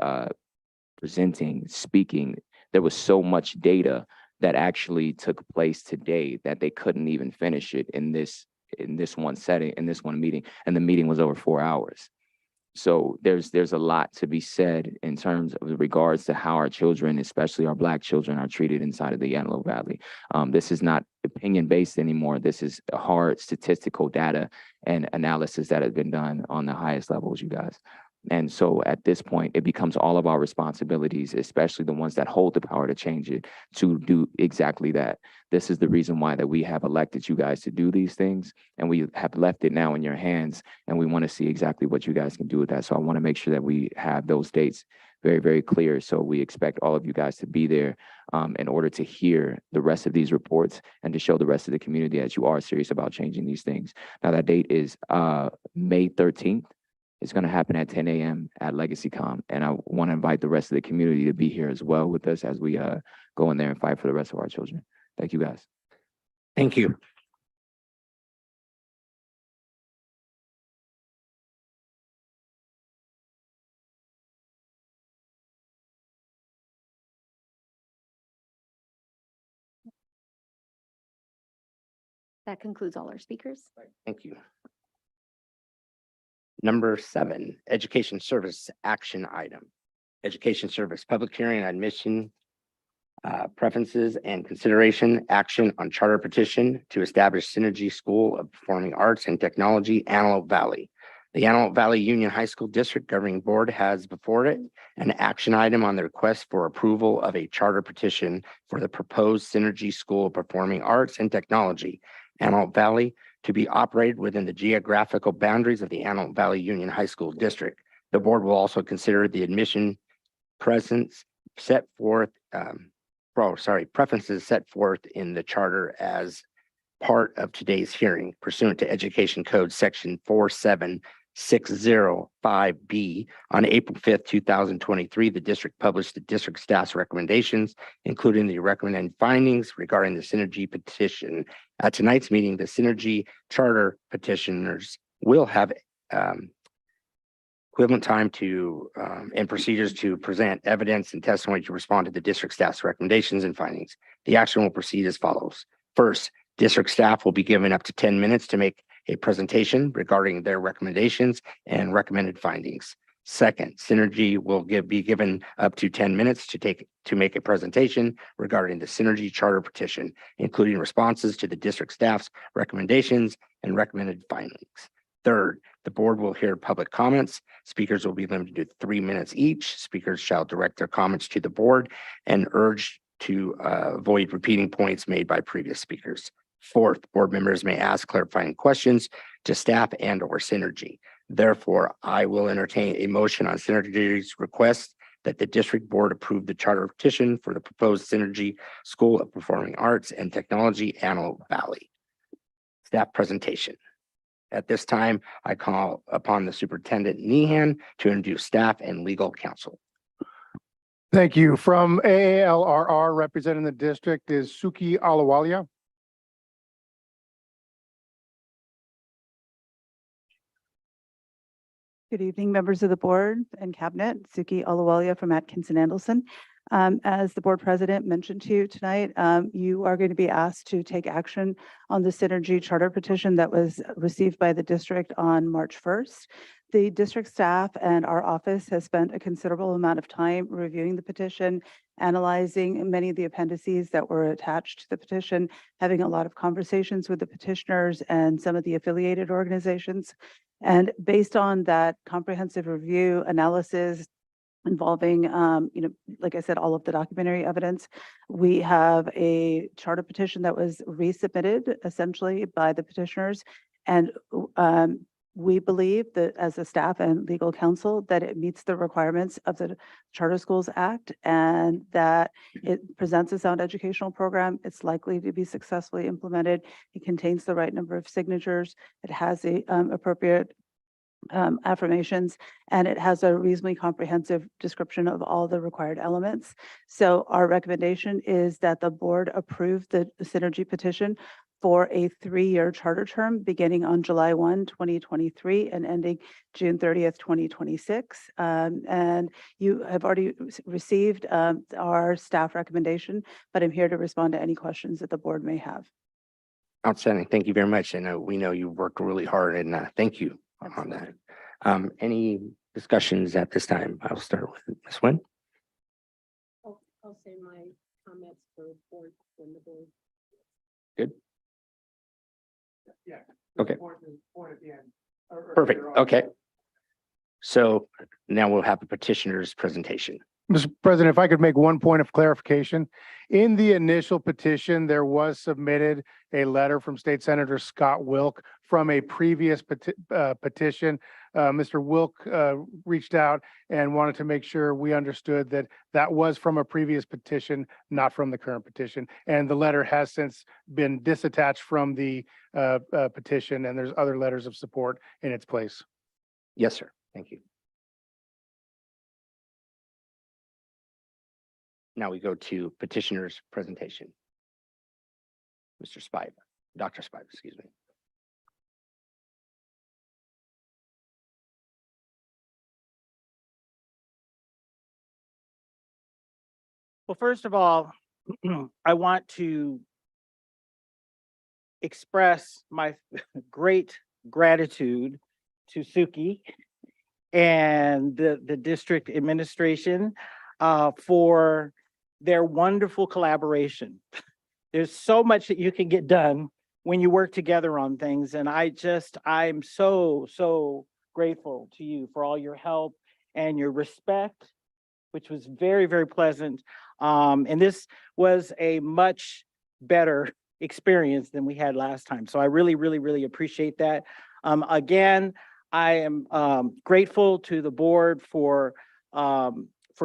presenting, speaking. There was so much data that actually took place today that they couldn't even finish it in this one setting, in this one meeting, and the meeting was over 4 hours. So there's a lot to be said in terms of regards to how our children, especially our Black children, are treated inside of the Antelope Valley. This is not opinion-based anymore. This is hard statistical data and analysis that has been done on the highest levels, you guys. And so at this point, it becomes all of our responsibilities, especially the ones that hold the power to change it, to do exactly that. This is the reason why that we have elected you guys to do these things, and we have left it now in your hands, and we want to see exactly what you guys can do with that. So I want to make sure that we have those dates very, very clear. So we expect all of you guys to be there in order to hear the rest of these reports and to show the rest of the community that you are serious about changing these things. Now that date is May 13th. It's going to happen at 10 a.m. at Legacy Com. And I want to invite the rest of the community to be here as well with us as we go in there and fight for the rest of our children. Thank you, guys. Thank you. That concludes all our speakers. Thank you. Number 7, Education Service Action Item. Education Service Public Hearing on Admission Preferences and consideration action on charter petition to establish Synergy School of Performing Arts and Technology, Antelope Valley. The Antelope Valley Union High School District Governing Board has before it an action item on the request for approval of a charter petition for the proposed Synergy School of Performing Arts and Technology, Antelope Valley, to be operated within the geographical boundaries of the Antelope Valley Union High School District. The board will also consider the admission preferences set forth in the charter as part of today's hearing pursuant to Education Code Section 47605B. On April 5th, 2023, the district published the district staff's recommendations, including the recommended findings regarding the Synergy petition. At tonight's meeting, the Synergy charter petitioners will have equivalent time to and procedures to present evidence and testimony to respond to the district staff's recommendations and findings. The action will proceed as follows. First, district staff will be given up to 10 minutes to make a presentation regarding their recommendations and recommended findings. Second, Synergy will be given up to 10 minutes to make a presentation regarding the Synergy charter petition, including responses to the district staff's recommendations and recommended findings. Third, the board will hear public comments. Speakers will be limited to 3 minutes each. Speakers shall direct their comments to the board and urge to avoid repeating points made by previous speakers. Fourth, board members may ask clarifying questions to staff and or Synergy. Therefore, I will entertain a motion on Synergy's request that the district board approve the charter petition for the proposed Synergy School of Performing Arts and Technology, Antelope Valley. Staff presentation. At this time, I call upon the Superintendent Nehan to introduce staff and legal counsel. Thank you. From AALRR, representing the district is Suki Alawalia. Good evening, members of the board and cabinet. Suki Alawalia from Atkinson Andelson. As the board president mentioned to you tonight, you are going to be asked to take action on the Synergy charter petition that was received by the district on March 1st. The district staff and our office has spent a considerable amount of time reviewing the petition, analyzing many of the appendices that were attached to the petition, having a lot of conversations with the petitioners and some of the affiliated organizations. And based on that comprehensive review analysis, involving, like I said, all of the documentary evidence. We have a charter petition that was resubmitted essentially by the petitioners. And we believe that as a staff and legal counsel that it meets the requirements of the Charter Schools Act and that it presents a sound educational program. It's likely to be successfully implemented. It contains the right number of signatures. It has the appropriate affirmations, and it has a reasonably comprehensive description of all the required elements. So our recommendation is that the board approve the Synergy petition for a 3-year charter term beginning on July 1, 2023 and ending June 30th, 2026. And you have already received our staff recommendation, but I'm here to respond to any questions that the board may have. Outstanding. Thank you very much. And we know you worked really hard and thank you on that. Any discussions at this time? I'll start with Ms. Nguyen. I'll say my comments for board when the board. Good. Yeah. Okay. Point at the end. Perfect. Okay. So now we'll have a petitioner's presentation. Mr. President, if I could make one point of clarification. In the initial petition, there was submitted a letter from State Senator Scott Wilk from a previous petition. Mr. Wilk reached out and wanted to make sure we understood that that was from a previous petition, not from the current petition. And the letter has since been disattached from the petition, and there's other letters of support in its place. Yes, sir. Thank you. Now we go to petitioner's presentation. Mr. Spive, Dr. Spive, excuse me. Well, first of all, I want to express my great gratitude to Suki and the district administration for their wonderful collaboration. There's so much that you can get done when you work together on things. And I'm so grateful to you for all your help and your respect, which was very, very pleasant. And this was a much better experience than we had last time. So I really appreciate that. Again, I am grateful to the board for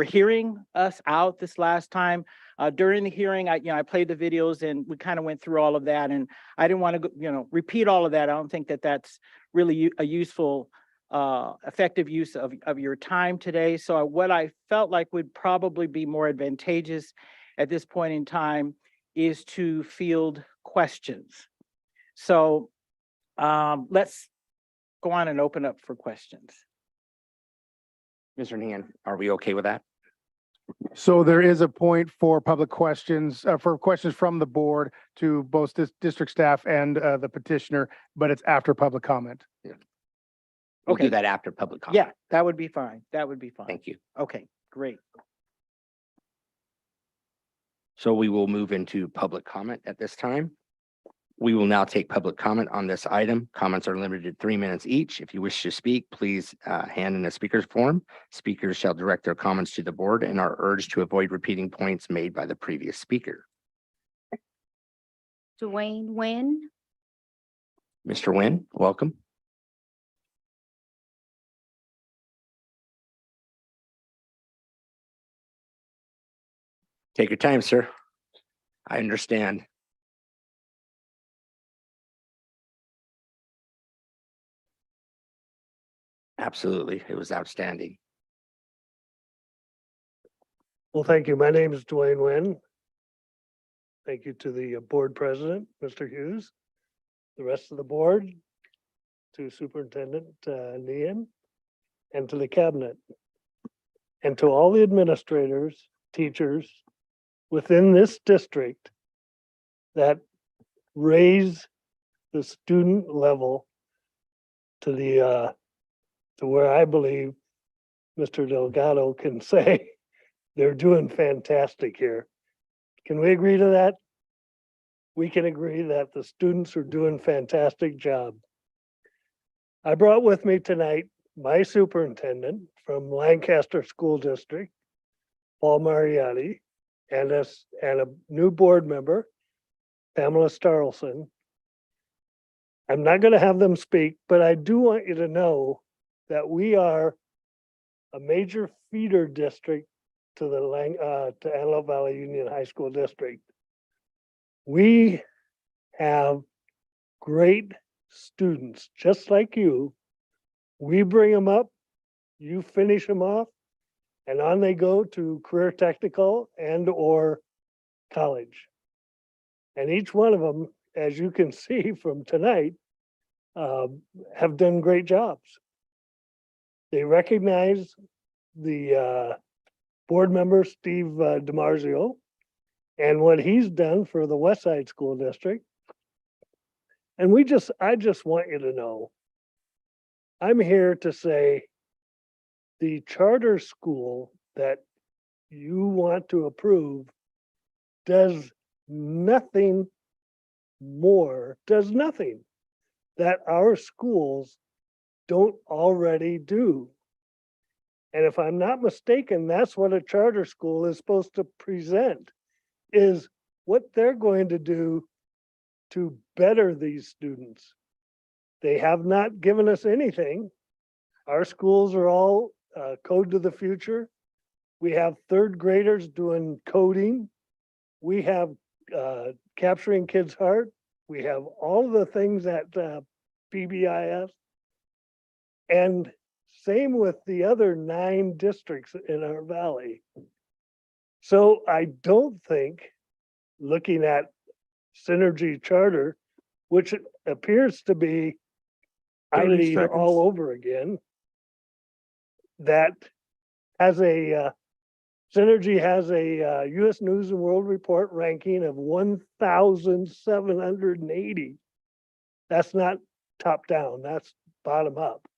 hearing us out this last time. During the hearing, I played the videos and we kind of went through all of that, and I didn't want to, repeat all of that. I don't think that that's really a useful, effective use of your time today. So what I felt like would probably be more advantageous at this point in time is to field questions. So let's go on and open up for questions. Mr. Nian, are we okay with that? So there is a point for public questions, for questions from the board to both district staff and the petitioner, but it's after public comment. We'll do Okay. that after public comment. Yeah, that would be fine. That would be fine. Thank you. Okay, great. So we will move into public comment at this time. We will now take public comment on this item. Comments are limited to 3 minutes each. If you wish to speak, please hand in a speaker's form. Speakers shall direct their comments to the board and are urged to avoid repeating points made by the previous speaker. Dwayne Nguyen. Mr. Nguyen, welcome. Take your time, sir. I understand. Absolutely. It was outstanding. Well, thank you. My name is Dwayne Nguyen. Thank you to the board president, Mr. Hughes, the rest of the board, to Superintendent Nian, and to the cabinet, and to all the administrators, teachers within this district that raise the student level to the to where I believe Mr. Delgado can say they're doing fantastic here. Can we agree to that? We can agree that the students are doing fantastic job. I brought with me tonight my superintendent from Lancaster School District, Paul Mariotti, and a new board member, Pamela Starlson. I'm not going to have them speak, but I do want you to know that we are a major feeder district to the to Antelope Valley Union High School District. We have great students, just like you. We bring them up, you finish them off, and on they go to career technical and or college. And each one of them, as you can see from tonight, have done great jobs. They recognize the board member, Steve DiMarzio, and what he's done for the West Side School District. And I just want you to know, I'm here to say the charter school that you want to approve does nothing that our schools don't already do. And if I'm not mistaken, that's what a charter school is supposed to present, is what they're going to do to better these students. They have not given us anything. Our schools are all code to the future. We have third graders doing coding. We have capturing kids' heart. We have all the things at PBIS. And same with the other 9 districts in our valley. So I don't think, looking at Synergy Charter, which appears to be I 30 lead seconds. all over again, that has a Synergy has a US News and World Report ranking of 1,780. That's not top down, that's bottom up.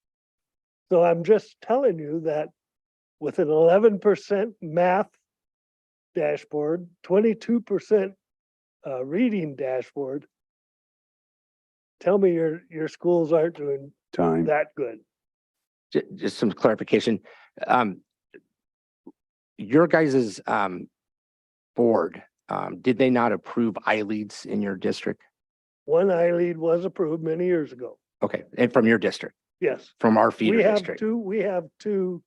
So I'm just telling you that with an 11% math dashboard, 22% reading dashboard. Tell me your schools aren't doing that good. Just some clarification. Your guys's board, did they not approve iLeads in your district? One iLead was approved many years ago. Okay, and from your district, Yes. from our feeder We have district? we have two,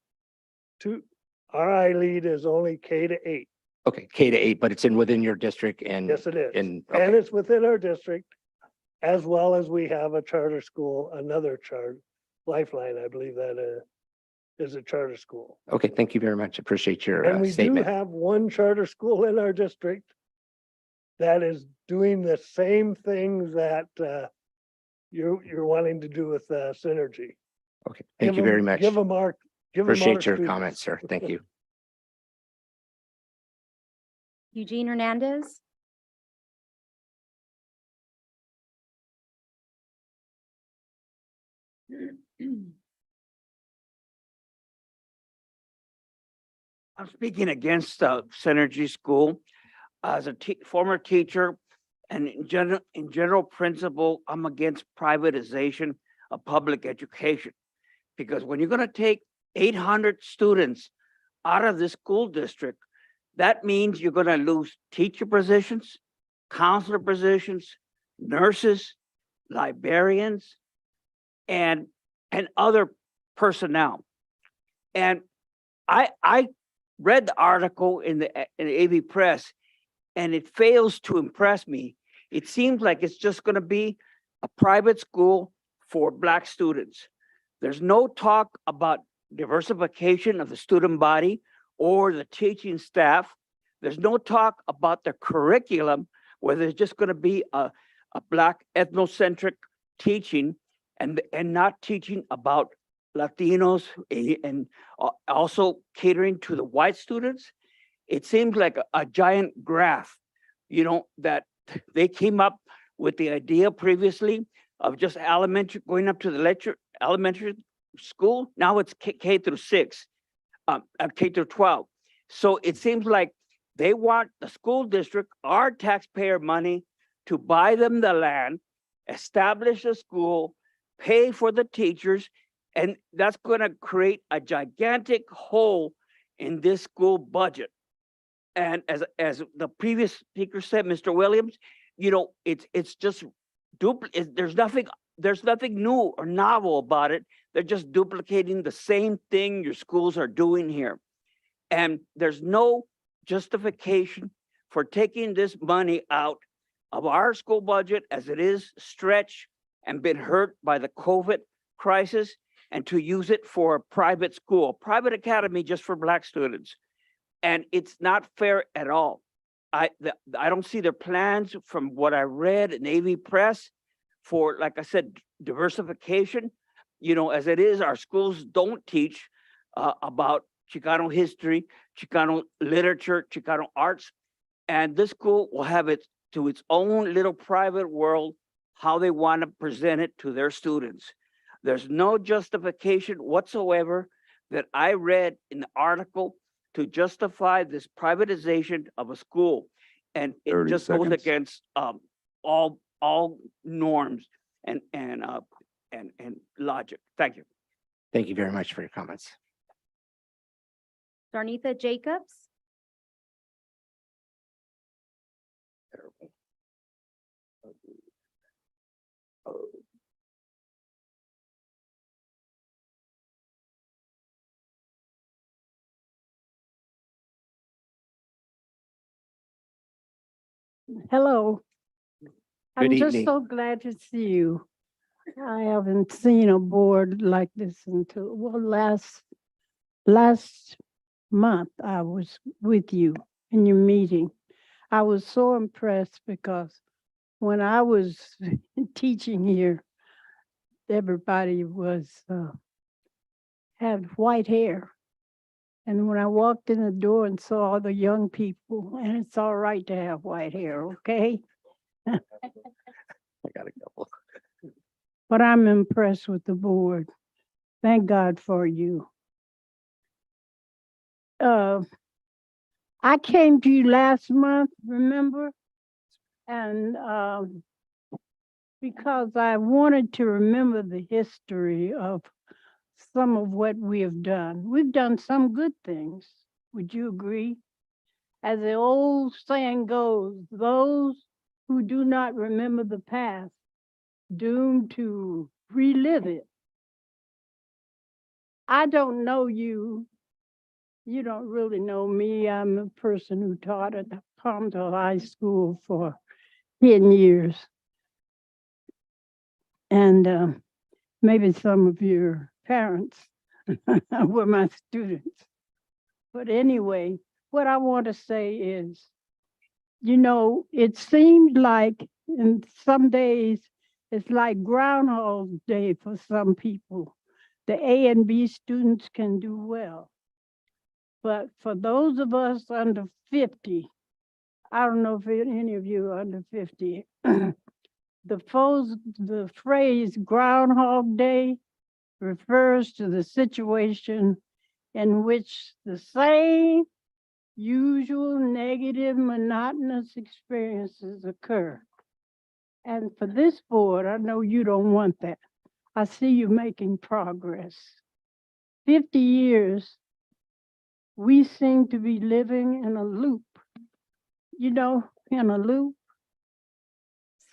our iLead is only K-8. Okay, K-8, but it's within your district and. Yes, it is. And, And okay, it's within our district, as well as we have a charter school, another charter, Lifeline, I believe that is a charter school. okay, thank you very much. Appreciate your And we do statement. have one charter school in our district that is doing the same things that you're wanting to do with Synergy. Okay, thank you very much. Give them our, Appreciate your comments, sir. Thank you. Eugene Hernandez. I'm speaking against Synergy School. As a former teacher and in general principle, I'm against privatization of public education. Because when you're gonna take 800 students out of the school district, that means you're gonna lose teacher positions, counselor positions, nurses, librarians, and other personnel. And I read the article in the AV Press, and it fails to impress me. It seems like it's just gonna be a private school for Black students. There's no talk about diversification of the student body or the teaching staff. There's no talk about the curriculum, where there's just gonna be a Black ethnocentric teaching and not teaching about Latinos and also catering to the white students. It seems like a giant graph, that they came up with the idea previously of just going up to the elementary school. Now it's K through 6, K through 12. So it seems like they want the school district, our taxpayer money, to buy them the land, establish a school, pay for the teachers, and that's going to create a gigantic hole in this school budget. And as the previous speaker said, Mr. Williams, it's just there's nothing new or novel about it. They're just duplicating the same thing your schools are doing here. And there's no justification for taking this money out of our school budget as it is stretched and been hurt by the COVID crisis, and to use it for a private school, private academy just for Black students. And it's not fair at all. I don't see their plans from what I read in AV Press for, like I said, diversification. As it is, our schools don't teach about Chicano history, Chicano literature, Chicano arts. And this school will have its own little private world, how they want to present it to their students. There's no justification whatsoever that I read in the article to justify this privatization of a school. And it 30 just goes seconds. against all norms and logic. Thank you. Thank you very much for your comments. Darnitha Jacobs. Hello. I'm Good just evening. so glad to see you. I haven't seen a board like this until, last month I was with you in your meeting. I was so impressed because when I was teaching here, everybody had white hair. And when I walked in the door and saw all the young people, and it's all right to have white hair, okay? I got a couple. But I'm impressed with the board. Thank God for you. I came to you last month, remember? And because I wanted to remember the history of some of what we have done. We've done some good things. Would you agree? As the old saying goes, those who do not remember the past, doomed to relive it. I don't know you. You don't really know me. I'm a person who taught at Palmdale High School for 10 years. And maybe some of your parents were my students. But anyway, what I want to say is, you know, it seemed like in some days, it's like Groundhog Day for some people. The A and B students can do well. But for those of us under 50, I don't know if any of you are under 50, the phrase Groundhog Day refers to the situation in which the same usual negative, monotonous experiences occur. And for this board, I know you don't want that. I see you making progress. 50 years, we seem to be living in a loop, you know, in a loop.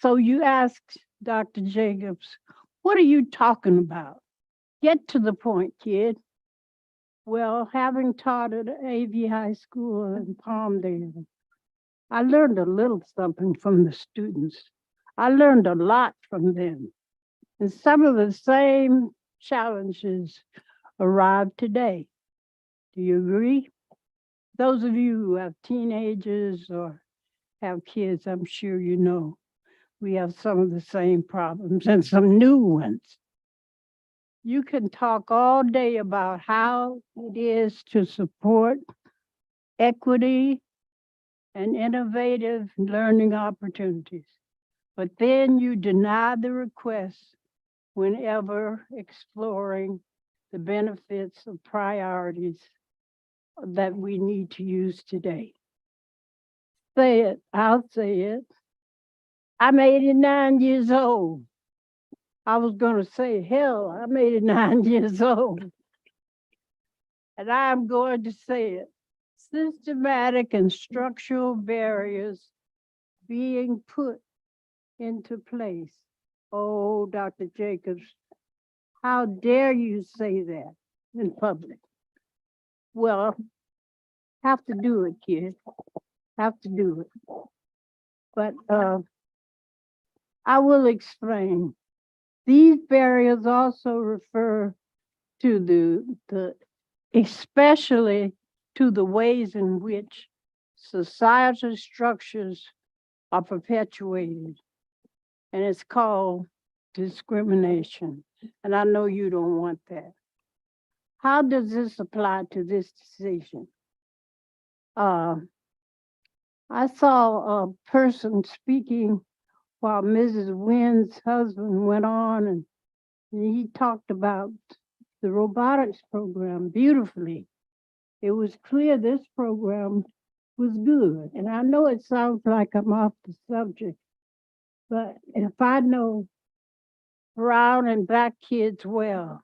So you asked Dr. Jacobs, what are you talking about? Get to the point, kid. Well, having taught at AV High School in Palmdale, I learned a little something from the students. I learned a lot from them. And some of the same challenges arrive today. Do you agree? Those of you who have teenagers or have kids, I'm sure you know, we have some of the same problems and some new ones. You can talk all day about how it is to support equity and innovative learning opportunities, but then you deny the request whenever exploring the benefits of priorities that we need to use today. Say it, I'll say it. I'm 89 years old. I was gonna say, hell, I'm 89 years old. And I'm going to say it. Systematic and structural barriers being put into place. Oh, Dr. Jacobs, how dare you say that in public? Well, have to do it, kid. Have to do it. But I will explain. These barriers also refer to the especially to the ways in which societal structures are perpetuated. And it's called discrimination. And I know you don't want that. How does this apply to this decision? I saw a person speaking while Mrs. Wynn's husband went on and he talked about the robotics program beautifully. It was clear this program was good. And I know it sounds like I'm off the subject, but if I know brown and black kids well,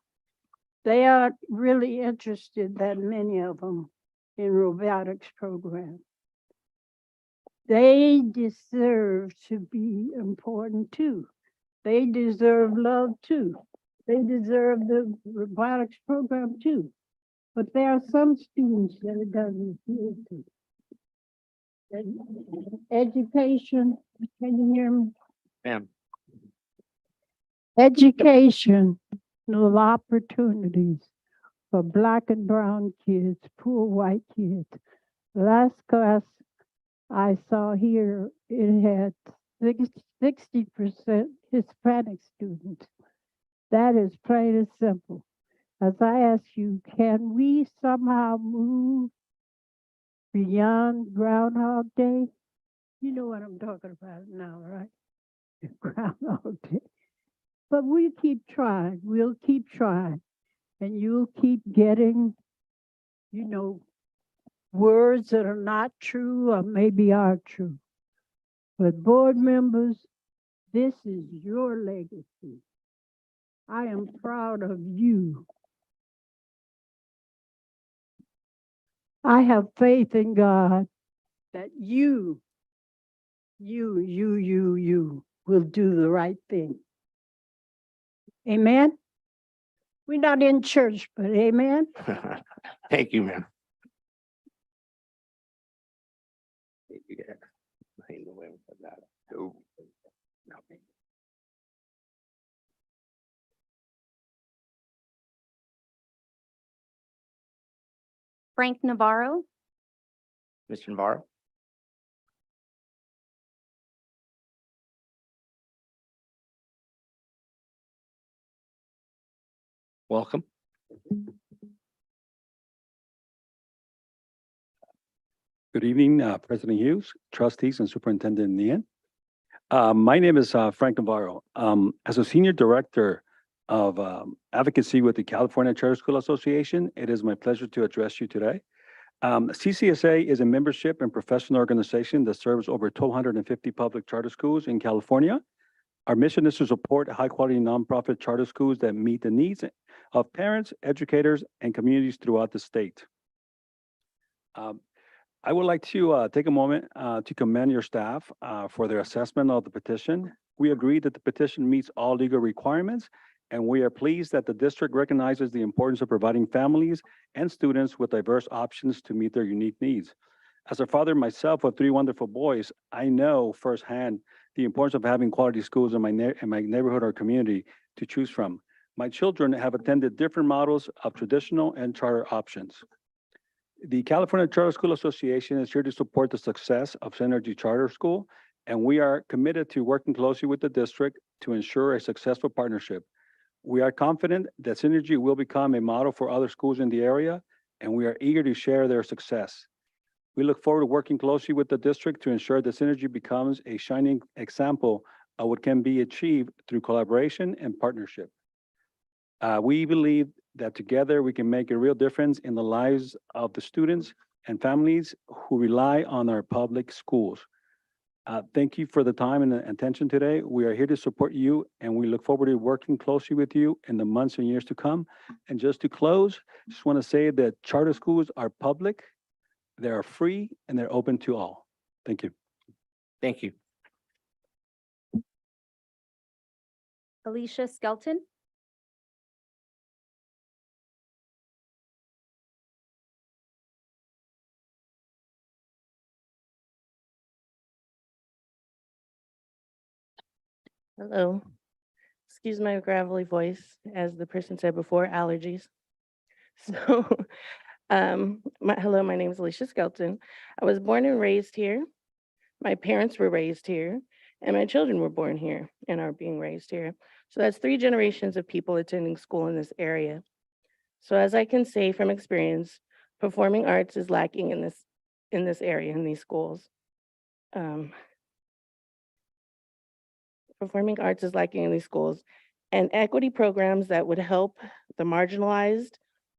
they aren't really interested, that many of them, in robotics programs. They deserve to be important too. They deserve love too. They deserve the robotics program too. But there are some students that it doesn't appeal to. Education, can you hear me? Ma'am. Educational opportunities for Black and brown kids, poor white kids. Last class I saw here, it had 60% Hispanic students. That is plain and simple. As I ask you, can we somehow move beyond Groundhog Day? You know what I'm talking about now, right? Groundhog Day. But we keep trying, we'll keep trying, and you'll keep getting, you know, words that are not true or maybe are true. But board members, this is your legacy. I am proud of you. I have faith in God that you will do the right thing. Amen? We're not in church, but amen? Thank you, ma'am. Frank Navarro, Mr. Navarro? Welcome. Good evening, President Hughes, trustees, and Superintendent Nian. My name is Frank Navarro. As a Senior Director of Advocacy with the California Charter School Association, it is my pleasure to address you today. CCSA is a membership and professional organization that serves over 1,250 public charter schools in California. Our mission is to support high-quality nonprofit charter schools that meet the needs of parents, educators, and communities throughout the state. I would like to take a moment to commend your staff for their assessment of the petition. We agree that the petition meets all legal requirements, and we are pleased that the district recognizes the importance of providing families and students with diverse options to meet their unique needs. As a father myself of 3 wonderful boys, I know firsthand the importance of having quality schools in my neighborhood or community to choose from. My children have attended different models of traditional and charter options. The California Charter School Association is here to support the success of Synergy Charter School, and we are committed to working closely with the district to ensure a successful partnership. We are confident that Synergy will become a model for other schools in the area, and we are eager to share their success. We look forward to working closely with the district to ensure that Synergy becomes a shining example of what can be achieved through collaboration and partnership. We believe that together we can make a real difference in the lives of the students and families who rely on our public schools. Thank you for the time and the attention today. We are here to support you, and we look forward to working closely with you in the months and years to come. And just to close, just want to say that charter schools are public, they are free, and they're open to all. Thank you. Thank you. Alicia Skelton, Hello. Excuse my gravelly voice, as the person said before, allergies. So, hello, my name is Alicia Skelton. I was born and raised here. My parents were raised here, and my children were born here and are being raised here. So that's 3 generations of people attending school in this area. So as I can say from experience, performing arts is lacking in this area, in these schools. Performing arts is lacking in these schools, and equity programs that would help the marginalized,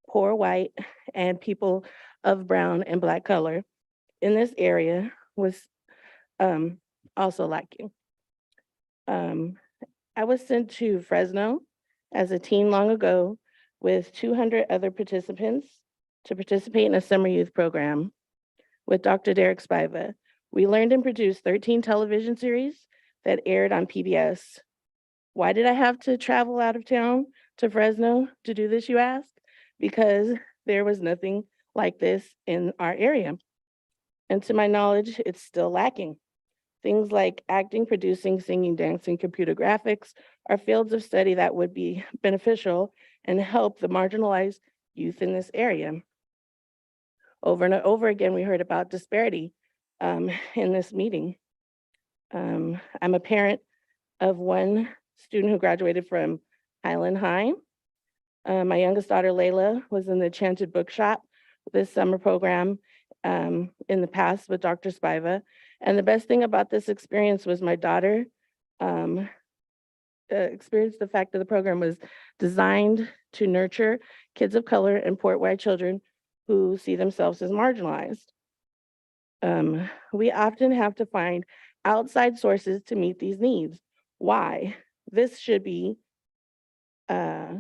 poor white, and people of brown and Black color in this area was also lacking. I was sent to Fresno as a teen long ago with 200 other participants to participate in a summer youth program with Dr. Derek Spiva. We learned and produced 13 television series that aired on PBS. Why did I have to travel out of town to Fresno to do this, you ask? Because there was nothing like this in our area. And to my knowledge, it's still lacking. Things like acting, producing, singing, dancing, computer graphics are fields of study that would be beneficial and help the marginalized youth in this area. Over and over again, we heard about disparity in this meeting. I'm a parent of one student who graduated from Highland High. My youngest daughter, Layla, was in the Enchanted Bookshop this summer program in the past with Dr. Spiva. And the best thing about this experience was my daughter experienced the fact that the program was designed to nurture kids of color and poor white children who see themselves as marginalized. We often have to find outside sources to meet these needs. Why? This should be a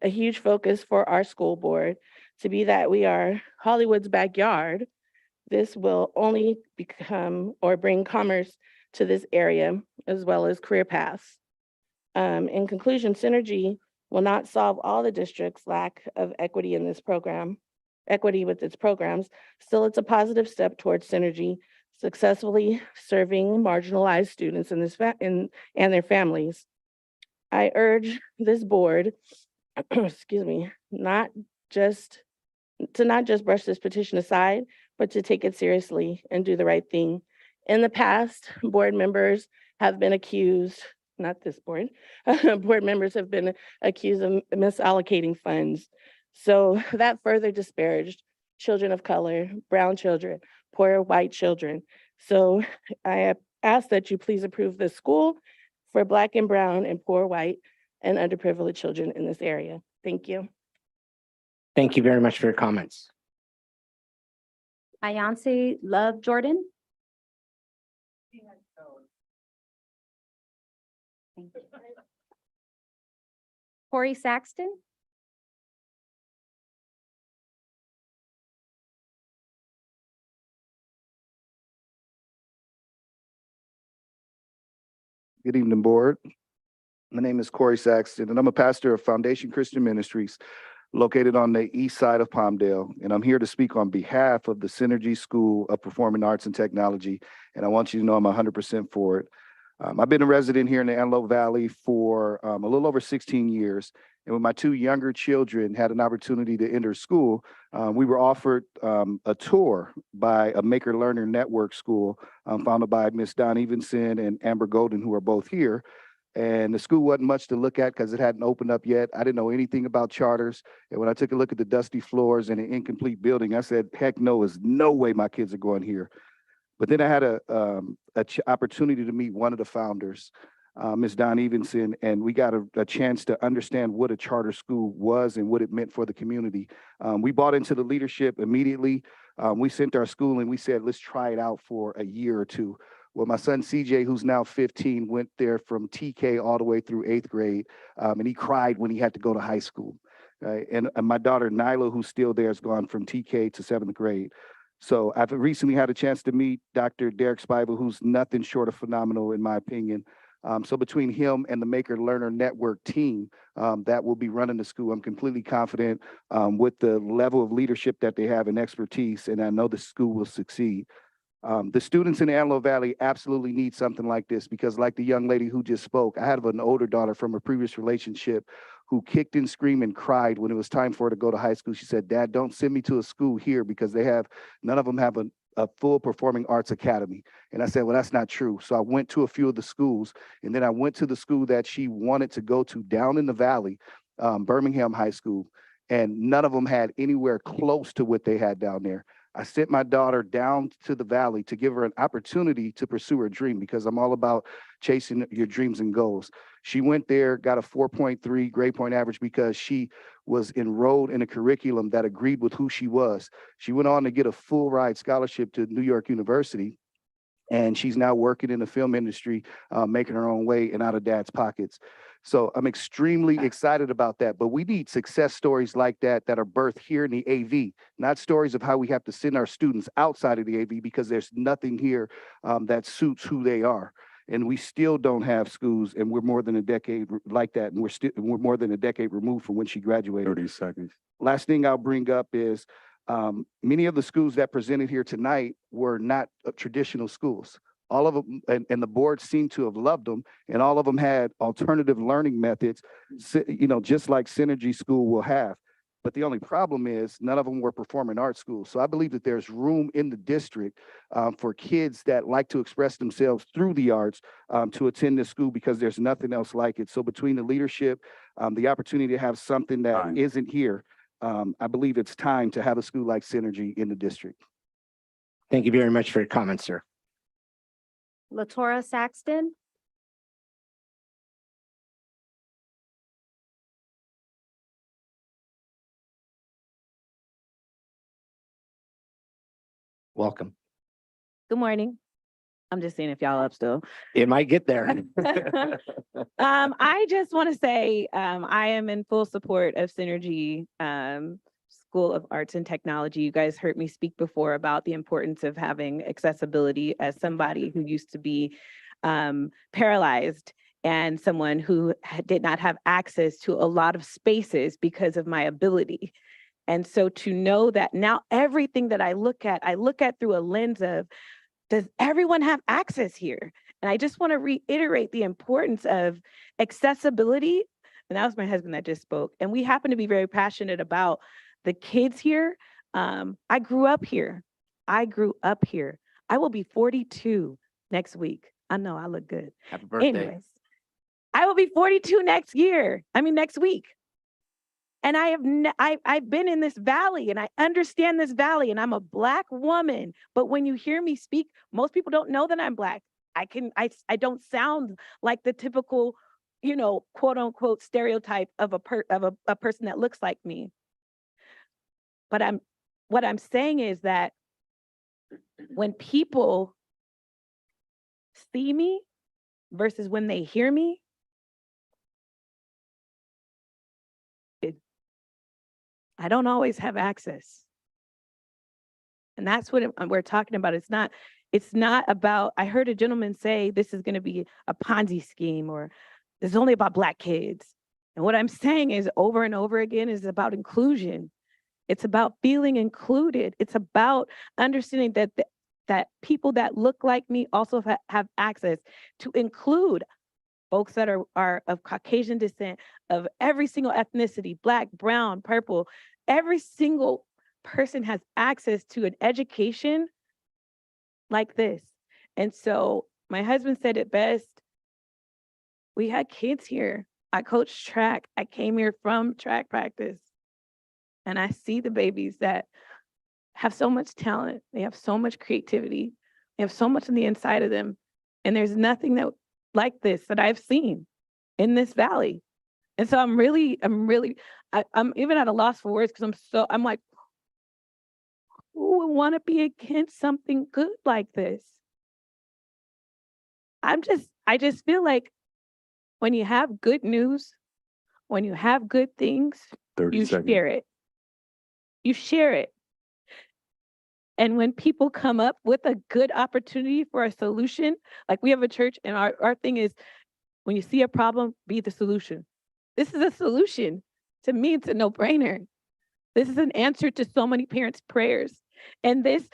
huge focus for our school board, to be that we are Hollywood's backyard. This will only become or bring commerce to this area as well as career paths. In conclusion, Synergy will not solve all the district's lack of equity in this program, equity with its programs. Still, it's a positive step towards Synergy successfully serving marginalized students in this and their families. I urge this board, excuse me, not just brush this petition aside, but to take it seriously and do the right thing. In the past, board members have been accused, not this board, board members have been accused of misallocating funds. So that further disparaged children of color, brown children, poor white children. So I ask that you please approve the school for Black and brown and poor white and underprivileged children in this area. Thank you. Thank you very much for your comments. Ayance Love Jordan. Thank you. Corey Saxton. Good evening, board. My name is Corey Saxton, and I'm a pastor of Foundation Christian Ministries located on the east side of Palmdale. And I'm here to speak on behalf of the Synergy School of Performing Arts and Technology. And I want you to know I'm 100% for it. I've been a resident here in the Antelope Valley for a little over 16 years. And when my two younger children had an opportunity to enter school, we were offered a tour by a Maker Learner Network school founded by Miss Don Evenson and Amber Golden, who are both here. And the school wasn't much to look at because it hadn't opened up yet. I didn't know anything about charters. And when I took a look at the dusty floors and an incomplete building, I said, heck no, there's no way my kids are going here. But then I had a opportunity to meet one of the founders, Ms. Don Evenson, and we got a chance to understand what a charter school was and what it meant for the community. We bought into the leadership immediately. We sent our school and we said, let's try it out for a year or two. Well, my son CJ, who's now 15, went there from TK all the way through 8th grade, and he cried when he had to go to high school. And my daughter Nyla, who's still there, has gone from TK to 7th grade. So I've recently had a chance to meet Dr. Derek Spiva, who's nothing short of phenomenal, in my opinion. So between him and the Maker Learner Network team that will be running the school, I'm completely confident with the level of leadership that they have and expertise, and I know the school will succeed. The students in the Antelope Valley absolutely need something like this because, like the young lady who just spoke, I have an older daughter from a previous relationship who kicked and screamed and cried when it was time for her to go to high school. She said, Dad, don't send me to a school here because none of them have a full performing arts academy. And I said, well, that's not true. So I went to a few of the schools, and then I went to the school that she wanted to go to down in the valley, Birmingham High School, and none of them had anywhere close to what they had down there. I sent my daughter down to the valley to give her an opportunity to pursue her dream because I'm all about chasing your dreams and goals. She went there, got a 4.3 grade point average because she was enrolled in a curriculum that agreed with who she was. She went on to get a full ride scholarship to New York University, and she's now working in the film industry, making her own way and out of dad's pockets. So I'm extremely excited about that. But we need success stories like that are birthed here in the AV, not stories of how we have to send our students outside of the AV because there's nothing here that suits who they are. And we still don't have schools, and we're more than a decade like that, and we're more than a decade removed from when she graduated. 30 seconds. Last thing I'll bring up is many of the schools that presented here tonight were not traditional schools. All of them, and the board seemed to have loved them, and all of them had alternative learning methods, just like Synergy School will have. But the only problem is none of them were performing arts schools. So I believe that there's room in the district for kids that like to express themselves through the arts to attend this school because there's nothing else like it. So between the leadership, the opportunity to have something that isn't here, I believe it's time to have a school like Synergy in the district. Thank you very much for your comments, sir. Latora Saxton. Welcome. Good morning. I'm just seeing if y'all up still. It might get there. I just want to say, I am in full support of Synergy, School of Arts and Technology. You guys heard me speak before about the importance of having accessibility as somebody who used to be paralyzed and someone who did not have access to a lot of spaces because of my ability. And so to know that now everything that I look at through a lens of, does everyone have access here? And I just want to reiterate the importance of accessibility. And that was my husband that just spoke. And we happen to be very passionate about the kids here. I grew up here. I will be 42 next week. I know I look good. Happy birthday. Anyways, I will be 42 next week. And I've been in this valley and I understand this valley and I'm a Black woman. But when you hear me speak, most people don't know that I'm Black. I don't sound like the typical, quote unquote stereotype of a person that looks like me. But what I'm saying is that when people see me versus when they hear me, I don't always have access. And that's what we're talking about. It's not about, I heard a gentleman say this is going to be a Ponzi scheme or this is only about Black kids. And what I'm saying is over and over again is about inclusion. It's about feeling included. It's about understanding that people that look like me also have access to include folks that are of Caucasian descent, of every single ethnicity, Black, brown, purple. Every single person has access to an education like this. And so my husband said it best. We had kids here. I coached track. I came here from track practice. And I see the babies that have so much talent. They have so much creativity. They have so much on the inside of them. And there's nothing like this that I've seen in this valley. And so I'm even at a loss for words because I'm like, who would want to be against something good like this? I just feel like when you have good news, when you have good things, you share it. You share it. And when people come up with a good opportunity for a solution, like we have a church and our thing is, when you see a problem, be the solution. This is a solution. To me, it's a no-brainer. This is an answer to so many parents' prayers. And this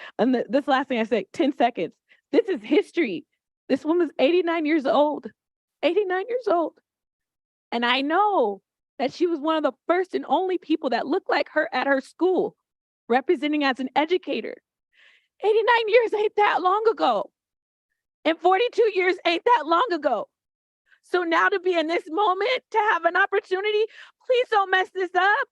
last thing I say, 10 seconds. This is history. This woman's 89 years old. 89 years old. And I know that she was one of the first and only people that looked like her at her school, representing as an educator. 89 years ain't that long ago. And 42 years ain't that long ago. So now to be in this moment, to have an opportunity, please don't mess this up.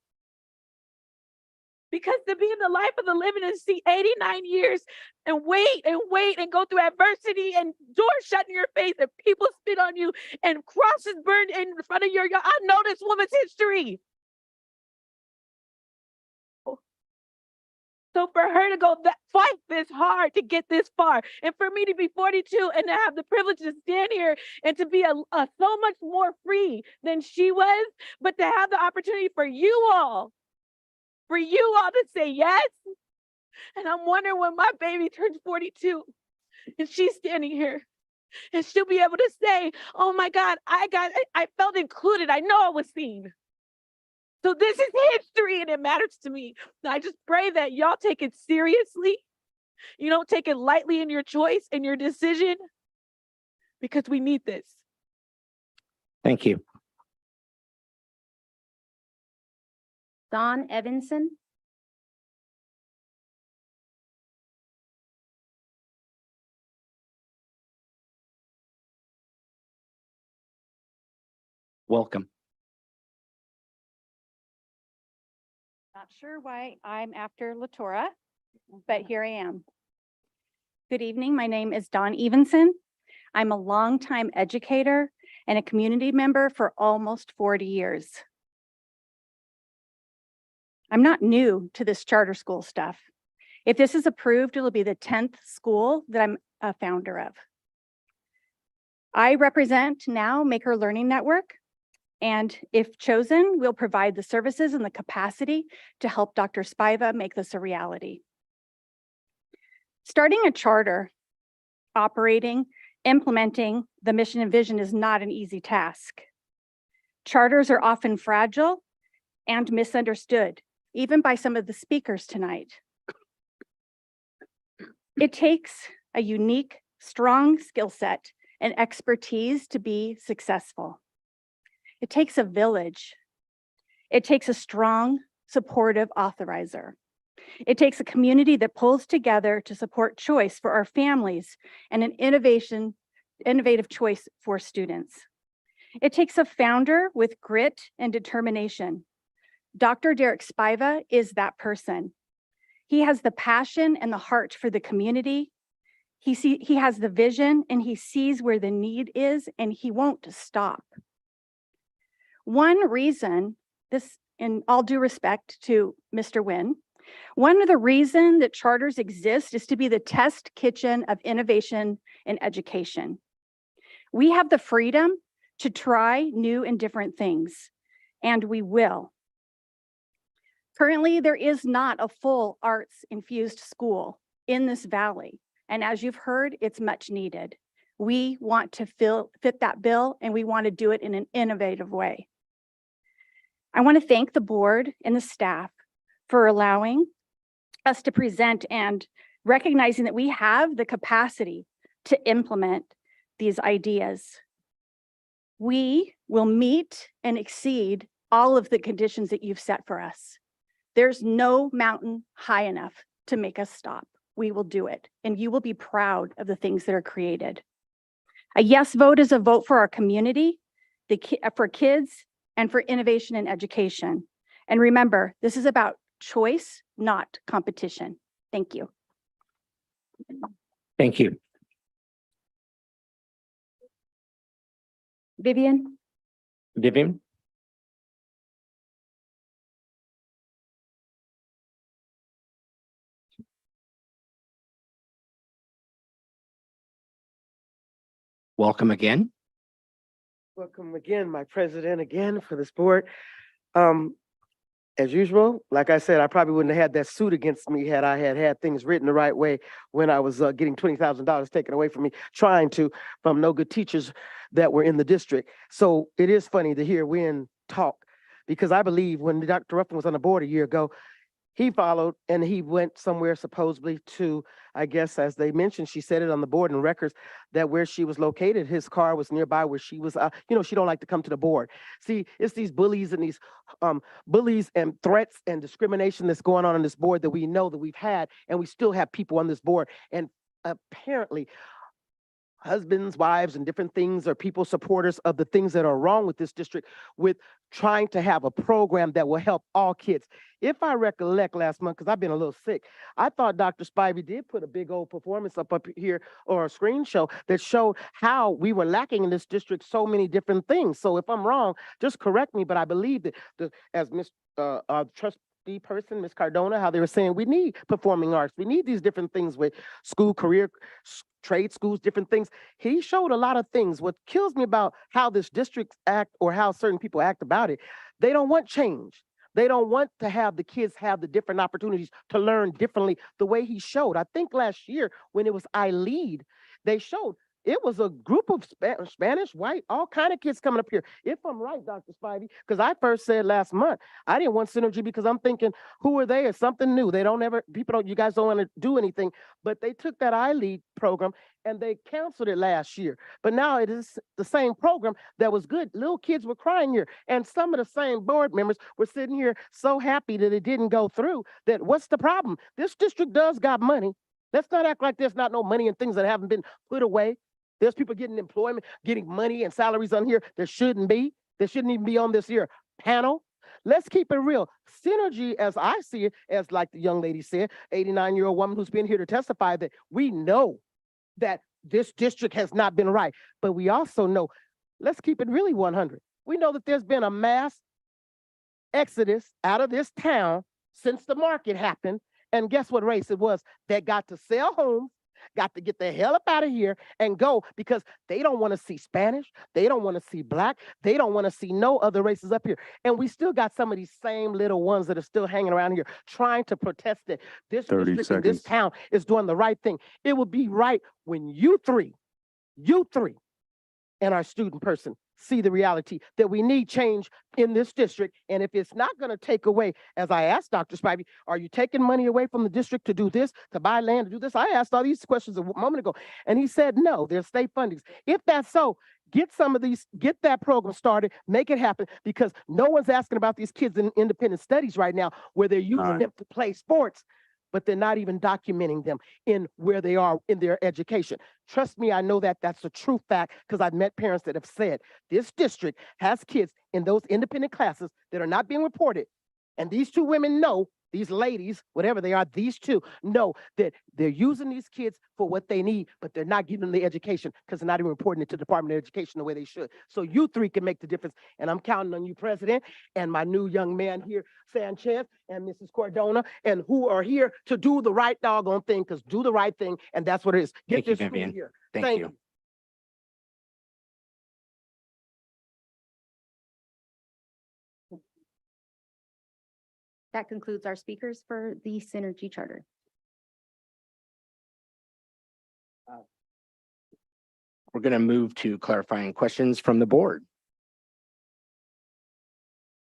Because to be in the life of the living and see 89 years and wait and go through adversity and doors shut in your face and people spit on you and crosses burned in front of your, I know this woman's history. So for her to go fight this hard to get this far, and for me to be 42 and to have the privilege to stand here and to be so much more free than she was, but to have the opportunity for you all to say yes. And I'm wondering when my baby turns 42 and she's standing here and she'll be able to say, oh my God, I felt included. I know I was seen. So this is history and it matters to me. And I just pray that y'all take it seriously. You don't take it lightly in your choice and your decision, because we need this. Thank you. Dawn Evanson. Welcome. Not sure why I'm after Latora, but here I am. Good evening. My name is Dawn Evanson. I'm a longtime educator and a community member for almost 40 years. I'm not new to this charter school stuff. If this is approved, it'll be the 10th school that I'm a founder of. I represent now Maker Learning Network, and if chosen, we'll provide the services and the capacity to help Dr. Spiva make this a reality. Starting a charter, operating, implementing the mission and vision is not an easy task. Charters are often fragile and misunderstood, even by some of the speakers tonight. It takes a unique, strong skill set and expertise to be successful. It takes a village. It takes a strong, supportive authorizer. It takes a community that pulls together to support choice for our families and an innovative choice for students. It takes a founder with grit and determination. Dr. Derek Spiva is that person. He has the passion and the heart for the community. He has the vision and he sees where the need is and he won't stop. One reason, this in all due respect to Mr. Nguyen, one of the reasons that charters exist is to be the test kitchen of innovation and education. We have the freedom to try new and different things, and we will. Currently, there is not a full arts-infused school in this valley, and as you've heard, it's much needed. We want to fit that bill, and we want to do it in an innovative way. I want to thank the board and the staff for allowing us to present and recognizing that we have the capacity to implement these ideas. We will meet and exceed all of the conditions that you've set for us. There's no mountain high enough to make us stop. We will do it, and you will be proud of the things that are created. A yes vote is a vote for our community, for kids, and for innovation and education. And remember, this is about choice, not competition. Thank you. Thank you. Vivian? Vivian? Welcome again. Welcome again, my president, again for this board. As usual, like I said, I probably wouldn't have had that suit against me had I had things written the right way when I was getting $20,000 taken away from me, from no good teachers that were in the district. So it is funny to hear Nguyen talk, because I believe when Dr. Ruffin was on the board a year ago, he followed and he went somewhere supposedly to, I guess, as they mentioned, she said it on the board and records, that where she was located, his car was nearby where she was, she don't like to come to the board. See, it's these bullies and these bullies and threats and discrimination that's going on this board that we know that we've had, and we still have people on this board. And apparently, husbands, wives, and different things are people supporters of the things that are wrong with this district, with trying to have a program that will help all kids. If I recollect last month, because I've been a little sick, I thought Dr. Spivey did put a big old performance up here, or a screen show that showed how we were lacking in this district so many different things. So if I'm wrong, just correct me, but I believe that as Ms. Trustee person, Ms. Cardona, how they were saying we need performing arts. We need these different things with school, career, trade schools, different things. He showed a lot of things. What kills me about how this district act, or how certain people act about it, they don't want change. They don't want to have the kids have the different opportunities to learn differently the way he showed. I think last year when it was iLead, they showed it was a group of Spanish, white, all kind of kids coming up here. If I'm right, Dr. Spivey, because I first said last month, I didn't want Synergy because I'm thinking, who are they? It's something new. You guys don't want to do anything. But they took that iLead program and they canceled it last year. But now it is the same program that was good. Little kids were crying here. And some of the same board members were sitting here so happy that it didn't go through. That what's the problem? This district does got money. Let's not act like there's not no money and things that haven't been put away. There's people getting employment, getting money and salaries on here that shouldn't be. They shouldn't even be on this here panel. Let's keep it real. Synergy, as I see it, as like the young lady said, 89-year-old woman who's been here to testify, that we know that this district has not been right. But we also know, let's keep it really 100. We know that there's been a mass exodus out of this town since the market happened. And guess what race it was? That got to sell homes, got to get the hell up out of here and go because they don't want to see Spanish. They don't want to see Black. They don't want to see no other races up here. And we still got some of these same little ones that are still hanging around here trying to protest that this 30 district in this seconds. town is doing the right thing. It would be right when you three, and our student person see the reality that we need change in this district. And if it's not going to take away, as I asked Dr. Spivey, are you taking money away from the district to do this, to buy land, to do this? I asked all these questions a moment ago, and he said, no, there's state fundings. If that's so, get some of these, get that program started, make it happen, because no one's asking about these kids in independent studies right now where they're using them to play sports, but they're not even documenting them in where they are in their education. Trust me, I know that that's a true fact because I've met parents that have said this district has kids in those independent classes that are not being reported. And these two women know, these ladies, whatever they are, these two know that they're using these kids for what they need, but they're not giving them the education because they're not even reporting it to the Department of Education the way they should. So you three can make the difference. And I'm counting on you, President, and my new young man here, Sanchez, and Mrs. Cordona, and who are here to do the right doggone thing, because do the right thing, and that's what it is. Get Thank you, this school Vivian. here. Thank you. That concludes our speakers for the Synergy Charter. We're going to move to clarifying questions from the board.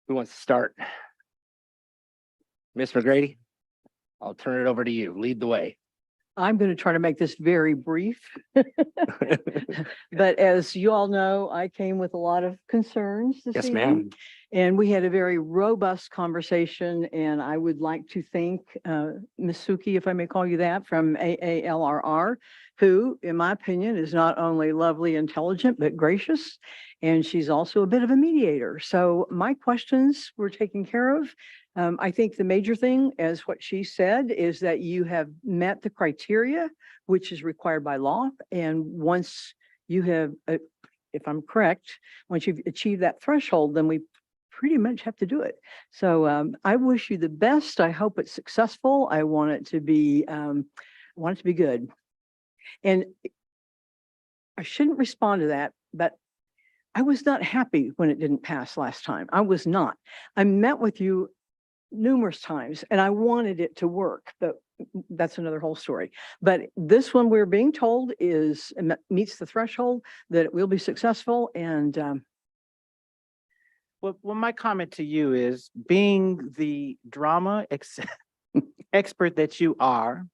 Who wants to start? Ms. McGrady, I'll turn it over to you. Lead the way. I'm going to try to make this very brief. But as you all know, I came with a lot of concerns this Yes, evening. ma'am. And we had a very robust conversation, and I would like to thank Ms. Suki, if I may call you that, from AALRR, who, in my opinion, is not only lovely, intelligent, but gracious, and she's also a bit of a mediator. So my questions were taken care of. I think the major thing, as what she said, is that you have met the criteria, which is required by law. And once you have, if I'm correct, once you've achieved that threshold, then we pretty much have to do it. So I wish you the best. I hope it's successful. I want it to be, good. And I shouldn't respond to that, but I was not happy when it didn't pass last time. I was not. I met with you numerous times and I wanted it to work, but that's another whole story. But this one we're being told is meets the threshold that it will be successful. And Well, my comment to you is, being the drama expert that you are,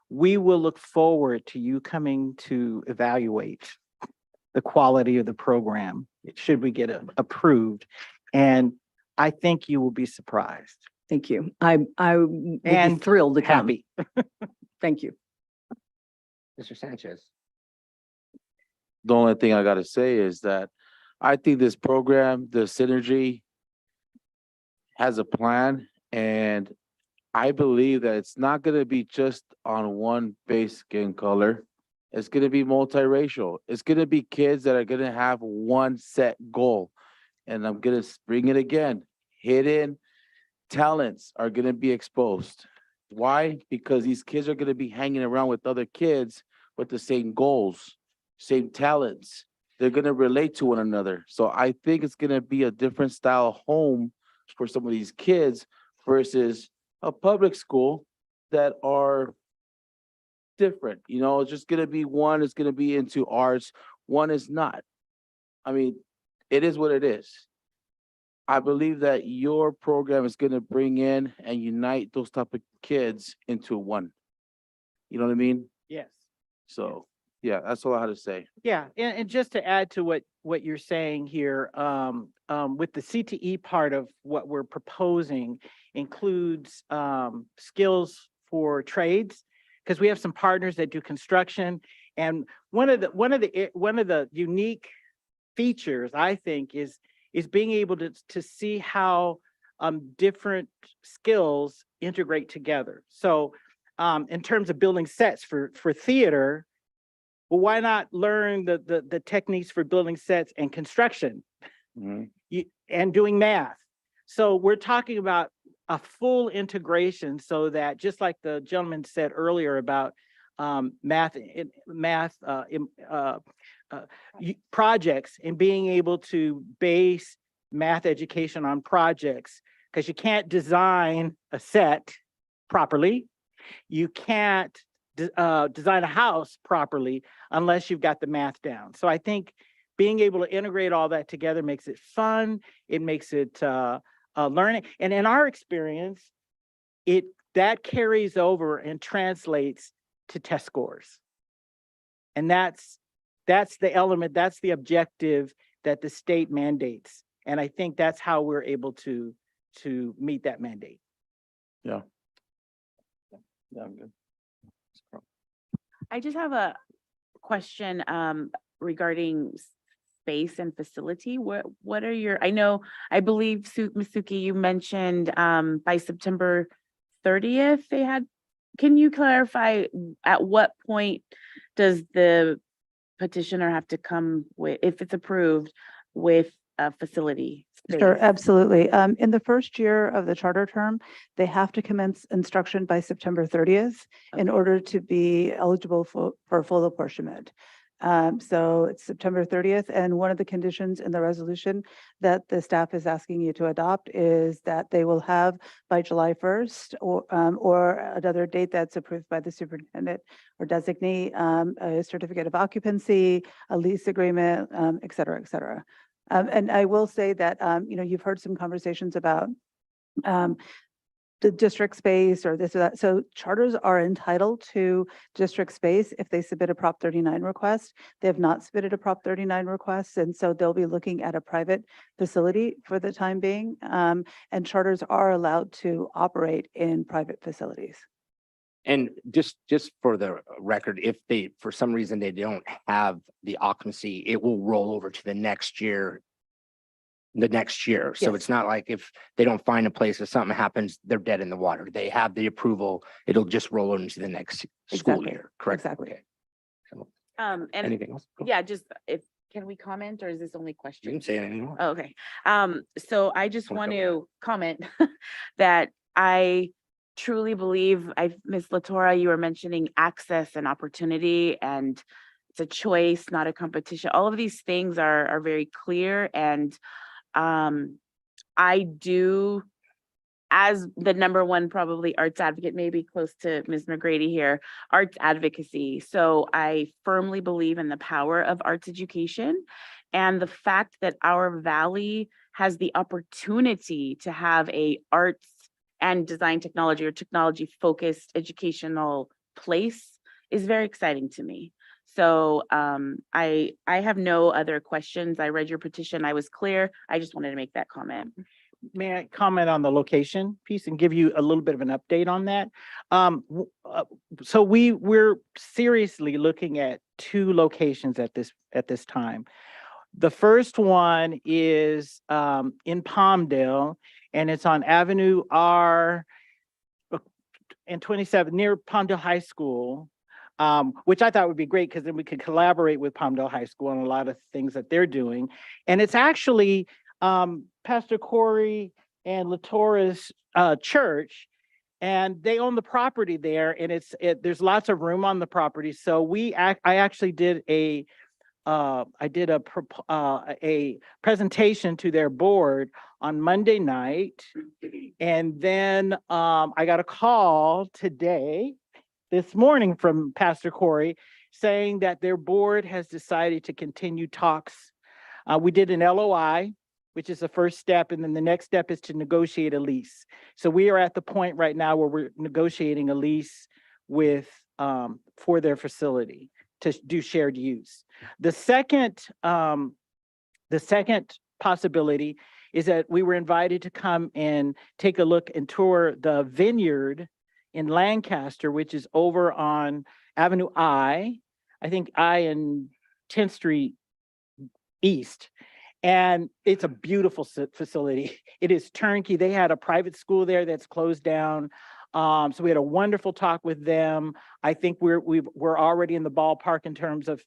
we will look forward to you coming to evaluate the quality of the program, should we get approved. And I think you will be surprised. thank you. I would be And thrilled to come. happy. Thank you. Mr. Sanchez. The only thing I gotta say is that I think this program, the Synergy, has a plan, and I believe that it's not gonna be just on one base skin color. It's gonna be multiracial. It's gonna be kids that are gonna have one set goal. And I'm gonna bring it again. Hidden talents are gonna be exposed. Why? Because these kids are gonna be hanging around with other kids with the same goals, same talents. They're gonna relate to one another. So I think it's gonna be a different style of home for some of these kids versus a public school that are different. You know, it's just gonna be one is gonna be into arts, one is not. I mean, it is what it is. I believe that your program is gonna bring in and unite those type of kids into one. You know what I mean? Yes. So, yeah, that's all I had to say. Yeah, and just to add to what you're saying here, with the CTE part of what we're proposing includes skills for trades, because we have some partners that do construction, and one of the unique features, I think, is being able to see how different skills integrate together. So in terms of building sets for theater, well, why not learn the techniques for building sets and construction and doing math? So we're talking about a full integration so that, just like the gentleman said earlier about math projects and being able to base math education on projects, because you can't design a set properly. You can't design a house properly unless you've got the math down. So I think being able to integrate all that together makes it fun. It makes it learning. And in our experience, that carries over and translates to test scores. And that's the element, that's the objective that the state mandates. And I think that's how we're able to meet that mandate. Yeah. Yeah, I'm good. I just have a question regarding space and facility. What are your, I believe Ms. Suki, you mentioned by September 30th they had, can you clarify at what point does the petitioner have to come with, if it's approved, with a facility? Sure, space? absolutely. In the first year of the charter term, they have to commence instruction by September 30th in order to be eligible for full apportionment. So it's September 30th, and one of the conditions in the resolution that the staff is asking you to adopt is that they will have by July 1st or another date that's approved by the superintendent or designee, a certificate of occupancy, a lease agreement, et cetera, et cetera. And I will say that, you've heard some conversations about the district space or this or that. So charters are entitled to district space if they submit a Prop 39 request. They have not submitted a Prop 39 request, and so they'll be looking at a private facility for the time being. And charters are allowed to operate in private facilities. And just for the record, if they, for some reason, they don't have the occupancy, it will roll over to the next year. So Yes. it's not like if they don't find a place, if something happens, they're dead in the water. They have the approval. It'll just roll into the next school Exactly. year, correct? Exactly. Okay. So, And anything else? Cool. yeah, just can we comment or is this only You question? can say anything you want. Oh, okay. So I just Wanna want go to comment that I truly believe, Ms. Latora, you were mentioning access and opportunity, and it's a choice, not a competition. All of these things are very clear, and I do, as the number one probably arts advocate, maybe close to Ms. McGrady here, arts advocacy. So I firmly believe in the power of arts education, and the fact that our valley has the opportunity to have a arts and design technology or technology focused educational place is very exciting to me. So I have no other questions. I read your petition. I was clear. I just wanted to make that comment. May I comment on the location piece and give you a little bit of an update on that? So we're seriously looking at 2 locations at this time. The first one is in Palmdale, and it's on Avenue R and 27 near Palmdale High School. Which I thought would be great because then we could collaborate with Palmdale High School on a lot of things that they're doing. And it's actually Pastor Corey and Latora's church, and they own the property there, and there's lots of room on the property. So I actually did a presentation to their board on Monday night, and then I got a call this morning from Pastor Corey saying that their board has decided to continue talks. We did an LOI, which is the first step, and then the next step is to negotiate a lease. So we are at the point right now where we're negotiating a lease for their facility to do shared use. The second possibility is that we were invited to come and take a look and tour the vineyard in Lancaster, which is over on Avenue I think I and 10th Street East. And it's a beautiful facility. It is turnkey. They had a private school there that's closed down. So we had a wonderful talk with them. I think we're already in the ballpark in terms of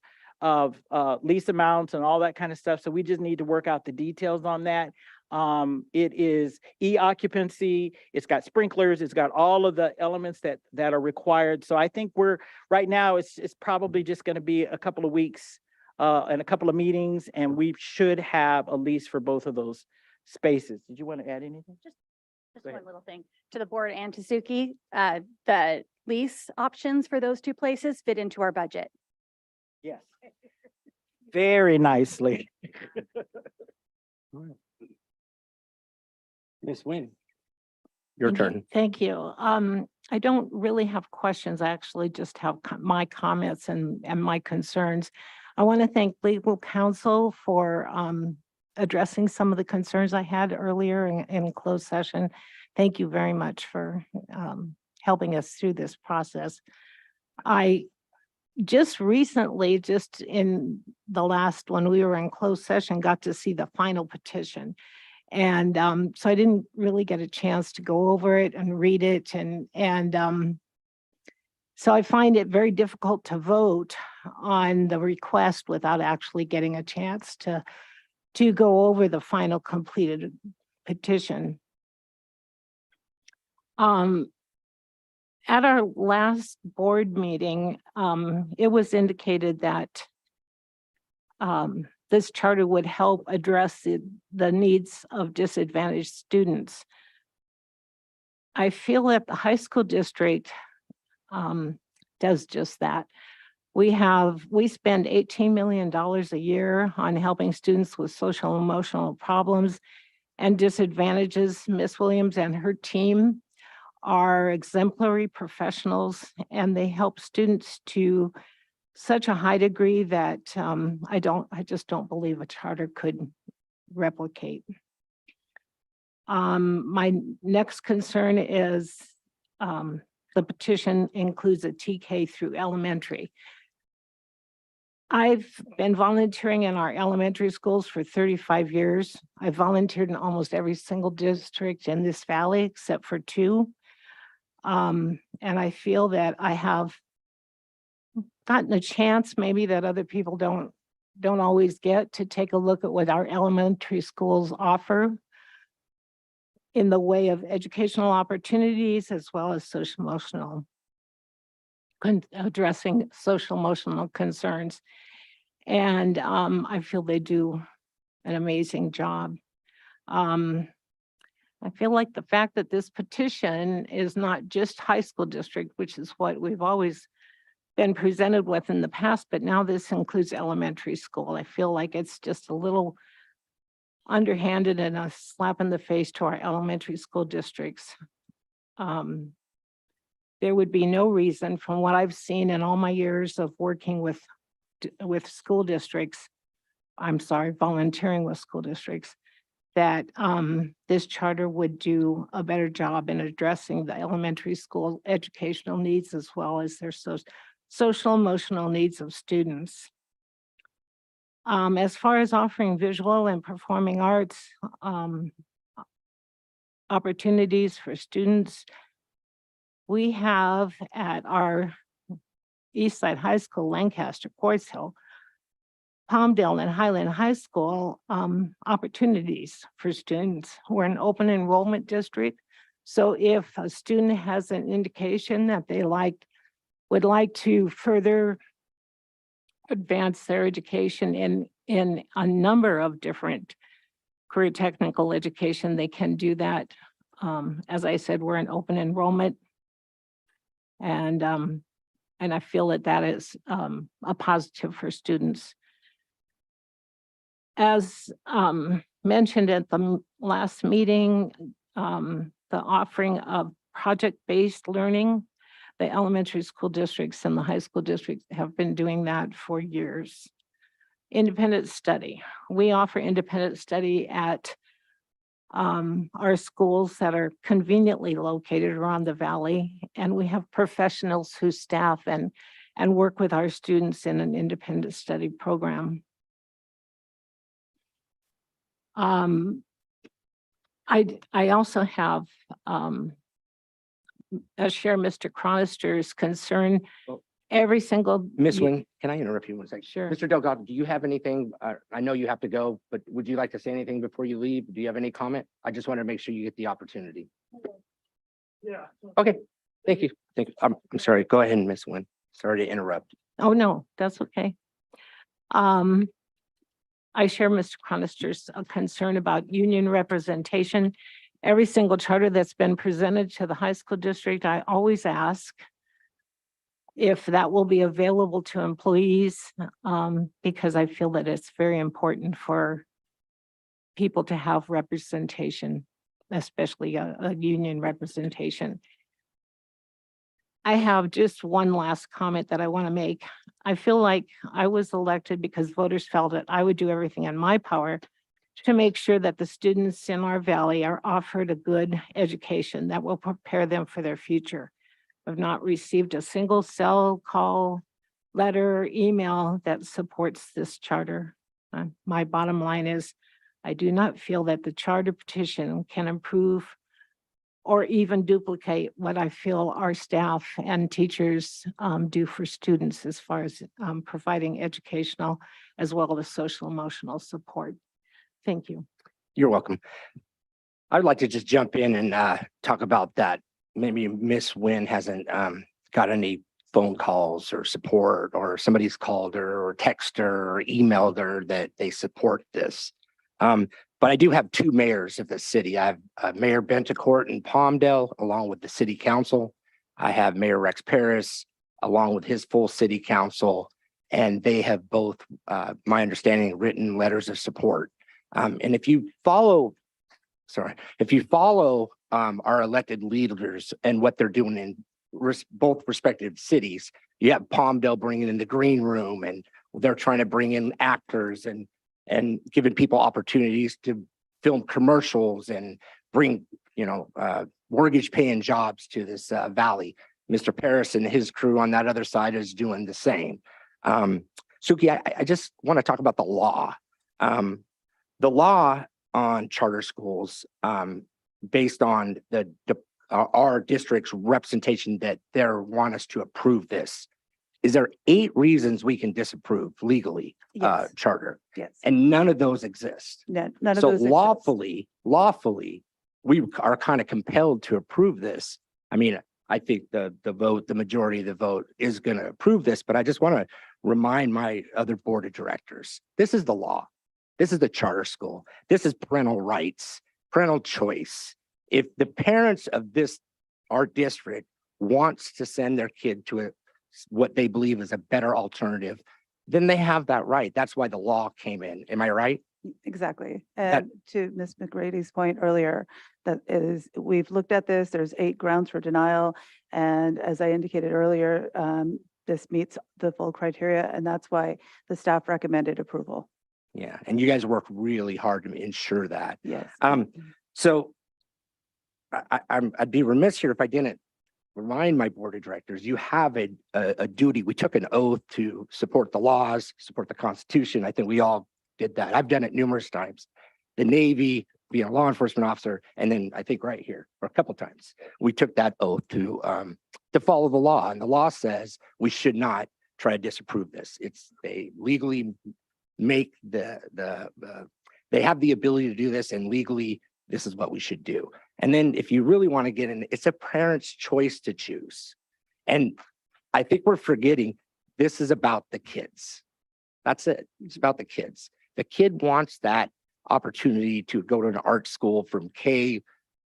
lease amounts and all that kind of stuff. So we just need to work out the details on that. It is e-occupancy, it's got sprinklers, it's got all of the elements that are required. So I think right now, it's probably just gonna be a couple of weeks and a couple of meetings, and we should have a lease for both of those spaces. Did you want to add anything? Just Go ahead. one little thing to the board and to Suki, the lease options for those two places fit into our budget. Yes. Very nicely. Ms. Nguyen. Your Thank you. turn. Thank you. I don't really have questions. I actually just have my comments and my concerns. I want to thank legal counsel for addressing some of the concerns I had earlier in closed session. Thank you very much for helping us through this process. I just recently, just in the last, when we were in closed session, got to see the final petition. And so I didn't really get a chance to go over it and read it. So I find it very difficult to vote on the request without actually getting a chance to go over the final completed petition. At our last board meeting, it was indicated that this charter would help address the needs of disadvantaged students. I feel that the high school district does just that. We spend $18 million a year on helping students with social and emotional problems and disadvantages. Miss Williams and her team are exemplary professionals, and they help students to such a high degree that I just don't believe a charter could replicate. My next concern is the petition includes a TK through elementary. I've been volunteering in our elementary schools for 35 years. I've volunteered in almost every single district in this valley except for 2. And I feel that I have gotten a chance maybe that other people don't always get to take a look at what our elementary schools offer in the way of educational opportunities as well as social emotional, addressing social emotional concerns. And I feel they do an amazing job. I feel like the fact that this petition is not just high school district, which is what we've always been presented with in the past, but now this includes elementary school. I feel like it's just a little underhanded and a slap in the face to our elementary school districts. There would be no reason, from what I've seen in all my years of working with school districts, volunteering with school districts, that this charter would do a better job in addressing the elementary school educational needs as well as their social emotional needs of students. As far as offering visual and performing arts opportunities for students, we have at our Eastside High School, Lancaster, Quartz Hill, Palmdale and Highland High School opportunities for students. We're an open enrollment district. So if a student has an indication that they would like to further advance their education in a number of different career technical education, they can do that. As I said, we're an open enrollment. And I feel that is a positive for students. As mentioned at the last meeting, the offering of project-based learning, the elementary school districts and the high school districts have been doing that for years. Independent study. We offer independent study at our schools that are conveniently located around the valley, and we have professionals who staff and work with our students in an independent study program. I also have share Mr. Cronister's concern every single. Ms. ye- Wing, can I interrupt you one second? Sure. Mr. Delgado, do you have anything? I know you have to go, but would you like to say anything before you leave? Do you have any comment? I just want to make sure you get the opportunity. Yeah. Okay, thank you. Thank you. I'm sorry. Go ahead, Ms. Wynn. Sorry to interrupt. Oh, no, that's okay. I share Mr. Cronister's concern about union representation. Every single charter that's been presented to the high school district, I always ask if that will be available to employees, because I feel that it's very important for people to have representation, especially a union representation. I have just one last comment that I want to make. I feel like I was elected because voters felt that I would do everything in my power to make sure that the students in our valley are offered a good education that will prepare them for their future. I've not received a single cell call, letter, email that supports this charter. My bottom line is, I do not feel that the charter petition can improve or even duplicate what I feel our staff and teachers do for students as far as providing educational as well as social emotional support. Thank you. You're welcome. I'd like to just jump in and talk about that. Maybe Miss Wynn hasn't got any phone calls or support, or somebody's called her or texted her or emailed her that they support this. But I do have two mayors of the city. I have Mayor Bentecourt in Palmdale, along with the city council. I have Mayor Rex Paris, along with his full city council, and they have both, my understanding, written letters of support. And if you follow our elected leaders and what they're doing in both respective cities, you have Palmdale bringing in the green room, and they're trying to bring in actors and giving people opportunities to film commercials and bring, mortgage paying jobs to this valley. Mr. Paris and his crew on that other side is doing the same. Suki, I just want to talk about the law. The law on charter schools, based on our district's representation that they want us to approve this. Is there 8 reasons we can disapprove legally Yes. charter? Yes. And none of those exist. None of So those exist. lawfully, we are kind of compelled to approve this. I mean, I think the majority of the vote is going to approve this, but I just want to remind my other board of directors, this is the law. This is the charter school. This is parental rights, parental choice. If the parents of our district wants to send their kid to what they believe is a better alternative, then they have that right. That's why the law came in. Am I right? Exactly. And to Ms. McGrady's point earlier, we've looked at this, there's 8 grounds for denial. And as I indicated earlier, this meets the full criteria, and that's why the staff recommended approval. Yeah, and you guys work really hard to ensure that. Yes. So I'd be remiss here if I didn't remind my board of directors, you have a duty. We took an oath to support the laws, support the Constitution. I think we all did that. I've done it numerous times. The Navy, being a law enforcement officer, and then I think right here, or a couple of times, we took that oath to follow the law. And the law says we should not try to disapprove this. They legally make they have the ability to do this, and legally this is what we should do. And then if you really want to get in, it's a parent's choice to choose. And I think we're forgetting this is about the kids. That's it. It's about the kids. The kid wants that opportunity to go to an art school from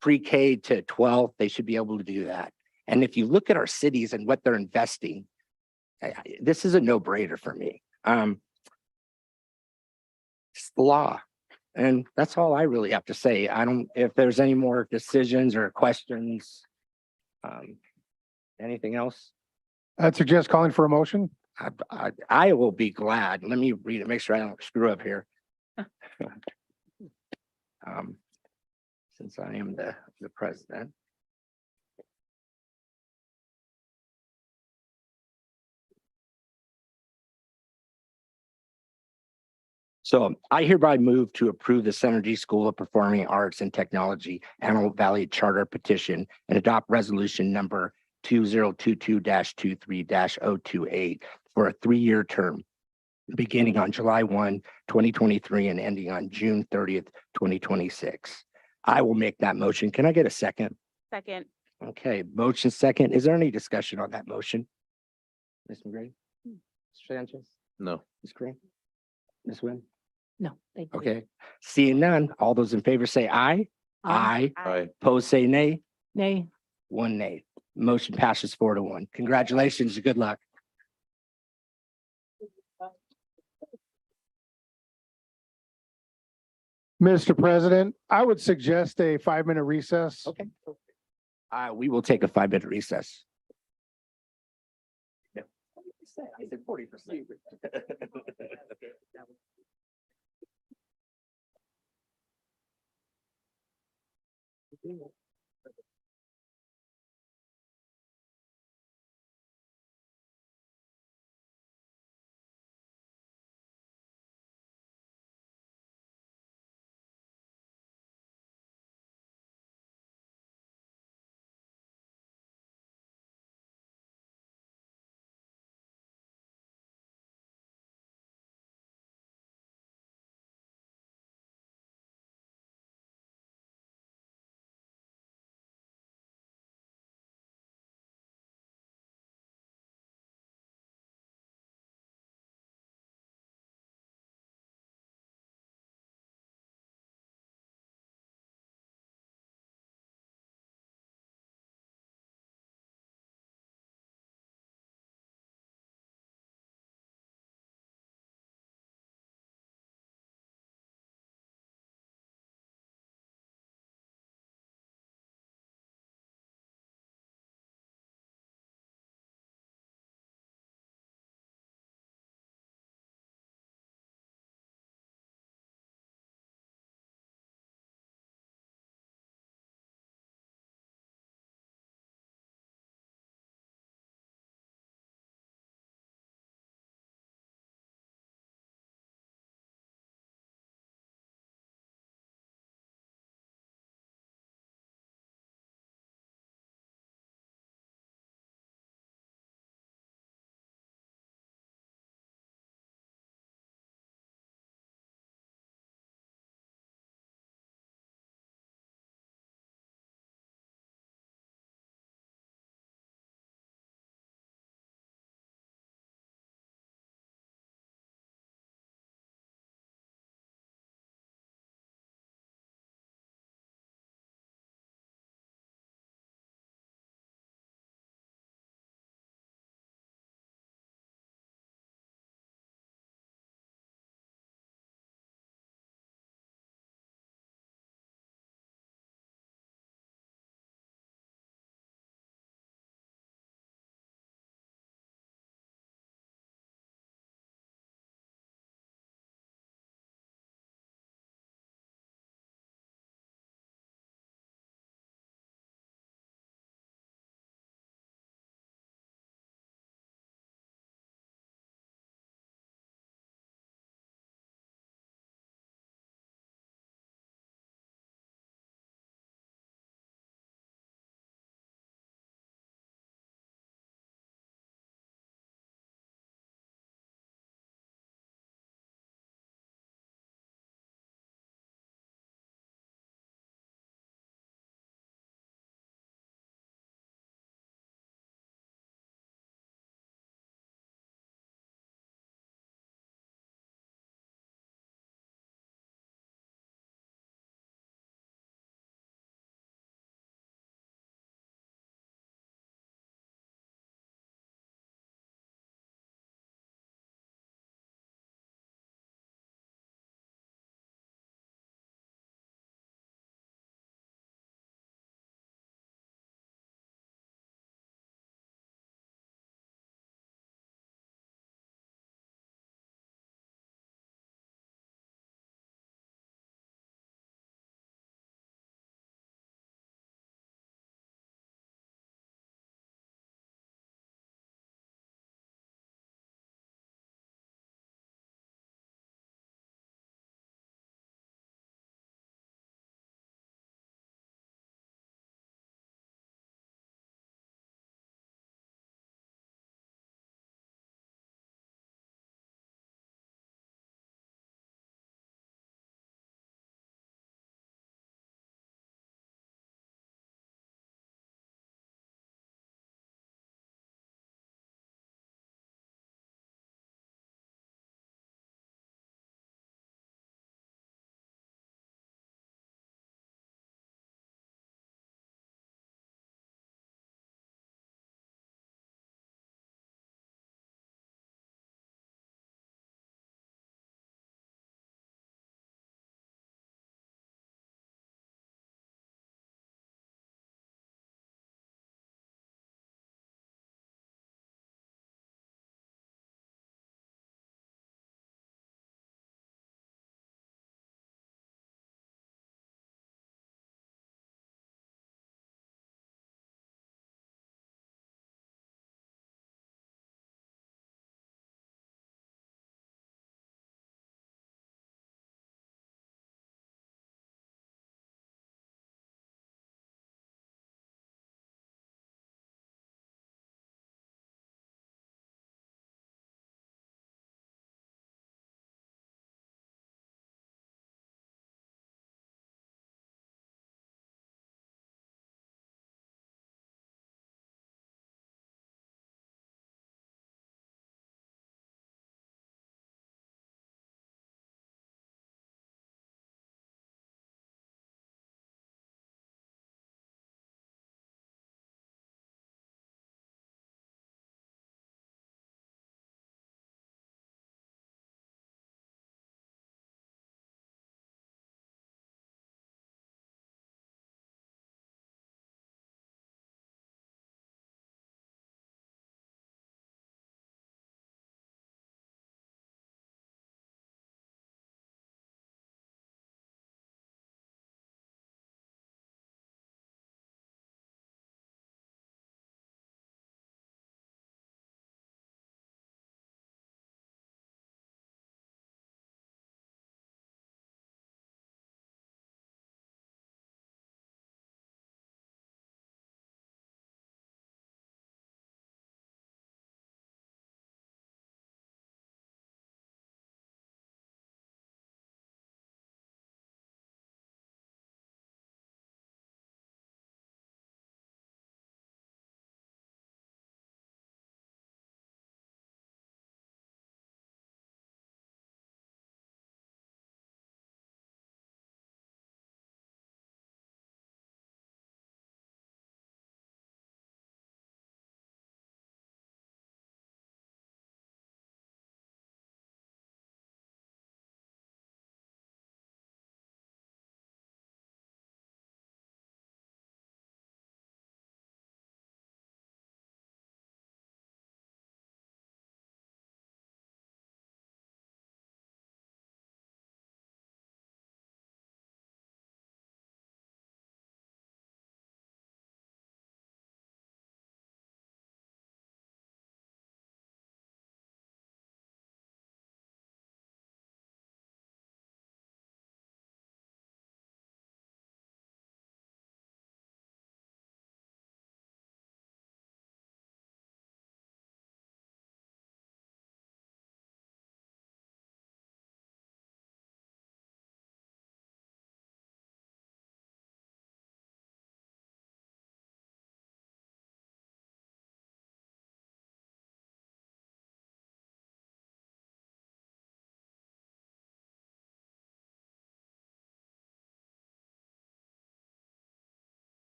pre-K to 12. They should be able to do that. And if you look at our cities and what they're investing, this is a no-brainer for me. It's the law. And that's all I really have to say. If there's any more decisions or questions, anything else? I'd suggest calling for a motion. I will be glad. Let me read it, make sure I don't screw up here. Since I am the president. So I hereby move to approve the Synergy School of Performing Arts and Technology Antelope Valley Charter Petition and adopt resolution number 2022-23-028 for a 3-year term beginning on July 1, 2023 and ending on June 30th, 2026. I will make that motion. Can I get a second? Second. Okay, motion second. Is there any discussion on that motion? Ms. McGray? Ms. Sanchez? No. Ms. Green? Ms. Wynn? No, thank you. Okay, seeing none, all those in favor say aye. Aye. Aye. Opposed, say nay. Nay. 1 nay. Motion passes 4-1. Congratulations. Good luck. Mr. President, I would suggest a 5-minute recess. Okay. We will take a 5-minute recess. I said 40%.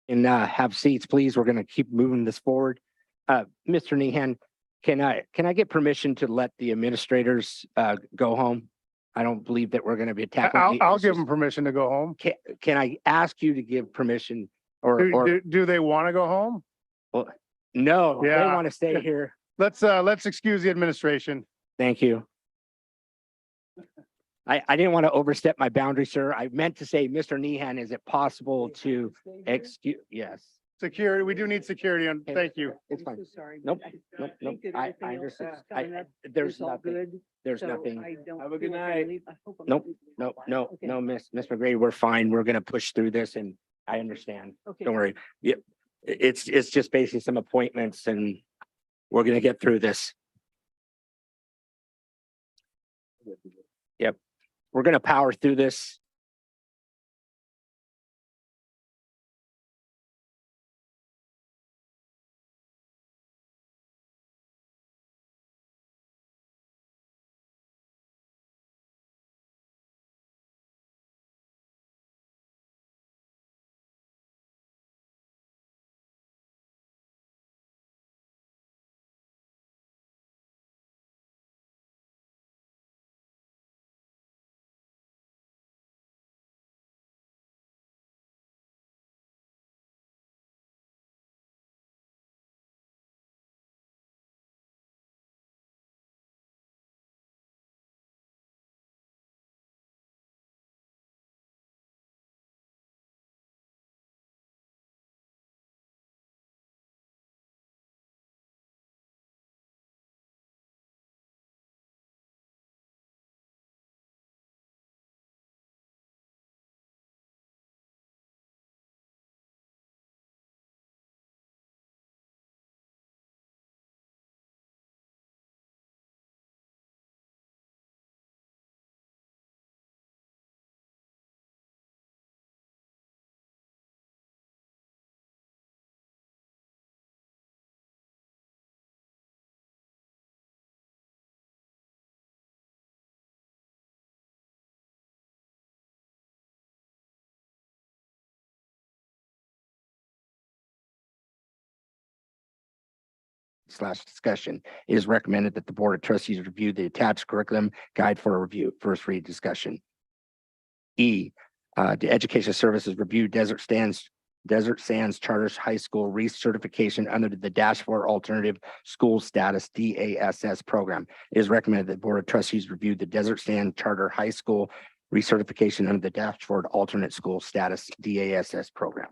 And have seats, please. We're gonna keep moving this forward. Mr. Nehan, can I get permission to let the administrators go home? I don't believe that we're gonna be tackling. I'll give them permission to go home. Can I ask you to give permission or, Do they want to go home? well, no, they Yeah. want to stay here. Let's excuse the administration. Thank you. I didn't want to overstep my boundary, sir. I meant to say, Mr. Nehan, is it possible to excuse, yes, Security, we do need security on, thank you. it's fine. Sorry. Nope, nope, nope. I understand. There's nothing. There's nothing. Have a good night. Nope, no, no, Miss McGrady, we're fine. We're gonna push through this and I understand. Okay. Don't worry. Yeah, it's just basically some appointments and we're gonna get through this. Yep, we're gonna power through this. / discussion. It is recommended that the Board of Trustees review the attached curriculum guide for a review, first read discussion. E, the Education Services review Desert Sands Charters High School recertification under the Dashboard Alternative School Status DASS program. It is recommended that the Board of Trustees review the Desert Sands Charter High School recertification under the Dashboard Alternate School Status DASS program.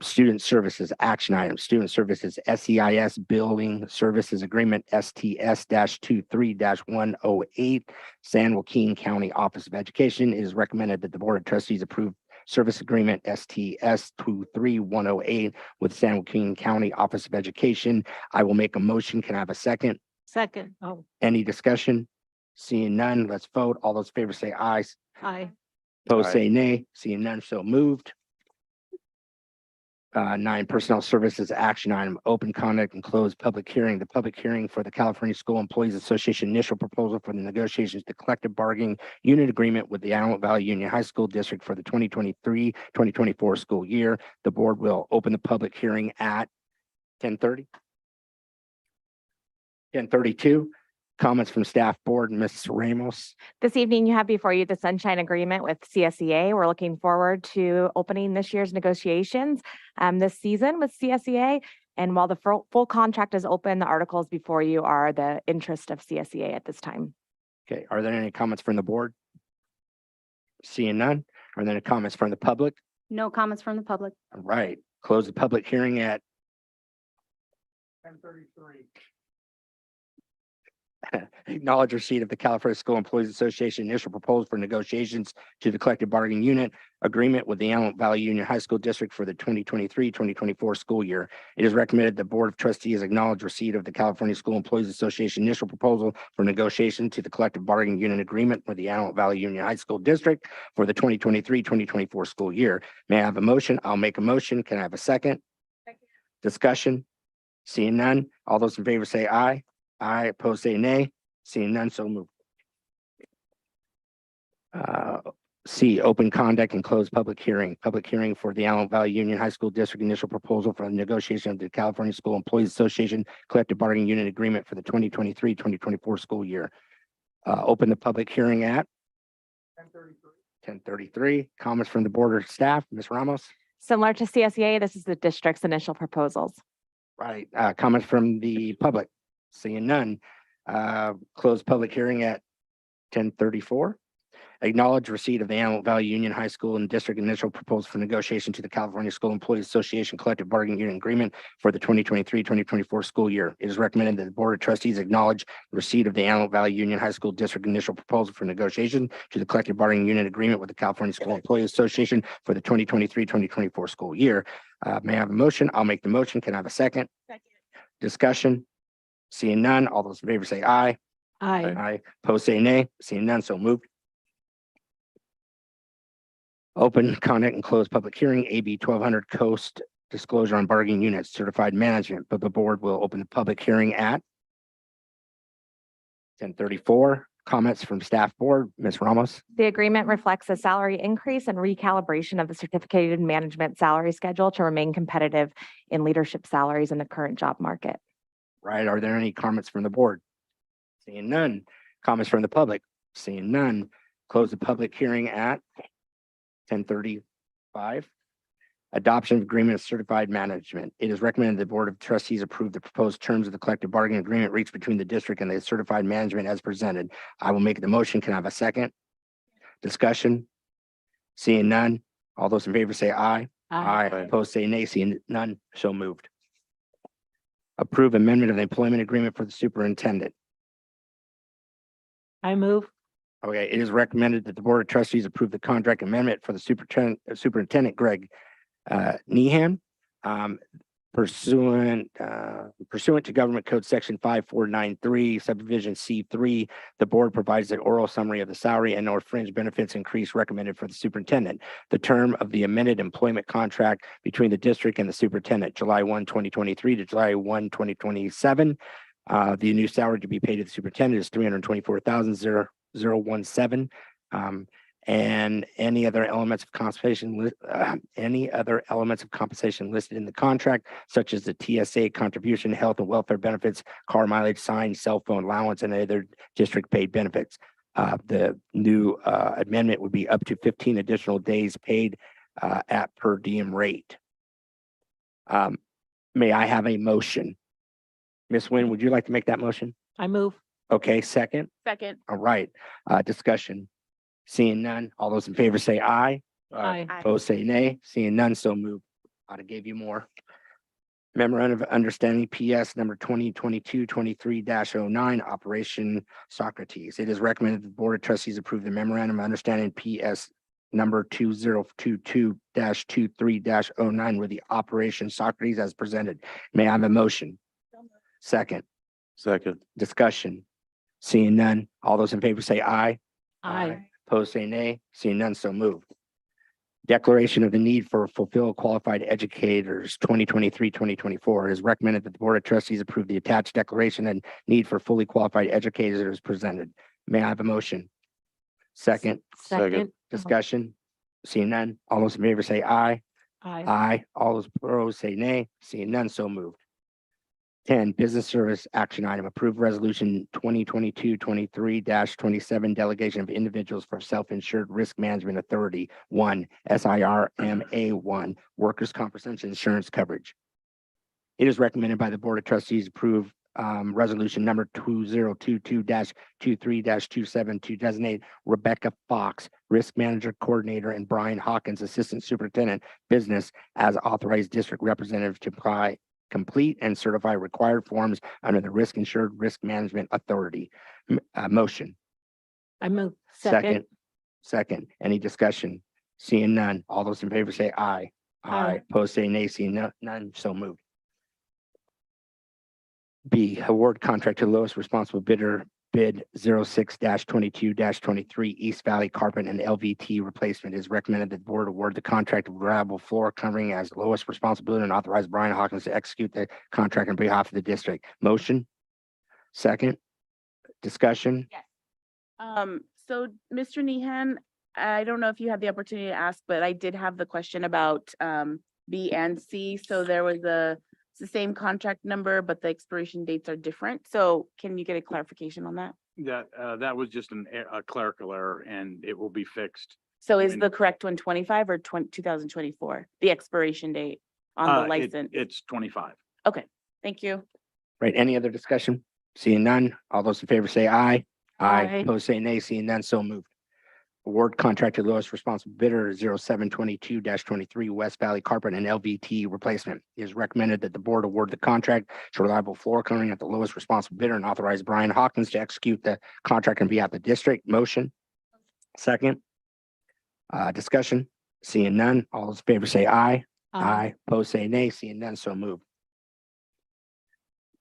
Student Services Action Items, Student Services SEIS Building Services Agreement STS-23-108, San Joaquin County Office of Education. It is recommended that the Board of Trustees approve service agreement STS-23-108 with San Joaquin County Office of Education. I will make a motion. Can I have a second? Second. Oh, Any discussion? Seeing none, let's vote. All those in favor say aye. aye. Opposed say nay. Seeing none, so moved. 9, Personnel Services Action Item, Open Conduct and Closed Public Hearing. The public hearing for the California School Employees Association initial proposal for the negotiations to collective bargaining unit agreement with the Antelope Valley Union High School District for the 2023-2024 school year. The board will open the public hearing at 10:30. 10:32. Comments from staff board, Ms. Ramos. This evening, you have before you the Sunshine Agreement with CSEA. We're looking forward to opening this year's negotiations this season with CSEA. And while the full contract is open, the articles before you are the interest of CSEA at this time. Okay, are there any comments from the board? Seeing none. Are there any comments from the public? No comments from the public. All right, close the public hearing at 10:33. acknowledge receipt of the California School Employees Association initial proposal for negotiations to the collective bargaining unit agreement with the Antelope Valley Union High School District for the 2023-2024 school year. It is recommended the Board of Trustees acknowledge receipt of the California School Employees Association initial proposal for negotiation to the collective bargaining unit agreement with the Antelope Valley Union High School District for the 2023-2024 school year. May I have a motion? I'll make a motion. Can I have a second? Discussion? Seeing none. All those in favor say aye. Aye, opposed say nay. Seeing none, so moved. C, open conduct and closed public hearing. Public hearing for the Antelope Valley Union High School District initial proposal for the negotiation of the California School Employees Association collective bargaining unit agreement for the 2023-2024 school year. Open the public hearing at 10:33. Comments from the board or staff, Ms. Ramos? Similar to CSEA, this is the district's initial proposals. Right. Comments from the public? Seeing none. Close public hearing at 10:34. Acknowledge receipt of the Antelope Valley Union High School and District initial proposal for negotiation to the California School Employees Association collective bargaining unit agreement for the 2023-2024 school year. It is recommended that the Board of Trustees acknowledge receipt of the Antelope Valley Union High School District initial proposal for negotiation to the collective bargaining unit agreement with the California School Employees Association for the 2023-2024 school year. May I have a motion? I'll make the motion. Can I have a second? Second. Discussion? Seeing none, all those in favor say aye. Aye. Aye. Opposed say nay. Seeing none, so moved. Open, conduct, and close public hearing, AB 1200 Coast Disclosure on Bargaining Units Certified Management, but the board will open the public hearing at 10:34. Comments from staff board, Ms. Ramos? The agreement reflects a salary increase and recalibration of the certificated management salary schedule to remain competitive in leadership salaries in the current job market. Right, are there any comments from the board? Seeing none. Comments from the public? Seeing none. Close the public hearing at 10:35. Adoption of agreement of certified management. It is recommended the Board of Trustees approve the proposed terms of the collective bargaining agreement reached between the district and the certified management as presented. I will make the motion. Can I have a second? Discussion? Seeing none. All those in favor say aye. Aye. Opposed say nay. Seeing none. So moved. Approve amendment of the employment agreement for the superintendent. I move. Okay, it is recommended that the Board of Trustees approve the contract amendment for the Superintendent Greg Nehan, pursuant to Government Code Section 5493, Subdivision C3. The board provides an oral summary of the salary and or fringe benefits increase recommended for the superintendent. The term of the amended employment contract between the district and the superintendent, July 1, 2023 to July 1, 2027. The new salary to be paid to the superintendent is $324,017. And any other elements of compensation listed in the contract, such as the TSA contribution, health and welfare benefits, car mileage, sign, cell phone allowance, and other district paid benefits. The new amendment would be up to 15 additional days paid at per diem rate. May I have a motion? Ms. Nguyen, would you like to make that motion? I move. Okay, second. Second. All right, discussion. Seeing none, all those in favor say aye. Aye. Opposed say nay. Seeing none, so moved. I'd have gave you more. Memorandum of Understanding PS number 2022-23-09, Operation Socrates. It is recommended that the Board of Trustees approve the Memorandum of Understanding PS number 2022-23-09 with the Operation Socrates as presented. May I have a motion? Second. Second. Discussion. Seeing none, all those in favor say aye. Aye. Opposed say nay. Seeing none, so moved. Declaration of the need for fulfill qualified educators 2023-2024. It is recommended that the Board of Trustees approve the attached declaration and need for fully qualified educators presented. May I have a motion? Second. Second. Discussion. Seeing none, all those in favor say aye. Aye. Aye. All those opposed say nay. Seeing none, so moved. 10, business service action item, approved resolution 2022-23-27, delegation of individuals for self-insured risk management authority. 1, SIRMA1, workers' compensation insurance coverage. It is recommended by the Board of Trustees approve resolution number 2022-23-27 to designate Rebecca Fox, risk manager coordinator, and Brian Hawkins, assistant superintendent business, as authorized district representative to complete and certify required forms under the Risk Insured Risk Management Authority. Motion. I move. Second. Second. Any discussion? Seeing none. All those in favor say aye. Aye. Opposed say nay. Seeing none. So moved. B, award contract to lowest responsible bidder, bid 06-22-23 East Valley Carpet and LVT replacement. Is recommended that the board award the contract of gravel floor covering as lowest responsibility and authorize Brian Hawkins to execute the contract on behalf of the district. Motion. Second. Discussion. So Mr. Nehan, I don't know if you had the opportunity to ask, but I did have the question about B and C. So there was it's the same contract number, but the expiration dates are different. So can you get a clarification on that? That was just a clerical error and it will be fixed. So is And- the correct one 25 or 2024, the expiration date on the license? It's 25. Okay, thank you. Right, any other discussion? Seeing none, all those in favor say aye. Aye. Opposed say nay, seeing none, so moved. Award contract to lowest responsible bidder 0722-23 West Valley Carpet and LVT replacement. It is recommended that the board award the contract to Reliable Floor Covering at the lowest responsible bidder and authorize Brian Hawkins to execute the contract on behalf of the district. Motion. Second. Discussion. Seeing none, all those in favor say aye. Aye. Opposed say nay, seeing none, so moved.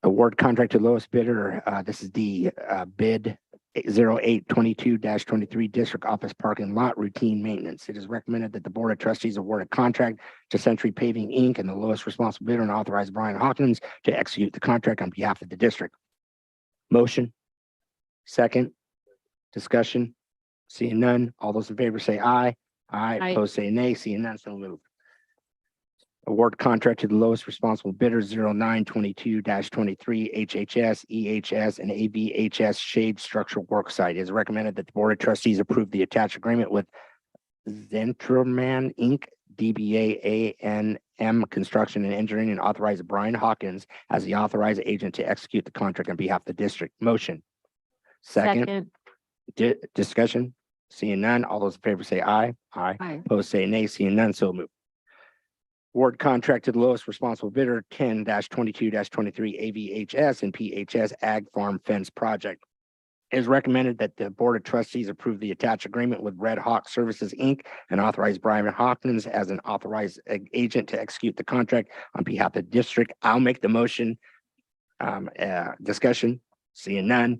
Award contract to lowest bidder. This is the bid 0822-23 District Office Parking Lot Routine Maintenance. It is recommended that the Board of Trustees award a contract to Century Paving, Inc. and the lowest responsible bidder and authorize Brian Hawkins to execute the contract on behalf of the district. Motion. Second. Discussion. Seeing none, all those in favor say aye. Aye. Aye. Opposed say nay. Seeing none, so moved. Award contract to the lowest responsible bidder 0922-23 HHS, EHS, and AVUHSD Shade Structural Worksite. It is recommended that the Board of Trustees approve the attached agreement with Zentraman Inc., DBA ANM Construction and Engineering, and authorize Brian Hawkins as the authorized agent to execute the contract on behalf of the district. Motion. Second. Discussion. Seeing none, all those in favor say aye. Aye. Aye. Opposed say nay. Seeing none, so moved. Award contract to the lowest responsible bidder 10-22-23 AVHS and PHS Ag Farm Fence Project. It is recommended that the Board of Trustees approve the attached agreement with Red Hawk Services, Inc. and authorize Brian Hawkins as an authorized agent to execute the contract on behalf of the district. I'll make the motion. Discussion. Seeing none.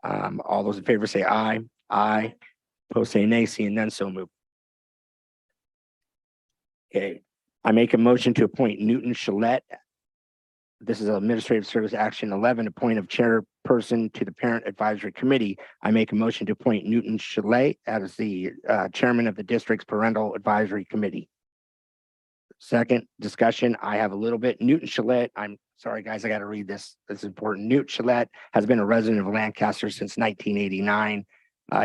All those in favor say aye. Aye. Opposed say nay. Seeing none, so moved. Okay. I make a motion to appoint Newton Shillette. This is Administrative Service Action 11, appoint of chairperson to the Parent Advisory Committee. I make a motion to appoint Newton Shillette as the chairman of the district's Parental Advisory Committee. Second discussion, I have a little bit. Newton Shillette, I'm sorry, guys, I got to read this. It's important. Newt Shillette has been a resident of Lancaster since 1989.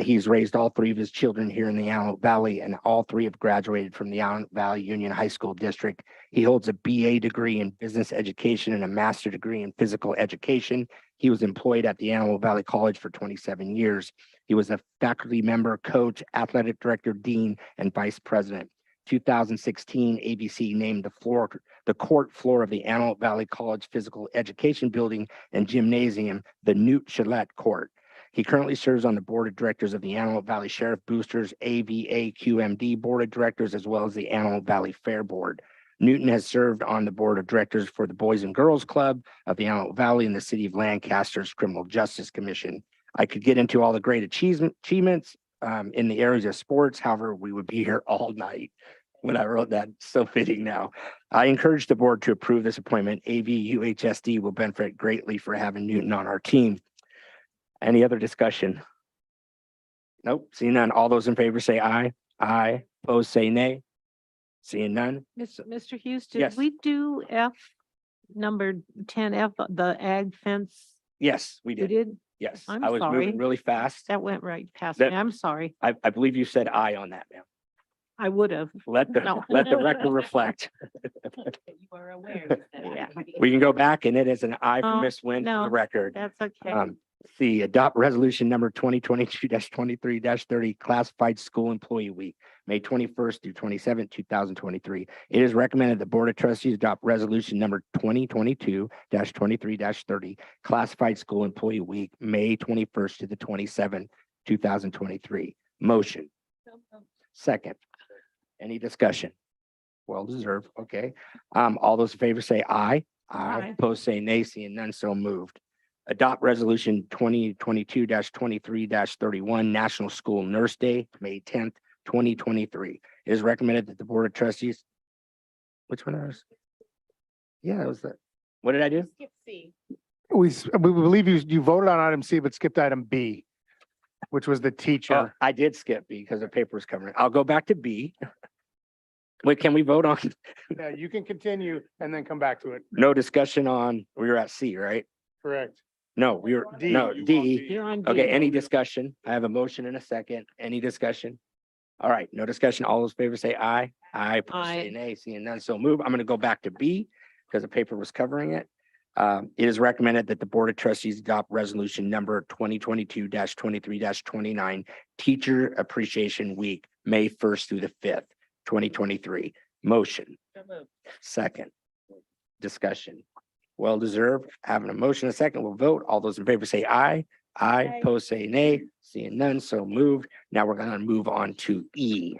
He's raised all three of his children here in the Antelope Valley, and all three have graduated from the Antelope Valley Union High School District. He holds a BA degree in business education and a master degree in physical education. He was employed at the Antelope Valley College for 27 years. He was a faculty member, coach, athletic director, dean, and vice president. 2016, ABC named the court floor of the Antelope Valley College Physical Education Building and Gymnasium the Newt Shillette Court. He currently serves on the board of directors of the Antelope Valley Sheriff Boosters AVAQMD Board of Directors, as well as the Antelope Valley Fair Board. Newton has served on the board of directors for the Boys and Girls Club of the Antelope Valley and the City of Lancaster's Criminal Justice Commission. I could get into all the great achievements in the areas of sports. However, we would be here all night when I wrote that. So fitting now. I encourage the board to approve this appointment. AVUHSD will benefit greatly for having Newton on our team. Any other discussion? Nope. Seeing none. All those in favor say aye. Aye. Opposed say nay. Seeing none. Mr. Hughes, Yes. did we do F, number 10F, the ag fence? Yes, we We did. did? Yes. I'm I was sorry. moving really fast. That went right past That- me. I'm sorry. I believe you said aye on that, ma'am. I would have. Let No. the record reflect. You are aware. Yeah. We can go back and it is an aye for Oh, Miss Wynn for no, the record. That's okay. C, adopt resolution number 2022-23-30, classified school employee week, May 21st through 27th, 2023. It is recommended the Board of Trustees adopt resolution number 2022-23-30, classified school employee week, May 21st to the 27th, 2023. Motion. Second. Any discussion? Well deserved. Okay. All those in favor say aye. Aye. Opposed say nay. Seeing none, so moved. Adopt resolution 2022-23-31, National School Nurse Day, May 10th, 2023. It is recommended that the Board of Trustees. Which one is? Yeah, it was that. What did I do? Skip C. We believe you voted on item C, but skipped item B. which was the Oh, teacher. I did skip B because the paper's covering. I'll go back to B. Wait, can we vote on, Yeah, you can continue and then come back to it. no discussion on, we were at C, right? Correct. No, we were, D. no, D. You're on Okay, D. any discussion? I have a motion and a second. Any discussion? All right, no discussion. All those in favor say aye. Aye, opposed say Aye. nay. Seeing none, so move. I'm gonna go back to B because the paper was covering it. It is recommended that the Board of Trustees adopt resolution number 2022-23-29, Teacher Appreciation Week, May 1st through the 5th, 2023. Motion. Second. Discussion. Well deserved. Having a motion, a second, we'll vote. All those in favor say aye. Aye, Aye. opposed say nay. Seeing none, so moved. Now we're gonna move on to E.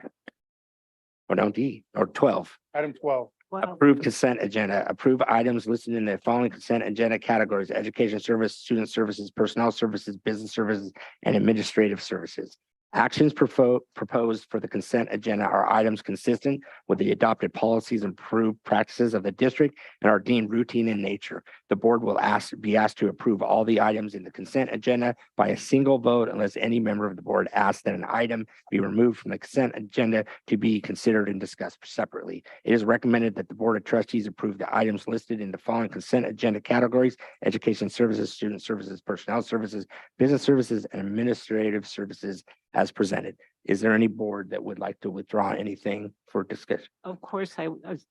Or no, D, or 12. Item 12. Well, Approve consent agenda. Approve items listed in the following consent agenda categories: education service, student services, personnel services, business services, and administrative services. Actions proposed for the consent agenda are items consistent with the adopted policies and approved practices of the district and are deemed routine in nature. The board will be asked to approve all the items in the consent agenda by a single vote unless any member of the board asks that an item be removed from the consent agenda to be considered and discussed separately. It is recommended that the Board of Trustees approve the items listed in the following consent agenda categories: education services, student services, personnel services, business services, and administrative services as presented. Is there any board that would like to withdraw anything for discussion? of course, I was,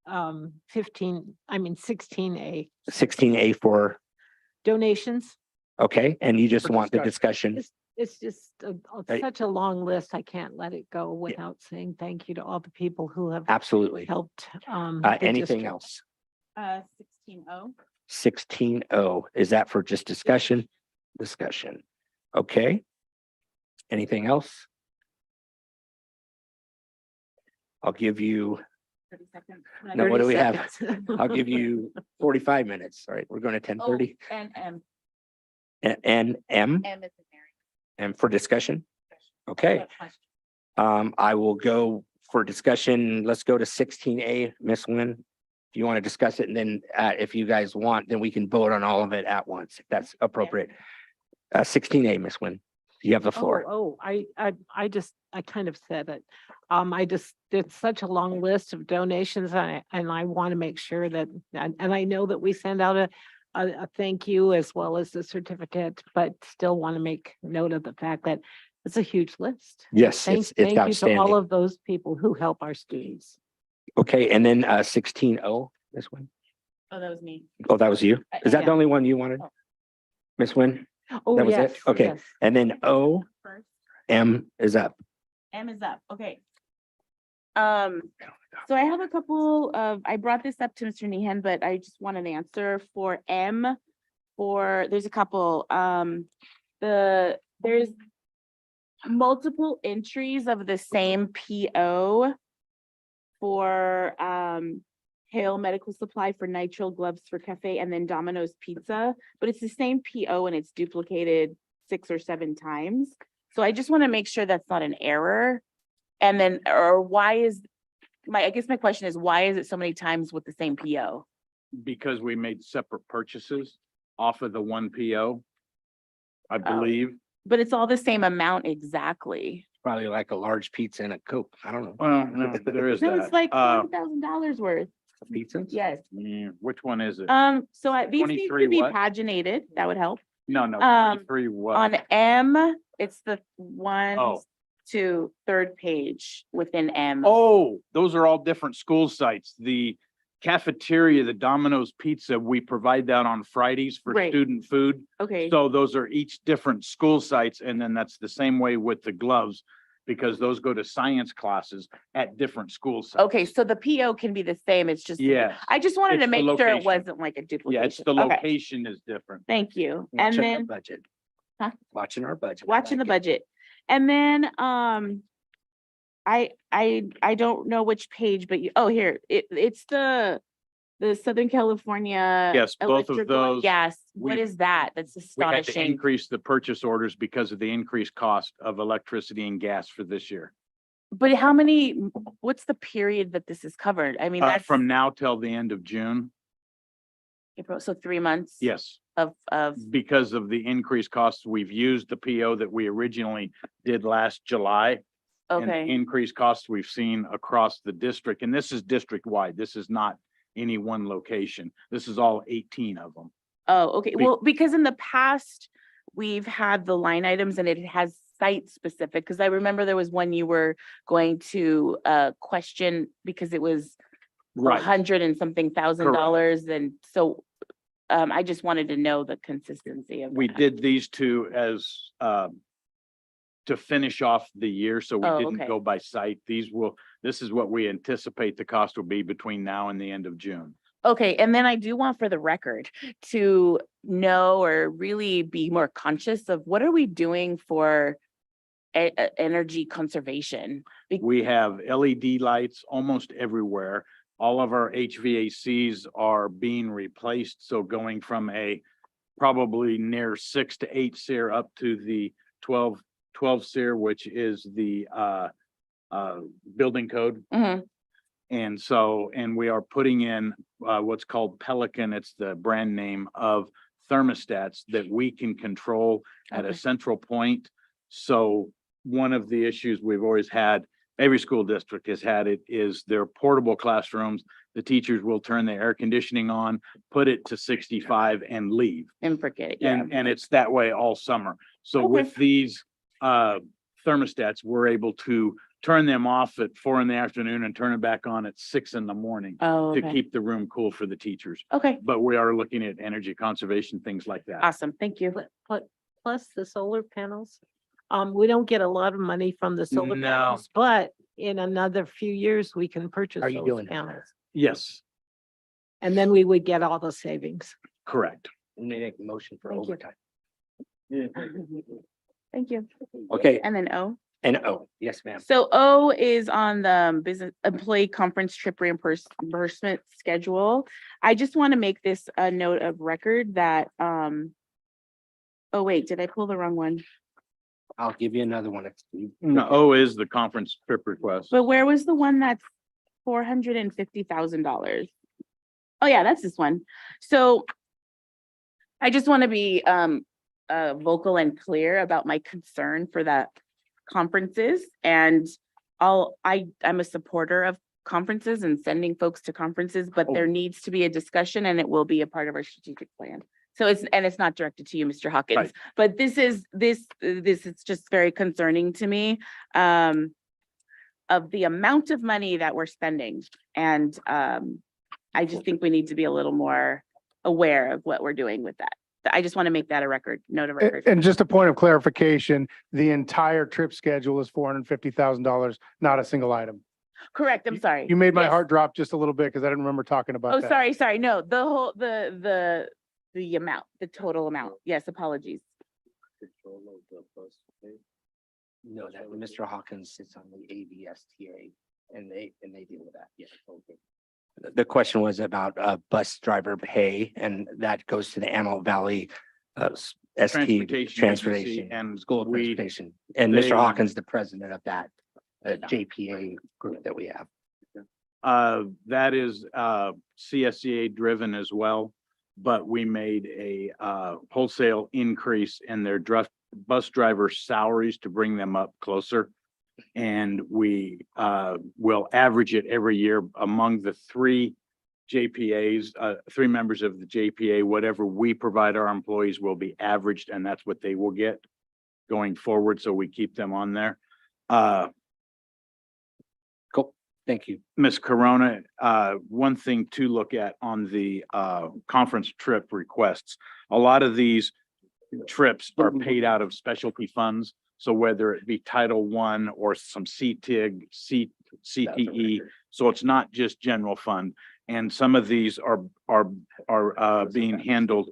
16A, 16A for, donations. okay, and you just For want the discussion. It's just Right. such a long list. I can't let it go without saying thank you to all the people who have Absolutely. helped. Anything else? 16O. 16O, is that for just discussion? Discussion. Okay. Anything else? I'll give you, 30 seconds. no, what do we have? 30 seconds. I'll give you 45 minutes. All right, we're going to 10:30. And M. And M, M is in Mary. and for discussion? Okay, I will go for discussion. Let's go to 16A, Miss Nguyen. If you want to discuss it, and then if you guys want, then we can vote on all of it at once, if that's appropriate. 16A, Miss Nguyen, you have the floor. I kind of said it. It's such a long list of donations and I want to make sure that, and I know that we send out a thank you as well as the certificate, but still want to make note of the fact that it's a huge list. Yes, Thank it's you to all outstanding. of those people who help our students. Okay, and then 16O, Miss Nguyen. Oh, that was me. Oh, that was you? Is that Yeah. the only one you wanted? Oh. Miss Nguyen? Oh, That was yes, it? Okay, yes. and then O, First, M is up. M is up. Okay. So I have a couple of, I brought this up to Mr. Nehan, but I just want an answer for M. There's a couple, there's multiple entries of the same PO for, Hale Medical Supply for nitrile gloves for cafe and then Domino's Pizza, but it's the same PO and it's duplicated 6 or 7 times. So I just want to make sure that's not an error. And then, or I guess my question is, why is it so many times with the same PO? Because we made separate purchases off of the one PO, I believe. But it's all the same amount exactly. Probably like a large pizza and a Coke. I don't know. Well, no, there is No, that. it's like $40,000 worth. Pizza? Yes. Which one is it? So these need 23 to be what? paginated. That would help. No, 3 what? On M, it's the 1 Oh. to 3rd page within M. Oh, those are all different school sites. The cafeteria, the Domino's Pizza, we provide that on Fridays for Right. student food. Okay. So those are each different school sites, and then that's the same way with the gloves, because those go to science classes at different school sites. Okay, so the PO can be the same. It's just. Yes. I just wanted to It's the make sure it location. wasn't like a duplication. Yeah, it's the Okay, location is different. thank you. And Watching our then budget. Huh? Watching our budget. I watching the like it. budget. And then, I don't know which page, but here, it's the Southern California. Yes, both of electrical and those gas. What we- is that? That's We had to astonishing. increase the purchase orders because of the increased cost of electricity and gas for this year. But what's the period that this is covered? I mean, that's From now till the end of June. April, so 3 months? Yes, Of, because of the increased costs, we've used the PO that we originally did last July. And the okay, increased costs we've seen across the district, and this is district-wide. This is not any one location. This is all 18 of them. oh, okay, well, because in the past, we've had the line items and it has site specific, because I remember there was one you were going to question because it was $100 and something thousand dollars, and so I just wanted to know the consistency of We that. did these two as to finish off the year, so we Oh, didn't okay. go by site. This is what we anticipate the cost will be between now and the end of June. Okay, and then I do want for the record to know or really be more conscious of what are we doing for energy conservation? We have LED lights almost everywhere. All of our HVACs are being replaced, so going from a probably near 6 to 8 SEER up to the 12 SEER, which is the building code. Mhm. And so, and we are putting in what's called Pelican. It's the brand name of thermostats that we can control at a Okay. central point. So one of the issues we've always had, every school district has had it, is their portable classrooms. The teachers will turn the air conditioning on, put it to 65 and leave. And forget it, yeah. And it's that way all summer. So Okay. with these thermostats, we're able to turn them off at 4 PM and turn it back on at 6 AM Oh, to okay. keep the room cool for the teachers. Okay, But we are looking at energy conservation, things like that. awesome, thank you. Plus the solar panels. We don't get a lot of money from the solar No. panels, but in another few years, we can purchase Are you those doing panels. Yes, And then we would get all the savings. correct. Make a motion for Thank you. overtime. Thank you. Okay, And then O. and oh, yes, ma'am. So O is on the business employee conference trip reimbursement schedule. I just want to make this a note of record that, oh wait, did I pull the wrong one? I'll give you another one. No, O is the conference trip request. But where was the one that's $450,000? Oh yeah, that's this one. So I just want to be vocal and clear about my concern for that conferences, and I'm a supporter of conferences and sending folks to conferences, but there needs to be a discussion and it will be a part of our strategic plan. So it's not directed to you, Mr. Hawkins, Right. but this is just very concerning to me, of the amount of money that we're spending. And I just think we need to be a little more aware of what we're doing with that. I just want to make that a note of record. And just a point of clarification, the entire trip schedule is $450,000, not a single item. Correct, I'm sorry. You made my Yes. heart drop just a little bit because I didn't remember talking about Oh, that. sorry, no, the whole, the amount, the total amount. Yes, apologies. No, that Mr. Hawkins sits on the AVUHSD and they deal with that. Yeah. Okay. The question was about bus driver pay, and that goes to the Antelope Valley ST transportation agency, and school we- transportation. And they- Mr. Hawkins, the president of that JPA group that we have. That is CSEA driven as well, but we made a wholesale increase in their bus driver salaries to bring them up closer. And we will average it every year among the 3 JPAs, 3 members of the JPA. Whatever we provide our employees will be averaged, and that's what they will get going forward. So we keep them on there. Cool. Thank you. Ms. Corona, one thing to look at on the conference trip requests, a lot of these trips are paid out of specialty funds. So whether it be Title I or some CTIG, CTE, so it's not just general fund. And some of these are being handled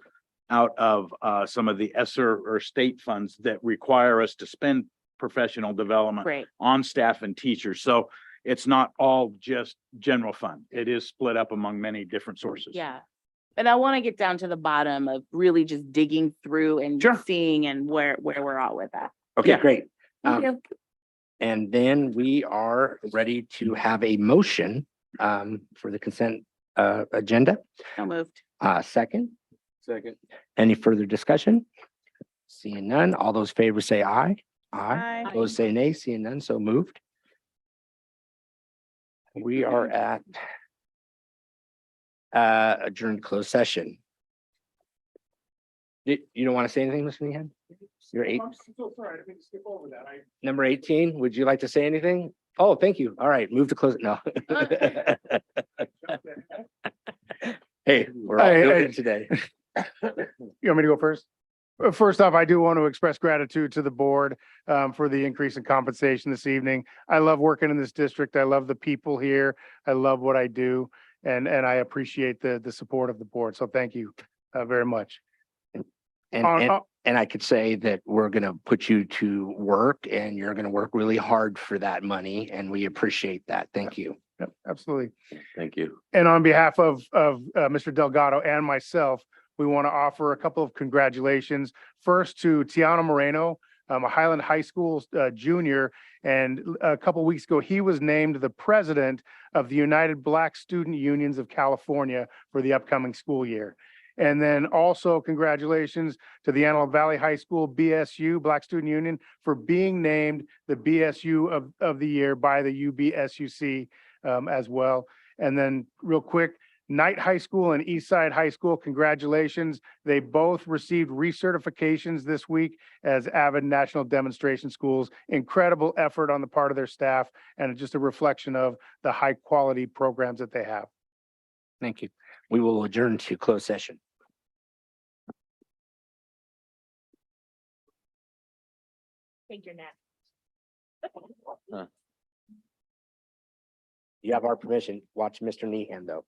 out of some of the ESSER or state funds that require us to spend professional development Great. on staff and teachers. So it's not all just general fund. It is split up among many different sources. Yeah. And I want to get down to the bottom of really just digging through and seeing and where we're at with that. Okay, great. Thank you. And then we are ready to have a motion for the consent agenda. So moved. Second, Second. any further discussion? Seeing none, all those favors say aye. Aye. Those say nay, seeing none, so moved. We are at adjourned closed session. You don't want to say anything, Mr. Meehan? You're eight, I'm so sorry, I didn't skip over that. number 18. Would you like to say anything? Oh, thank you. All right, move to close. No. Hey, we're all Hey, doing hey. it today. You want me to go first? First off, I do want to express gratitude to the board for the increase in compensation this evening. I love working in this district. I love the people here. I love what I do. And I appreciate the support of the board. So thank you very much. And, On- and, on- and I could say that we're gonna put you to work and you're gonna work really hard for that money, and we appreciate that. Thank you. Yep, absolutely. Thank you. And on behalf of Mr. Delgado and myself, we want to offer a couple of congratulations. First to Tiana Moreno, a Highland High School junior, and a couple weeks ago, he was named the president of the United Black Student Unions of California for the upcoming school year. And then also congratulations to the Antelope Valley High School BSU, Black Student Union, for being named the BSU of the year by the UBSUC as well. And then real quick, Knight High School and Eastside High School, congratulations. They both received recertifications this week as avid national demonstration schools. Incredible effort on the part of their staff and just a reflection of the high quality programs that they have. Thank you. We will adjourn to closed session. Take your nap. You have our permission. Watch Mr. Meehan, though.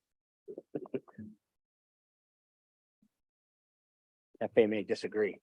FA may disagree.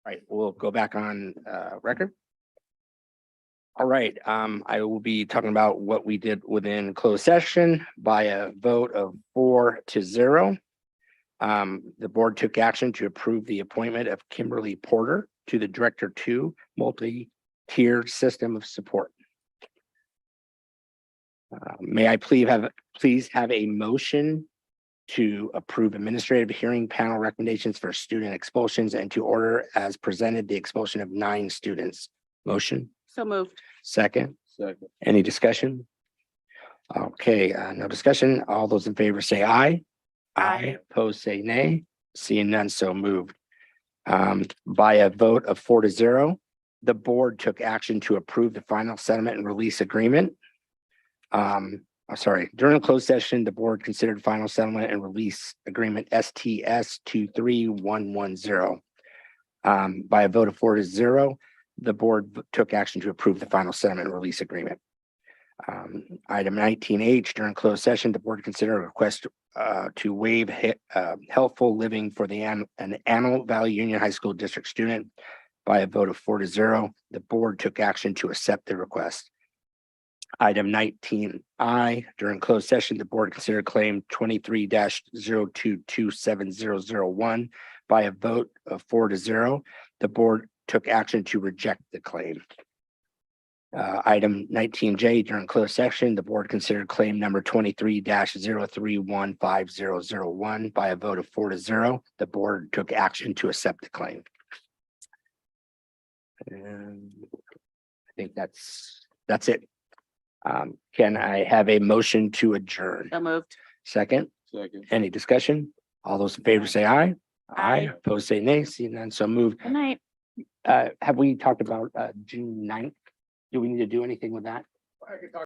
Right, we'll go back on record. All right, I will be talking about what we did within closed session by a vote of 4-0. The board took action to approve the appointment of Kimberly Porter to the Director 2 Multi-Tiered System of Support. May I please have a motion to approve administrative hearing panel recommendations for student expulsions and to order as presented the expulsion of 9 students. Motion, So moved. second. Second. Any discussion? Okay, no discussion. All those in favor say aye. Aye. Opposed, say nay. Seeing none, so moved. By a vote of 4-0, the board took action to approve the final settlement and release agreement. During a closed session, the board considered final settlement and release agreement STS 23110. By a vote of 4-0, the board took action to approve the final settlement and release agreement. Item 19H, during closed session, the board considered a request to waive helpful living for an Antelope Valley Union High School District student. By a vote of 4-0, the board took action to accept the request. Item 19I, during closed session, the board considered claim 23-02270001. By a vote of 4-0, the board took action to reject the claim. Item 19J, during closed session, the board considered claim number 23-03150001. By a vote of 4-0, the board took action to accept the claim. And I think that's it. Can I have a motion to adjourn? So moved. Second, Second. any discussion? All those in favor say aye. Aye. Opposed, say nay. Seeing none, so moved. Good night. Have we talked about June 9th? Do we need to do anything with that?